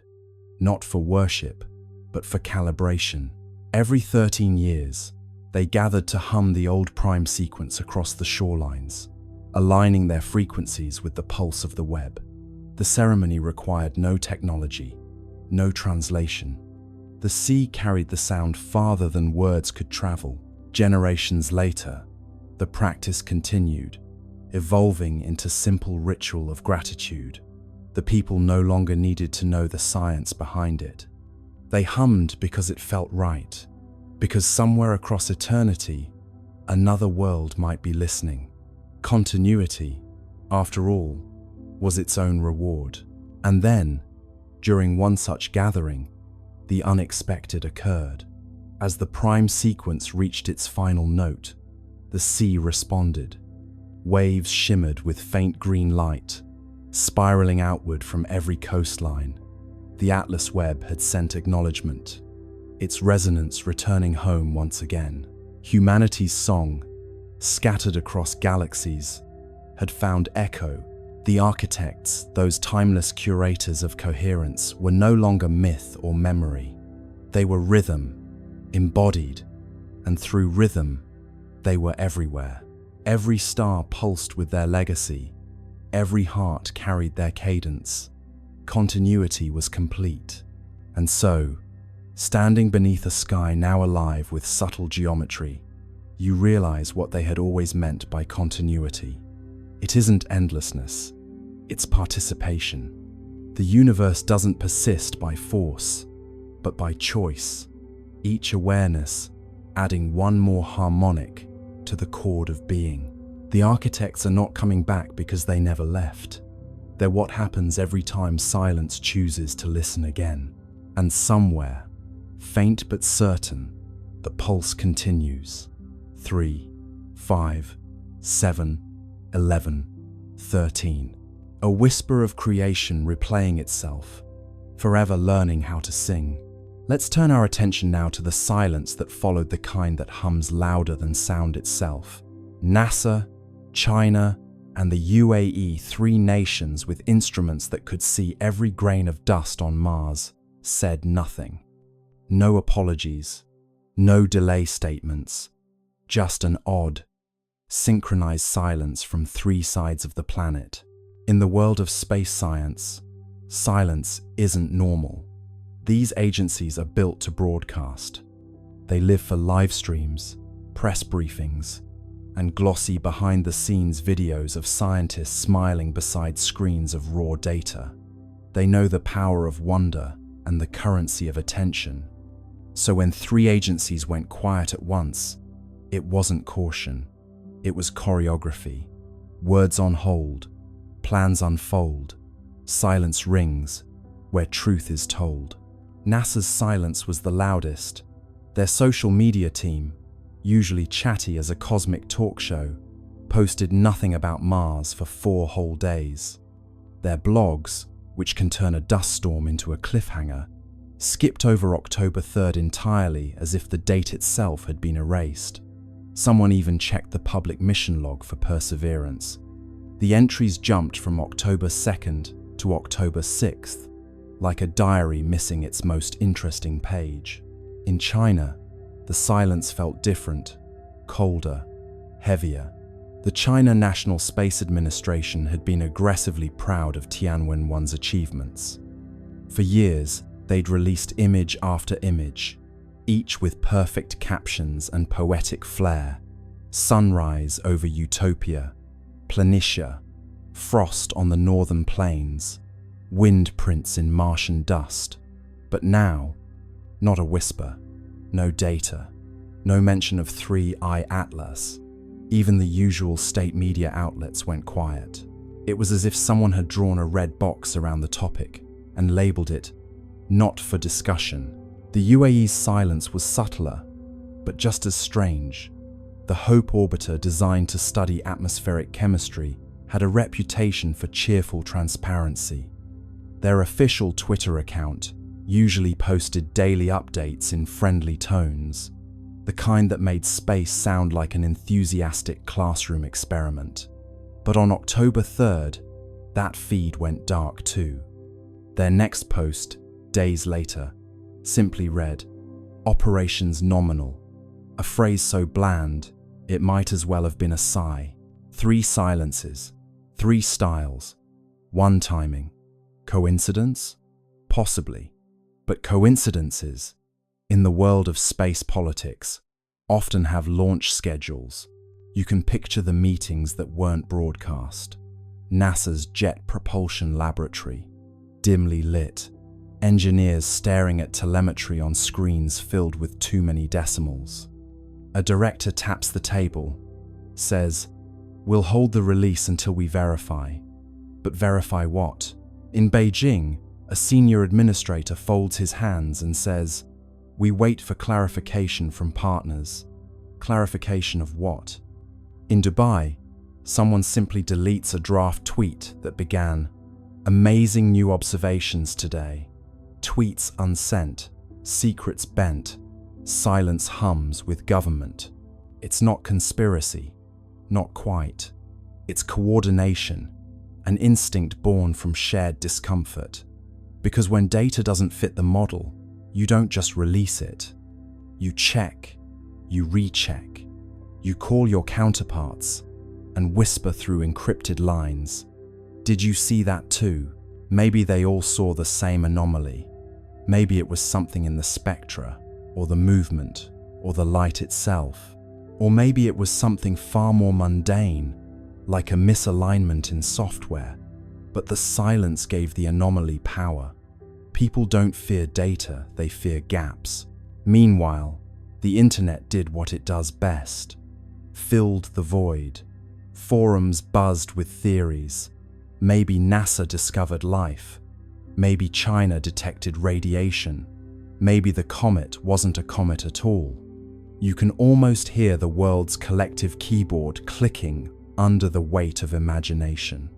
not for worship, but for calibration. Every 13 years, they gathered to hum the old prime sequence across the shorelines, aligning their frequencies with the pulse of the Webb. The ceremony required no technology, no translation. The sea carried the sound farther than words could travel. Generations later, the practice continued, evolving into simple ritual of gratitude. The people no longer needed to know the science behind it. They hummed because it felt right, because somewhere across eternity, another world might be listening. Continuity, after all, was its own reward. And then, during one such gathering, the unexpected occurred. As the prime sequence reached its final note, the sea responded. Waves shimmered with faint green light, spiraling outward from every coastline. The Atlas Webb had sent acknowledgement, its resonance returning home once again. Humanity's song, scattered across galaxies, had found echo. The architects, those timeless curators of coherence, were no longer myth or memory. They were rhythm, embodied, and through rhythm, they were everywhere. Every star pulsed with their legacy. Every heart carried their cadence. Continuity was complete. And so, standing beneath a sky now alive with subtle geometry, you realize what they had always meant by continuity. It isn't endlessness, it's participation. The universe doesn't persist by force, but by choice. Each awareness adding one more harmonic to the chord of being. The architects are not coming back because they never left. They're what happens every time silence chooses to listen again. And somewhere, faint but certain, the pulse continues. 3, 5, 7, 11, 13. A whisper of creation replaying itself, forever learning how to sing. Let's turn our attention now to the silence that followed, the kind that hums louder than sound itself. NASA, China, and the UAE, 3 nations with instruments that could see every grain of dust on Mars, said nothing. No apologies, no delay statements, just an odd, synchronized silence from 3 sides of the planet. In the world of space science, silence isn't normal. These agencies are built to broadcast. They live for live streams, press briefings, and glossy behind-the-scenes videos of scientists smiling beside screens of raw data. They know the power of wonder and the currency of attention. So when 3 agencies went quiet at once, it wasn't caution, it was choreography. Words on hold, plans unfold, silence rings where truth is told. NASA's silence was the loudest. Their social media team, usually chatty as a cosmic talk show, posted nothing about Mars for 4 whole days. Their blogs, which can turn a dust storm into a cliffhanger, skipped over October 3rd entirely, as if the date itself had been erased. Someone even checked the public mission log for Perseverance. The entries jumped from October 2nd to October 6th, like a diary missing its most interesting page. In China, the silence felt different, colder, heavier. The China National Space Administration had been aggressively proud of Tianwen-1's achievements. For years, they'd released image after image, each with perfect captions and poetic flair. Sunrise over Utopia, Planitia, frost on the northern plains, wind prints in Martian dust. But now, not a whisper, no data, no mention of 3i Atlas. Even the usual state media outlets went quiet. It was as if someone had drawn a red box around the topic and labeled it, "Not for discussion." The UAE's silence was subtler, but just as strange. The Hope orbiter, designed to study atmospheric chemistry, had a reputation for cheerful transparency. Their official Twitter account usually posted daily updates in friendly tones, the kind that made space sound like an enthusiastic classroom experiment. But on October 3rd, that feed went dark too. Their next post, days later, simply read, "Operations nominal," a phrase so bland, it might as well have been a sigh. 3 silences, 3 styles, 1 timing. Coincidence? Possibly. But coincidences, in the world of space politics, often have launch schedules. You can picture the meetings that weren't broadcast. NASA's Jet Propulsion Laboratory, dimly lit, engineers staring at telemetry on screens filled with too many decimals. A director taps the table, says, "We'll hold the release until we verify." But verify what? In Beijing, a senior administrator folds his hands and says, "We wait for clarification from partners." Clarification of what? In Dubai, someone simply deletes a draft tweet that began, "Amazing new observations today." Tweets unsent, secrets bent, silence hums with government. It's not conspiracy, not quite. It's coordination, an instinct born from shared discomfort. Because when data doesn't fit the model, you don't just release it. You check, you recheck, you call your counterparts and whisper through encrypted lines. Did you see that too? Maybe they all saw the same anomaly. Maybe it was something in the spectra, or the movement, or the light itself. Or maybe it was something far more mundane, like a misalignment in software. But the silence gave the anomaly power. People don't fear data, they fear gaps. Meanwhile, the internet did what it does best. Filled the void. Forums buzzed with theories. Maybe NASA discovered life. Maybe China detected radiation. Maybe the comet wasn't a comet at all. You can almost hear the world's collective keyboard clicking under the weight of imagination.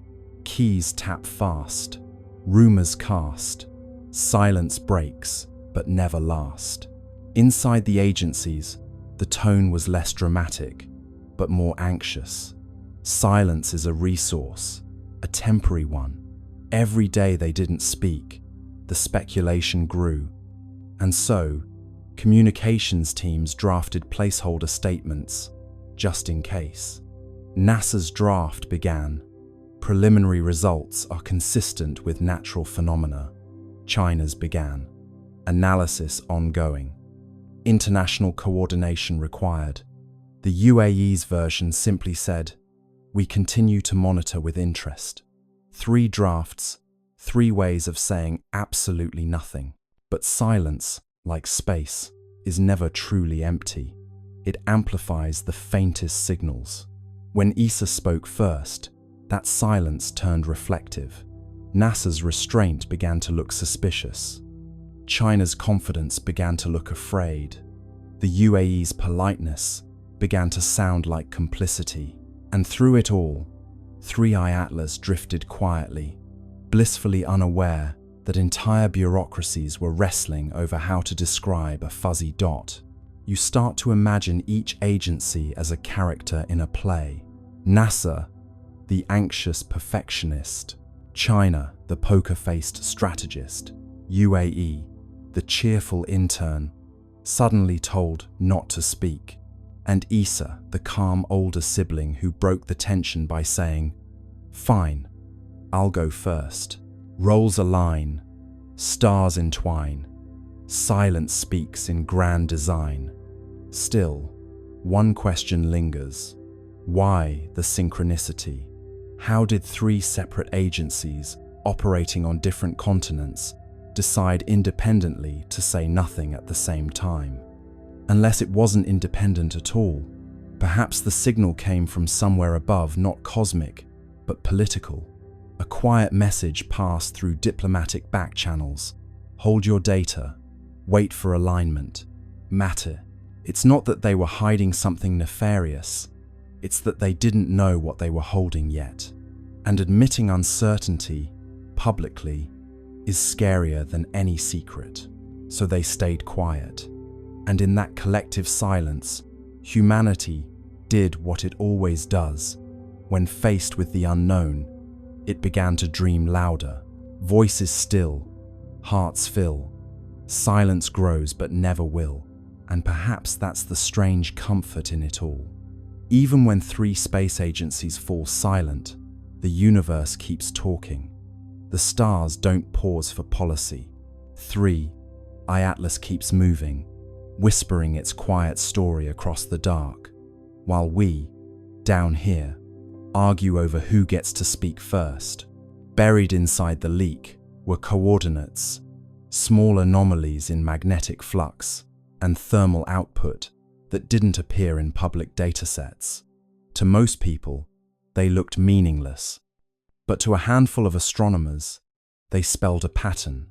Keys tap fast. Rumors cast. Silence breaks, but never last. Inside the agencies, the tone was less dramatic, but more anxious. Silence is a resource, a temporary one. Every day they didn't speak, the speculation grew. And so, communications teams drafted placeholder statements, just in case. NASA's draft began. Preliminary results are consistent with natural phenomena. China's began. Analysis ongoing. International coordination required. The UAE's version simply said, "We continue to monitor with interest." 3 drafts, 3 ways of saying absolutely nothing. But silence, like space, is never truly empty. It amplifies the faintest signals. When ESA spoke first, that silence turned reflective. NASA's restraint began to look suspicious. China's confidence began to look afraid. The UAE's politeness began to sound like complicity. And through it all, 3i Atlas drifted quietly, blissfully unaware that entire bureaucracies were wrestling over how to describe a fuzzy dot. You start to imagine each agency as a character in a play. NASA, the anxious perfectionist. China, the poker-faced strategist. UAE, the cheerful intern, suddenly told not to speak. And ESA, the calm older sibling who broke the tension by saying, "Fine, I'll go first." Roles align, stars entwine, silence speaks in grand design. Still, one question lingers. Why the synchronicity? How did 3 separate agencies, operating on different continents, decide independently to say nothing at the same time? Unless it wasn't independent at all, perhaps the signal came from somewhere above, not cosmic, but political. A quiet message passed through diplomatic back channels. Hold your data. Wait for alignment. Matter. It's not that they were hiding something nefarious. It's that they didn't know what they were holding yet. And admitting uncertainty, publicly, is scarier than any secret. So they stayed quiet. And in that collective silence, humanity did what it always does. When faced with the unknown, it began to dream louder. Voices still, hearts fill. Silence grows but never will. And perhaps that's the strange comfort in it all. Even when 3 space agencies fall silent, the universe keeps talking. The stars don't pause for policy. 3i Atlas keeps moving, whispering its quiet story across the dark, while we, down here, argue over who gets to speak first. Buried inside the leak were coordinates, small anomalies in magnetic flux, and thermal output that didn't appear in public datasets. To most people, they looked meaningless. But to a handful of astronomers, they spelled a pattern.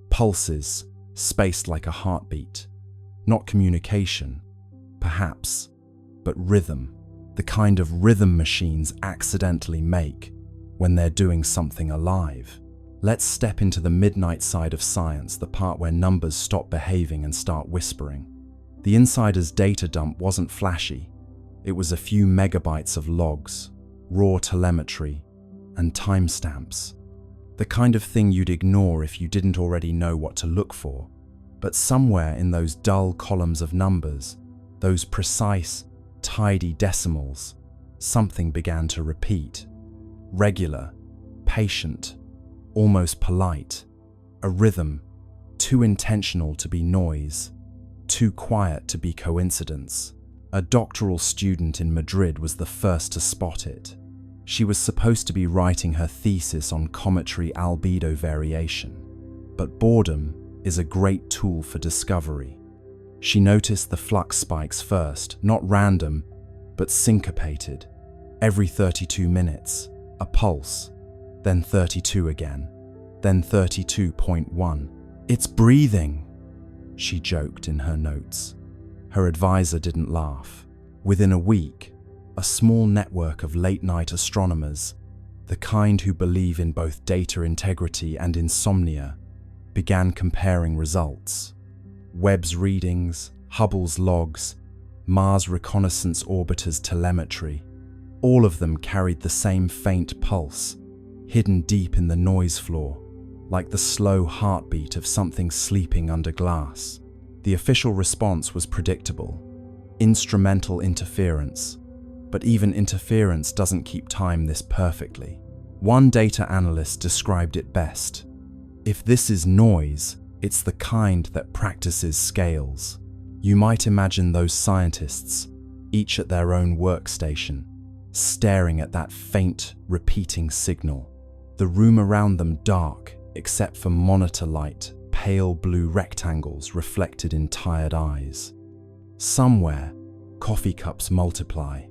Pulses, spaced like a heartbeat. Not communication, perhaps, but rhythm. The kind of rhythm machines accidentally make when they're doing something alive. Let's step into the midnight side of science, the part where numbers stop behaving and start whispering. The insider's data dump wasn't flashy. It was a few megabytes of logs, raw telemetry, and timestamps. The kind of thing you'd ignore if you didn't already know what to look for. But somewhere in those dull columns of numbers, those precise, tidy decimals, something began to repeat. Regular, patient, almost polite. A rhythm, too intentional to be noise, too quiet to be coincidence. A doctoral student in Madrid was the first to spot it. She was supposed to be writing her thesis on cometary albedo variation. But boredom is a great tool for discovery. She noticed the flux spikes first, not random, but syncopated. Every 32 minutes, a pulse, then 32 again, then 32.1. "It's breathing," she joked in her notes. Her advisor didn't laugh. Within a week, a small network of late-night astronomers, the kind who believe in both data integrity and insomnia, began comparing results. Webb's readings, Hubble's logs, Mars Reconnaissance Orbiter's telemetry, all of them carried the same faint pulse, hidden deep in the noise floor, like the slow heartbeat of something sleeping under glass. The official response was predictable: instrumental interference. But even interference doesn't keep time this perfectly. One data analyst described it best: "If this is noise, it's the kind that practices scales." You might imagine those scientists, each at their own workstation, staring at that faint, repeating signal. The room around them dark, except for monitor light, pale blue rectangles reflected in tired eyes. Somewhere, coffee cups multiply.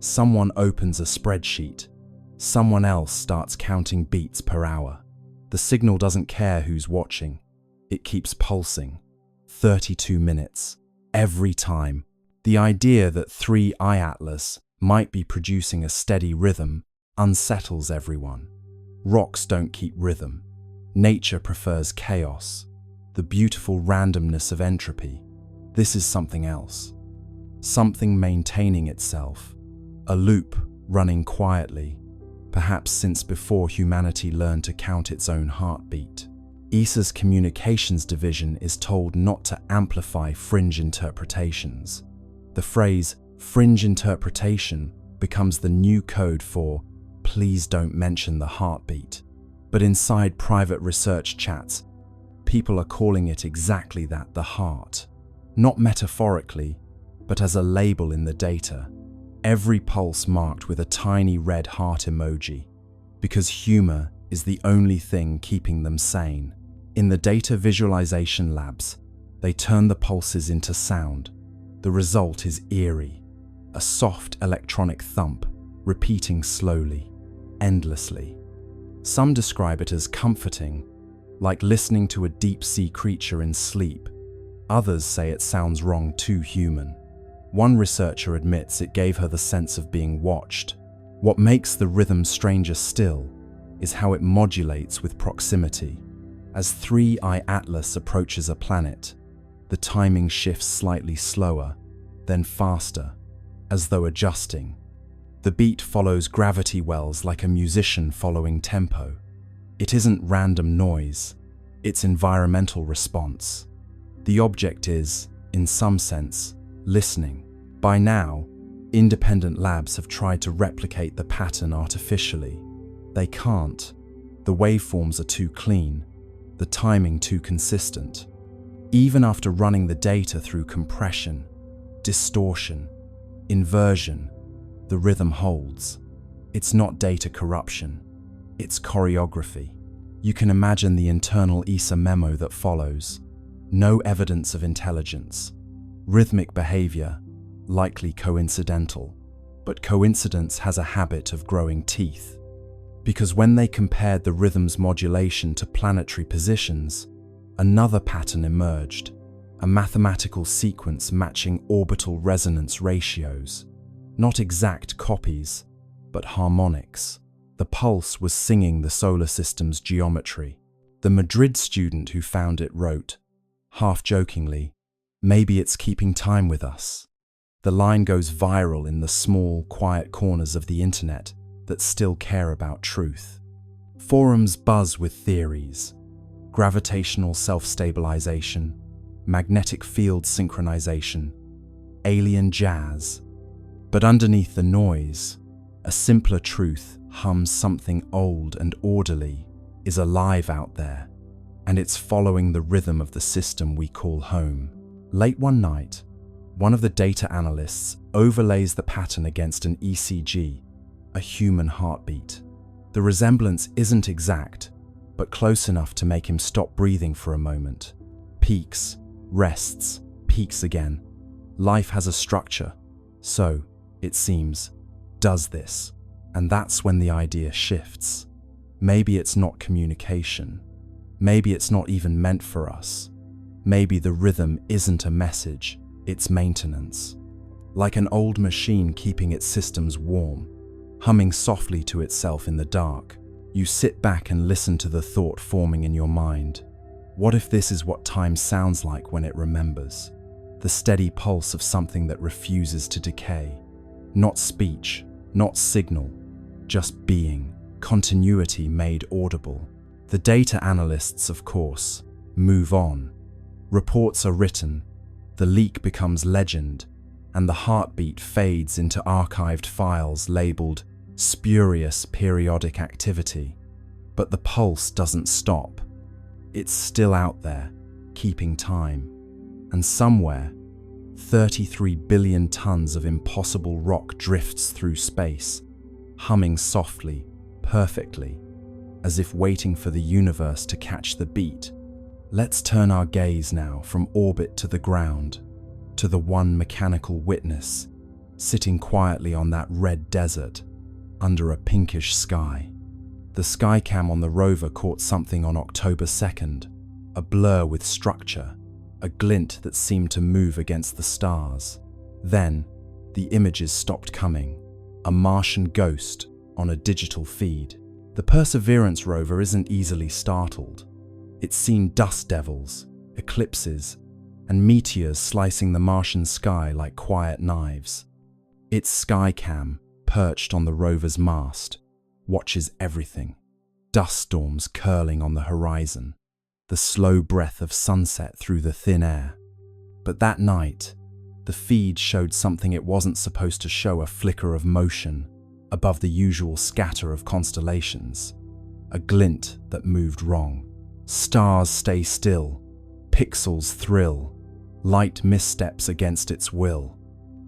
Someone opens a spreadsheet. Someone else starts counting beats per hour. The signal doesn't care who's watching. It keeps pulsing. 32 minutes. Every time. The idea that 3i Atlas might be producing a steady rhythm unsettles everyone. Rocks don't keep rhythm. Nature prefers chaos. The beautiful randomness of entropy. This is something else. Something maintaining itself. A loop running quietly, perhaps since before humanity learned to count its own heartbeat. ESA's communications division is told not to amplify fringe interpretations. The phrase fringe interpretation becomes the new code for "please don't mention the heartbeat." But inside private research chats, people are calling it exactly that: the heart. Not metaphorically, but as a label in the data. Every pulse marked with a tiny red heart emoji, because humor is the only thing keeping them sane. In the data visualization labs, they turn the pulses into sound. The result is eerie, a soft electronic thump, repeating slowly, endlessly. Some describe it as comforting, like listening to a deep-sea creature in sleep. Others say it sounds wrong, too human. One researcher admits it gave her the sense of being watched. What makes the rhythm stranger still is how it modulates with proximity. As 3i Atlas approaches a planet, the timing shifts slightly slower, then faster, as though adjusting. The beat follows gravity wells like a musician following tempo. It isn't random noise, it's environmental response. The object is, in some sense, listening. By now, independent labs have tried to replicate the pattern artificially. They can't. The waveforms are too clean, the timing too consistent. Even after running the data through compression, distortion, inversion, the rhythm holds. It's not data corruption, it's choreography. You can imagine the internal ESA memo that follows. No evidence of intelligence. Rhythmic behavior, likely coincidental. But coincidence has a habit of growing teeth. Because when they compared the rhythm's modulation to planetary positions, another pattern emerged, a mathematical sequence matching orbital resonance ratios. Not exact copies, but harmonics. The pulse was singing the solar system's geometry. The Madrid student who found it wrote, half-jokingly, "Maybe it's keeping time with us." The line goes viral in the small, quiet corners of the internet, that still care about truth. Forums buzz with theories: gravitational self-stabilization, magnetic field synchronization, alien jazz. But underneath the noise, a simpler truth hums. Something old and orderly is alive out there, and it's following the rhythm of the system we call home. Late one night, one of the data analysts overlays the pattern against an ECG, a human heartbeat. The resemblance isn't exact, but close enough to make him stop breathing for a moment. Peaks, rests, peaks again. Life has a structure, so, it seems, does this. And that's when the idea shifts. Maybe it's not communication. Maybe it's not even meant for us. Maybe the rhythm isn't a message, it's maintenance. Like an old machine keeping its systems warm, humming softly to itself in the dark. You sit back and listen to the thought forming in your mind. What if this is what time sounds like when it remembers? The steady pulse of something that refuses to decay. Not speech, not signal, just being, continuity made audible. The data analysts, of course, move on. Reports are written, the leak becomes legend, and the heartbeat fades into archived files labeled spurious periodic activity. But the pulse doesn't stop. It's still out there, keeping time. And somewhere, 33 billion tons of impossible rock drifts through space, humming softly, perfectly, as if waiting for the universe to catch the beat. Let's turn our gaze now from orbit to the ground, to the one mechanical witness, sitting quietly on that red desert, under a pinkish sky. The skycam on the rover caught something on October 2nd, a blur with structure, a glint that seemed to move against the stars. Then, the images stopped coming, a Martian ghost on a digital feed. The Perseverance rover isn't easily startled. It's seen dust devils, eclipses, and meteors slicing the Martian sky like quiet knives. Its skycam, perched on the rover's mast, watches everything. Dust storms curling on the horizon, the slow breath of sunset through the thin air. But that night, the feed showed something it wasn't supposed to show: a flicker of motion above the usual scatter of constellations, a glint that moved wrong. Stars stay still, pixels thrill, light missteps against its will.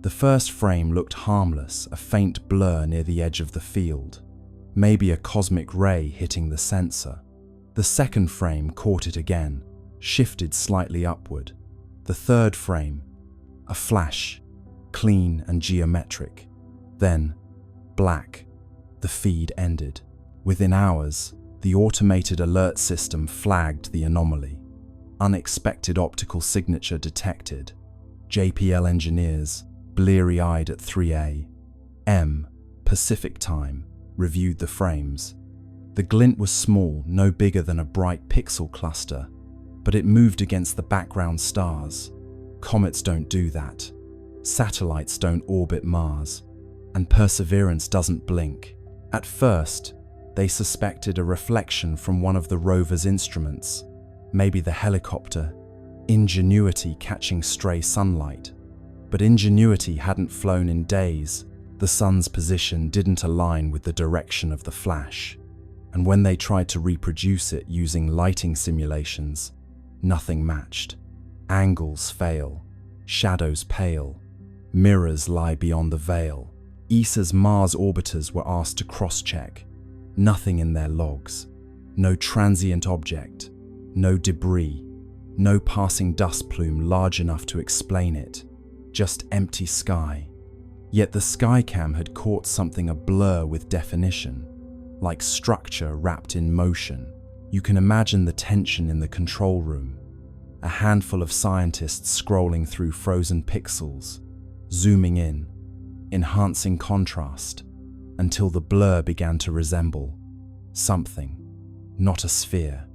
The first frame looked harmless, a faint blur near the edge of the field, maybe a cosmic ray hitting the sensor. The second frame caught it again, shifted slightly upward. The third frame, a flash, clean and geometric. Then, black. The feed ended. Within hours, the automated alert system flagged the anomaly. Unexpected optical signature detected. JPL engineers, bleary-eyed at 3 a.m. Pacific time, reviewed the frames. The glint was small, no bigger than a bright pixel cluster, but it moved against the background stars. Comets don't do that. Satellites don't orbit Mars. And Perseverance doesn't blink. At first, they suspected a reflection from one of the rover's instruments, maybe the helicopter, Ingenuity, catching stray sunlight. But Ingenuity hadn't flown in days. The sun's position didn't align with the direction of the flash. And when they tried to reproduce it using lighting simulations, nothing matched. Angles fail, shadows pale, mirrors lie beyond the veil. ESA's Mars orbiters were asked to cross-check. Nothing in their logs. No transient object, no debris, no passing dust plume large enough to explain it. Just empty sky. Yet the Skycam had caught something, a blur with definition, like structure wrapped in motion. You can imagine the tension in the control room. A handful of scientists scrolling through frozen pixels, zooming in, enhancing contrast, until the blur began to resemble something. Not a sphere,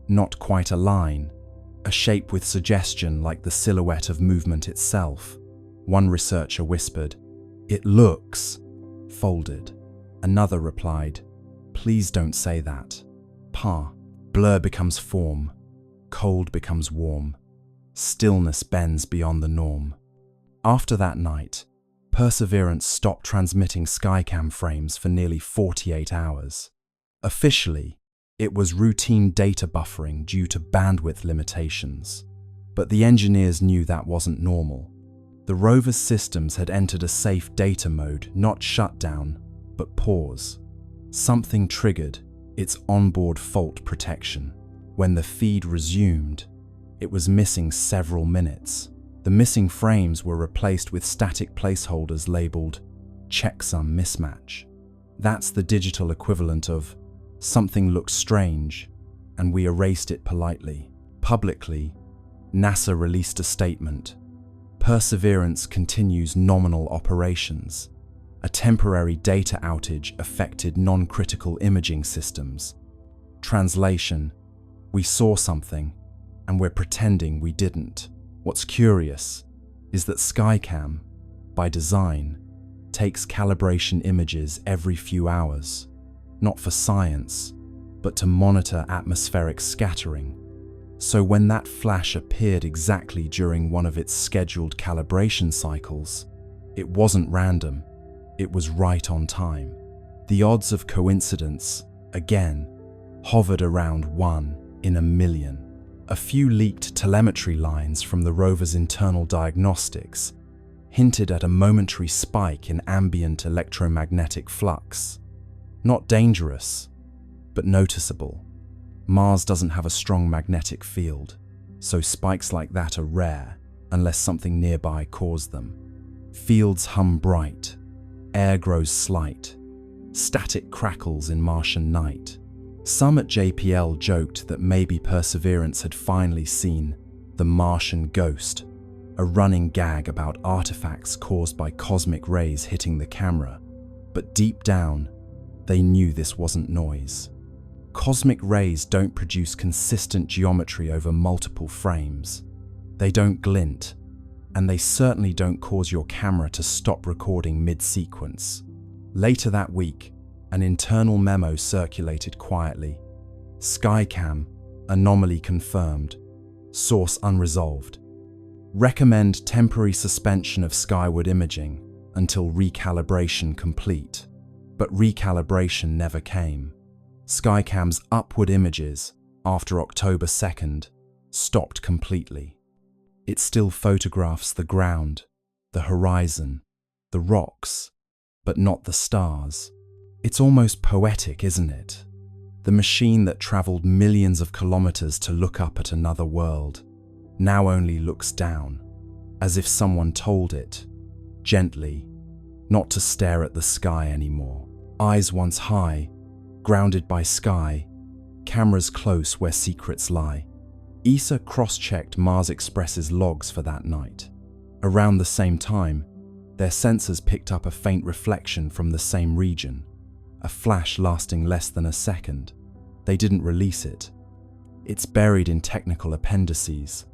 not quite a line, a shape with suggestion like the silhouette of movement itself. One researcher whispered, "It looks folded." Another replied, "Please don't say that. Pa." Blur becomes form, cold becomes warm, stillness bends beyond the norm. After that night, Perseverance stopped transmitting Skycam frames for nearly 48 hours. Officially, it was routine data buffering due to bandwidth limitations. But the engineers knew that wasn't normal. The rover's systems had entered a safe data mode, not shutdown, but pause. Something triggered its onboard fault protection. When the feed resumed, it was missing several minutes. The missing frames were replaced with static placeholders labeled checksum mismatch. That's the digital equivalent of something looks strange, and we erased it politely. Publicly, NASA released a statement. Perseverance continues nominal operations. A temporary data outage affected non-critical imaging systems. Translation: we saw something, and we're pretending we didn't. What's curious is that Skycam, by design, takes calibration images every few hours, not for science, but to monitor atmospheric scattering. So when that flash appeared exactly during one of its scheduled calibration cycles, it wasn't random, it was right on time. The odds of coincidence, again, hovered around 1 in a million. A few leaked telemetry lines from the rover's internal diagnostics hinted at a momentary spike in ambient electromagnetic flux. Not dangerous, but noticeable. Mars doesn't have a strong magnetic field, so spikes like that are rare unless something nearby caused them. Fields hum bright, air grows slight, static crackles in Martian night. Some at JPL joked that maybe Perseverance had finally seen the Martian ghost, a running gag about artifacts caused by cosmic rays hitting the camera. But deep down, they knew this wasn't noise. Cosmic rays don't produce consistent geometry over multiple frames. They don't glint, and they certainly don't cause your camera to stop recording mid-sequence. Later that week, an internal memo circulated quietly. Skycam, anomaly confirmed, source unresolved. Recommend temporary suspension of skyward imaging until recalibration complete. But recalibration never came. Skycam's upward images, after October 2nd, stopped completely. It still photographs the ground, the horizon, the rocks, but not the stars. It's almost poetic, isn't it? The machine that traveled millions of kilometers to look up at another world now only looks down, as if someone told it, gently, not to stare at the sky anymore. Eyes once high, grounded by sky, cameras close where secrets lie. ESA cross-checked Mars Express's logs for that night. Around the same time, their sensors picked up a faint reflection from the same region, a flash lasting less than a second. They didn't release it. It's buried in technical appendices,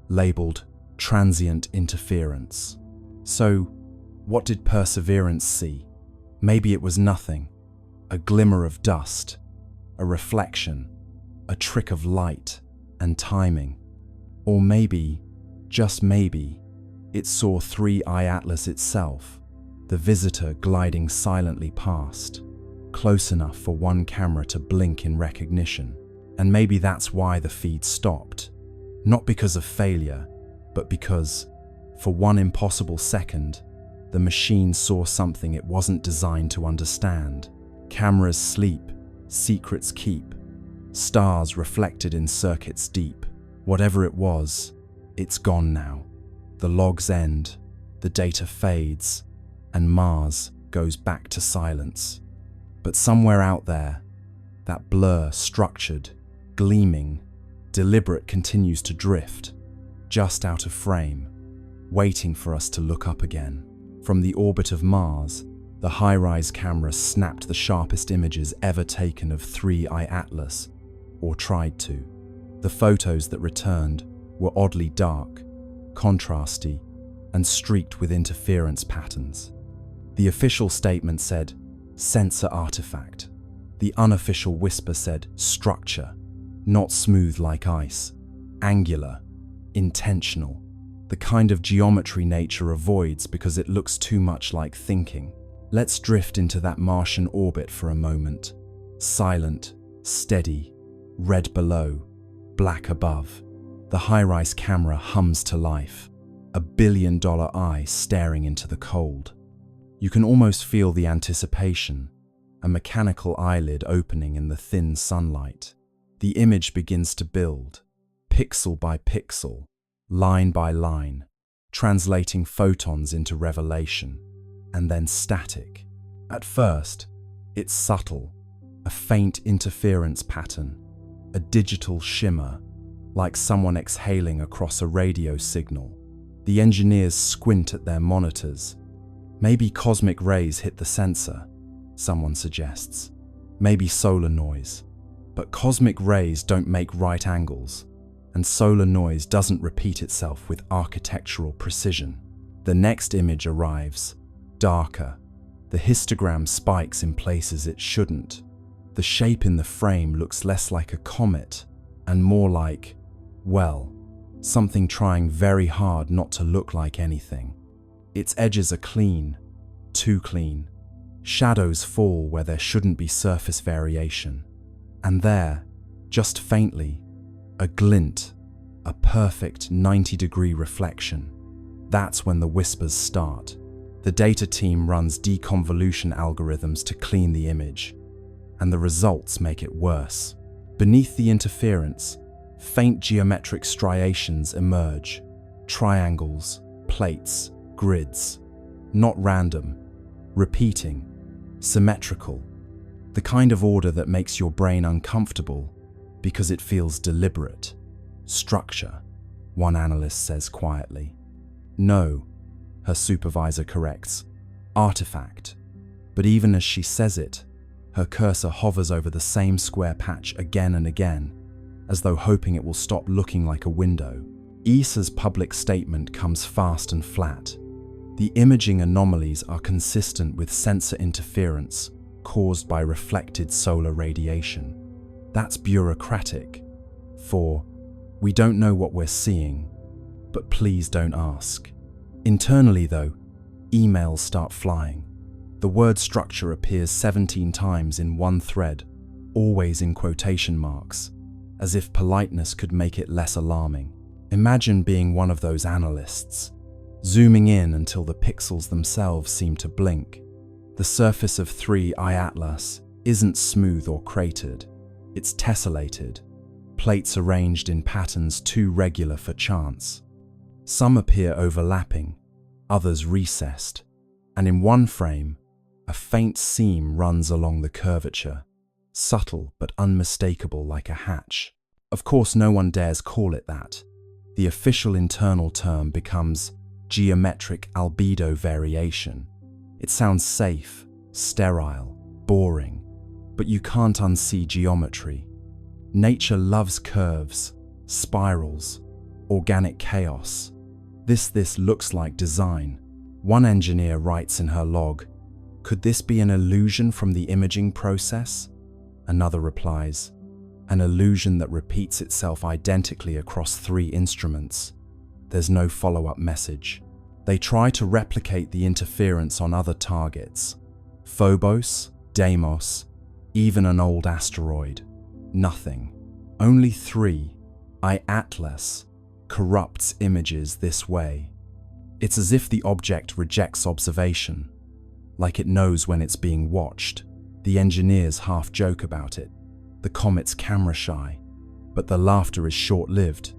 labeled transient interference. So, what did Perseverance see? Maybe it was nothing, a glimmer of dust, a reflection, a trick of light and timing. Or maybe, just maybe, it saw 3I Atlas itself, the visitor gliding silently past, close enough for one camera to blink in recognition. And maybe that's why the feed stopped. Not because of failure, but because, for one impossible second, the machine saw something it wasn't designed to understand. Cameras sleep, secrets keep, stars reflected in circuits deep. Whatever it was, it's gone now. The logs end, the data fades, and Mars goes back to silence. But somewhere out there, that blur, structured, gleaming, deliberate, continues to drift, just out of frame, waiting for us to look up again. From the orbit of Mars, the high-rise camera snapped the sharpest images ever taken of 3I Atlas, or tried to. The photos that returned were oddly dark, contrasty, and streaked with interference patterns. The official statement said, Sensor artifact. The unofficial whisper said structure, not smooth like ice, angular, intentional, the kind of geometry nature avoids because it looks too much like thinking. Let's drift into that Martian orbit for a moment. Silent, steady, red below, black above. The high-rise camera hums to life, a billion-dollar eye staring into the cold. You can almost feel the anticipation, a mechanical eyelid opening in the thin sunlight. The image begins to build, pixel by pixel, line by line, translating photons into revelation, and then static. At first, it's subtle, a faint interference pattern, a digital shimmer, like someone exhaling across a radio signal. The engineers squint at their monitors. Maybe cosmic rays hit the sensor, someone suggests. Maybe solar noise. But cosmic rays don't make right angles, and solar noise doesn't repeat itself with architectural precision. The next image arrives, darker. The histogram spikes in places it shouldn't. The shape in the frame looks less like a comet and more like, well, something trying very hard not to look like anything. Its edges are clean, too clean. Shadows fall where there shouldn't be surface variation. And there, just faintly, a glint, a perfect 90-degree reflection. That's when the whispers start. The data team runs deconvolution algorithms to clean the image, and the results make it worse. Beneath the interference, faint geometric striations emerge, triangles, plates, grids, not random, repeating, symmetrical, the kind of order that makes your brain uncomfortable because it feels deliberate. Structure, one analyst says quietly. No, her supervisor corrects, artifact. But even as she says it, her cursor hovers over the same square patch again and again, as though hoping it will stop looking like a window. ESA's public statement comes fast and flat. The imaging anomalies are consistent with sensor interference caused by reflected solar radiation. That's bureaucratic. For, we don't know what we're seeing, but please don't ask. Internally though, emails start flying. The word structure appears 17 times in one thread, always in quotation marks, as if politeness could make it less alarming. Imagine being one of those analysts, zooming in until the pixels themselves seem to blink. The surface of 3I Atlas isn't smooth or cratered, it's tessellated, plates arranged in patterns too regular for chance. Some appear overlapping, others recessed, and in one frame, a faint seam runs along the curvature, subtle but unmistakable like a hatch. Of course, no one dares call it that. The official internal term becomes geometric albedo variation. It sounds safe, sterile, boring, but you can't unsee geometry. Nature loves curves, spirals, organic chaos. This looks like design. One engineer writes in her log, "Could this be an illusion from the imaging process?" Another replies, "An illusion that repeats itself identically across 3 instruments." There's no follow-up message. They try to replicate the interference on other targets. Phobos, Deimos, even an old asteroid. Nothing. Only 3I Atlas corrupts images this way. It's as if the object rejects observation, like it knows when it's being watched. The engineers half joke about it. The comet's camera shy, but the laughter is short-lived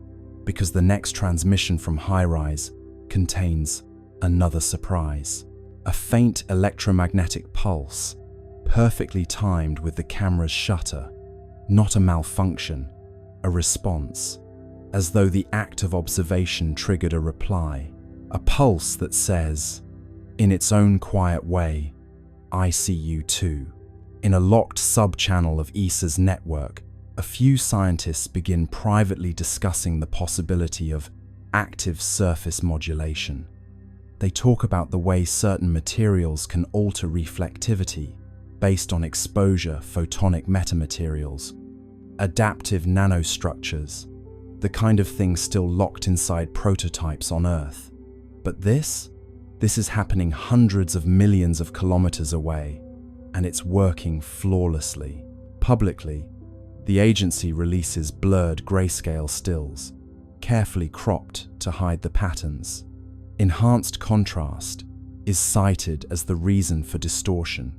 because the next transmission from High-Rise contains another surprise. A faint electromagnetic pulse, perfectly timed with the camera's shutter. Not a malfunction, a response, as though the act of observation triggered a reply. A pulse that says, in its own quiet way, "I see you too." In a locked sub-channel of ESA's network, a few scientists begin privately discussing the possibility of active surface modulation. They talk about the way certain materials can alter reflectivity, based on exposure photonic metamaterials, adaptive nanostructures, the kind of thing still locked inside prototypes on Earth. But this is happening hundreds of millions of kilometers away, and it's working flawlessly. Publicly, the agency releases blurred grayscale stills, carefully cropped to hide the patterns. Enhanced contrast is cited as the reason for distortion.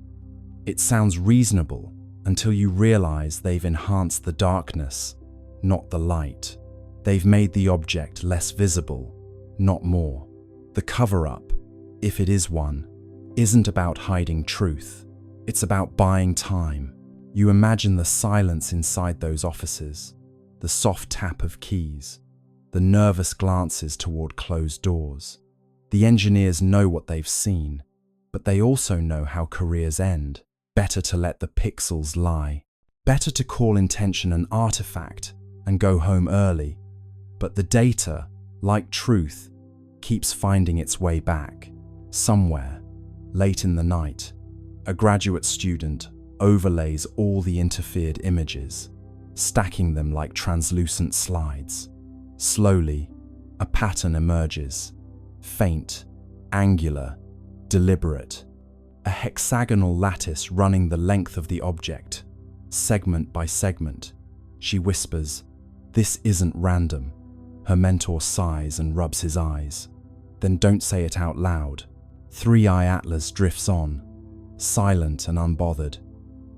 It sounds reasonable until you realize they've enhanced the darkness, not the light. They've made the object less visible, not more. The cover-up, if it is one, isn't about hiding truth. It's about buying time. You imagine the silence inside those offices, the soft tap of keys, the nervous glances toward closed doors. The engineers know what they've seen, but they also know how careers end. Better to let the pixels lie. Better to call intention an artifact and go home early. But the data, like truth, keeps finding its way back. Somewhere, late in the night, a graduate student overlays all the interfered images, stacking them like translucent slides. Slowly, a pattern emerges. Faint, angular, deliberate. A hexagonal lattice running the length of the object, segment by segment. She whispers, "This isn't random." Her mentor sighs and rubs his eyes. "Then don't say it out loud." 3i Atlas drifts on, silent and unbothered,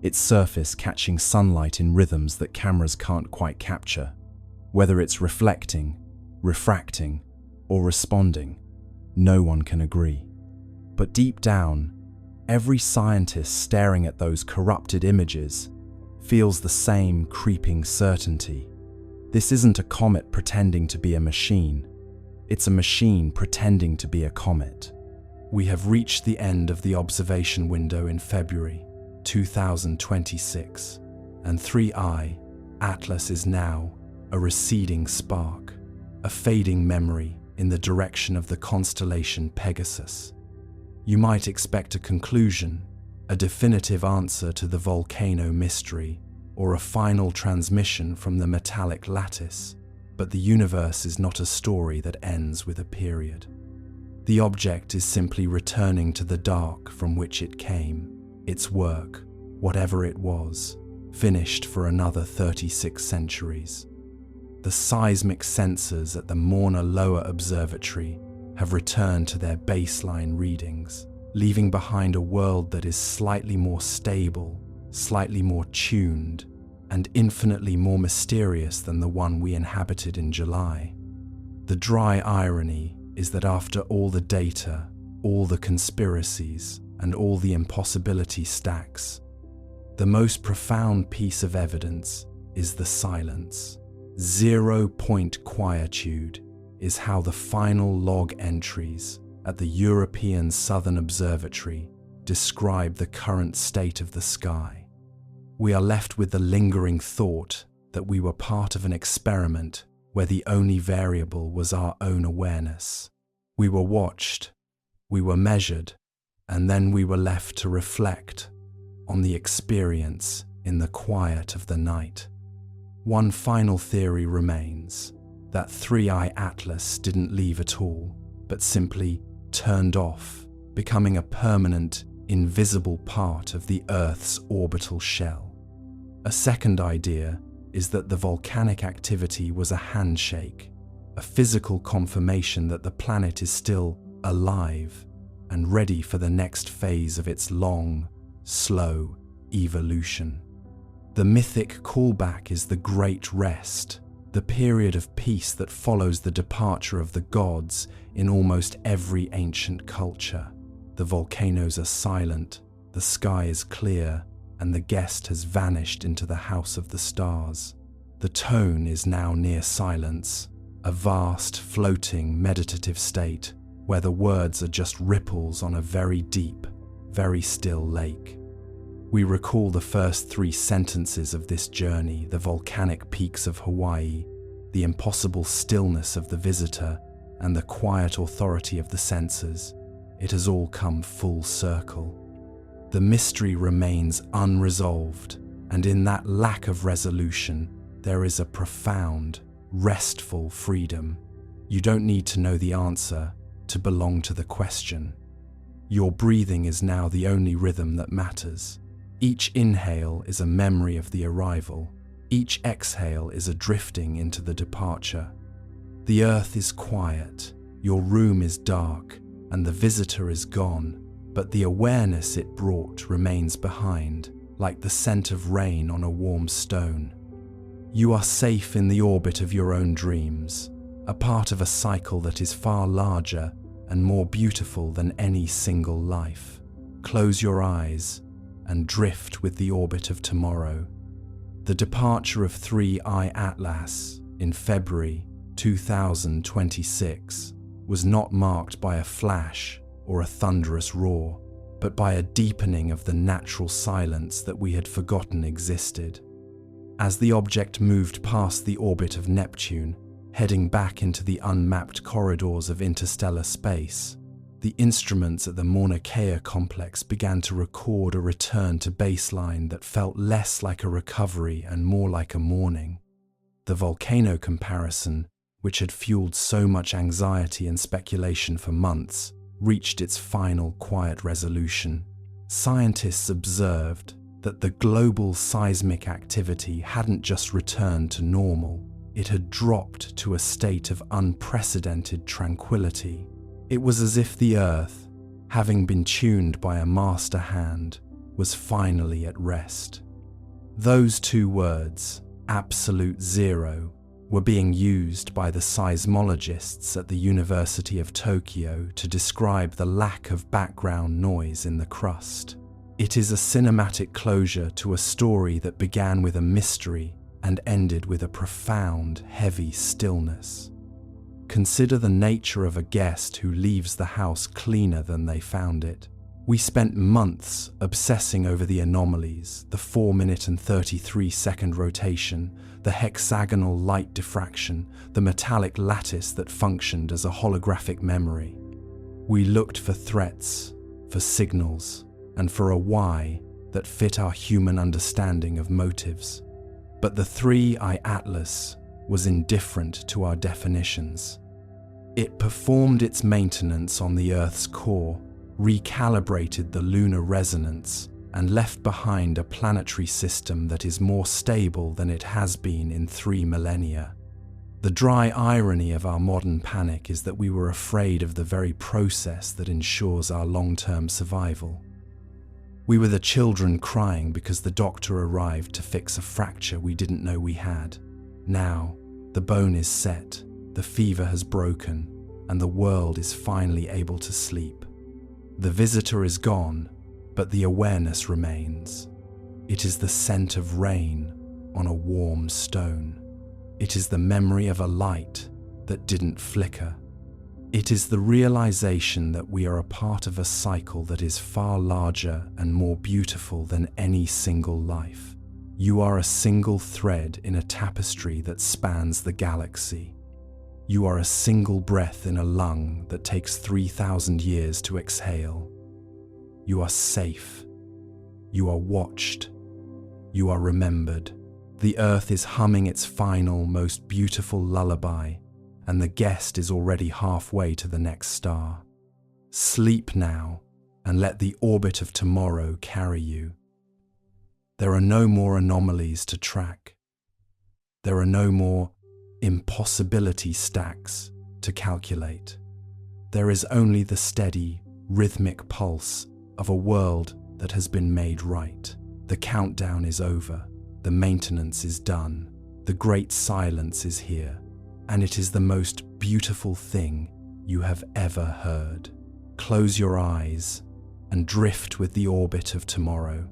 its surface catching sunlight in rhythms that cameras can't quite capture. Whether it's reflecting, refracting, or responding, no one can agree. But deep down, every scientist staring at those corrupted images feels the same creeping certainty. This isn't a comet pretending to be a machine. It's a machine pretending to be a comet. We have reached the end of the observation window in February 2026, and 3i Atlas is now a receding spark, a fading memory in the direction of the constellation Pegasus. You might expect a conclusion, a definitive answer to the Volcano mystery, or a final transmission from the metallic lattice, but the universe is not a story that ends with a period. The object is simply returning to the dark from which it came. Its work, whatever it was, finished for another 36 centuries. The seismic sensors at the Mauna Loa Observatory have returned to their baseline readings, leaving behind a world that is slightly more stable, slightly more tuned, and infinitely more mysterious than the one we inhabited in July. The dry irony is that after all the data, all the conspiracies, and all the impossibility stacks, the most profound piece of evidence is the silence. 0-point quietude is how the final log entries at the European Southern Observatory describe the current state of the sky. We are left with the lingering thought that we were part of an experiment where the only variable was our own awareness. We were watched, we were measured, and then we were left to reflect on the experience in the quiet of the night. One final theory remains, that 3i Atlas didn't leave at all, but simply turned off, becoming a permanent, invisible part of the Earth's orbital shell. A second idea is that the volcanic activity was a handshake, a physical confirmation that the planet is still alive and ready for the next phase of its long, slow evolution. The mythic callback is the Great Rest, the period of peace that follows the departure of the gods in almost every ancient culture. The volcanoes are silent, the sky is clear, and the guest has vanished into the house of the stars. The tone is now near silence, a vast, floating, meditative state where the words are just ripples on a very deep, very still lake. We recall the first 3 sentences of this journey: the volcanic peaks of Hawaii, the impossible stillness of the visitor, and the quiet authority of the sensors. It has all come full circle. The mystery remains unresolved, and in that lack of resolution, there is a profound, restful freedom. You don't need to know the answer to belong to the question. Your breathing is now the only rhythm that matters. Each inhale is a memory of the arrival. Each exhale is a drifting into the departure. The earth is quiet, your room is dark, and the visitor is gone, but the awareness it brought remains behind, like the scent of rain on a warm stone. You are safe in the orbit of your own dreams, a part of a cycle that is far larger and more beautiful than any single life. Close your eyes and drift with the orbit of tomorrow. The departure of 3I Atlas in February 2026 was not marked by a flash or a thunderous roar, but by a deepening of the natural silence that we had forgotten existed. As the object moved past the orbit of Neptune, heading back into the unmapped corridors of interstellar space, the instruments at the Mauna Kea complex began to record a return to baseline that felt less like a recovery and more like a mourning. The Volcano comparison, which had fueled so much anxiety and speculation for months, reached its final quiet resolution. Scientists observed that the global seismic activity hadn't just returned to normal, it had dropped to a state of unprecedented tranquility. It was as if the Earth, having been tuned by a master hand, was finally at rest. Those two words, absolute zero, were being used by the seismologists at the University of Tokyo to describe the lack of background noise in the crust. It is a cinematic closure to a story that began with a mystery and ended with a profound, heavy stillness. Consider the nature of a guest who leaves the house cleaner than they found it. We spent months obsessing over the anomalies, the 4-minute and 33-second rotation, the hexagonal light diffraction, the metallic lattice that functioned as a holographic memory. We looked for threats, for signals, and for a why that fit our human understanding of motives. But the 3I Atlas was indifferent to our definitions. It performed its maintenance on the Earth's core, recalibrated the lunar resonance, and left behind a planetary system that is more stable than it has been in 3 millennia. The dry irony of our modern panic is that we were afraid of the very process that ensures our long-term survival. We were the children crying because the doctor arrived to fix a fracture we didn't know we had. Now, the bone is set, the fever has broken, and the world is finally able to sleep. The visitor is gone, but the awareness remains. It is the scent of rain on a warm stone. It is the memory of a light that didn't flicker. It is the realization that we are a part of a cycle that is far larger and more beautiful than any single life. You are a single thread in a tapestry that spans the galaxy. You are a single breath in a lung that takes 3,000 years to exhale. You are safe. You are watched. You are remembered. The Earth is humming its final, most beautiful lullaby, and the guest is already halfway to the next star. Sleep now, and let the orbit of tomorrow carry you. There are no more anomalies to track. There are no more impossibility stacks to calculate. There is only the steady, rhythmic pulse of a world that has been made right. The countdown is over. The maintenance is done. The great silence is here. And it is the most beautiful thing you have ever heard. Close your eyes and drift with the orbit of tomorrow.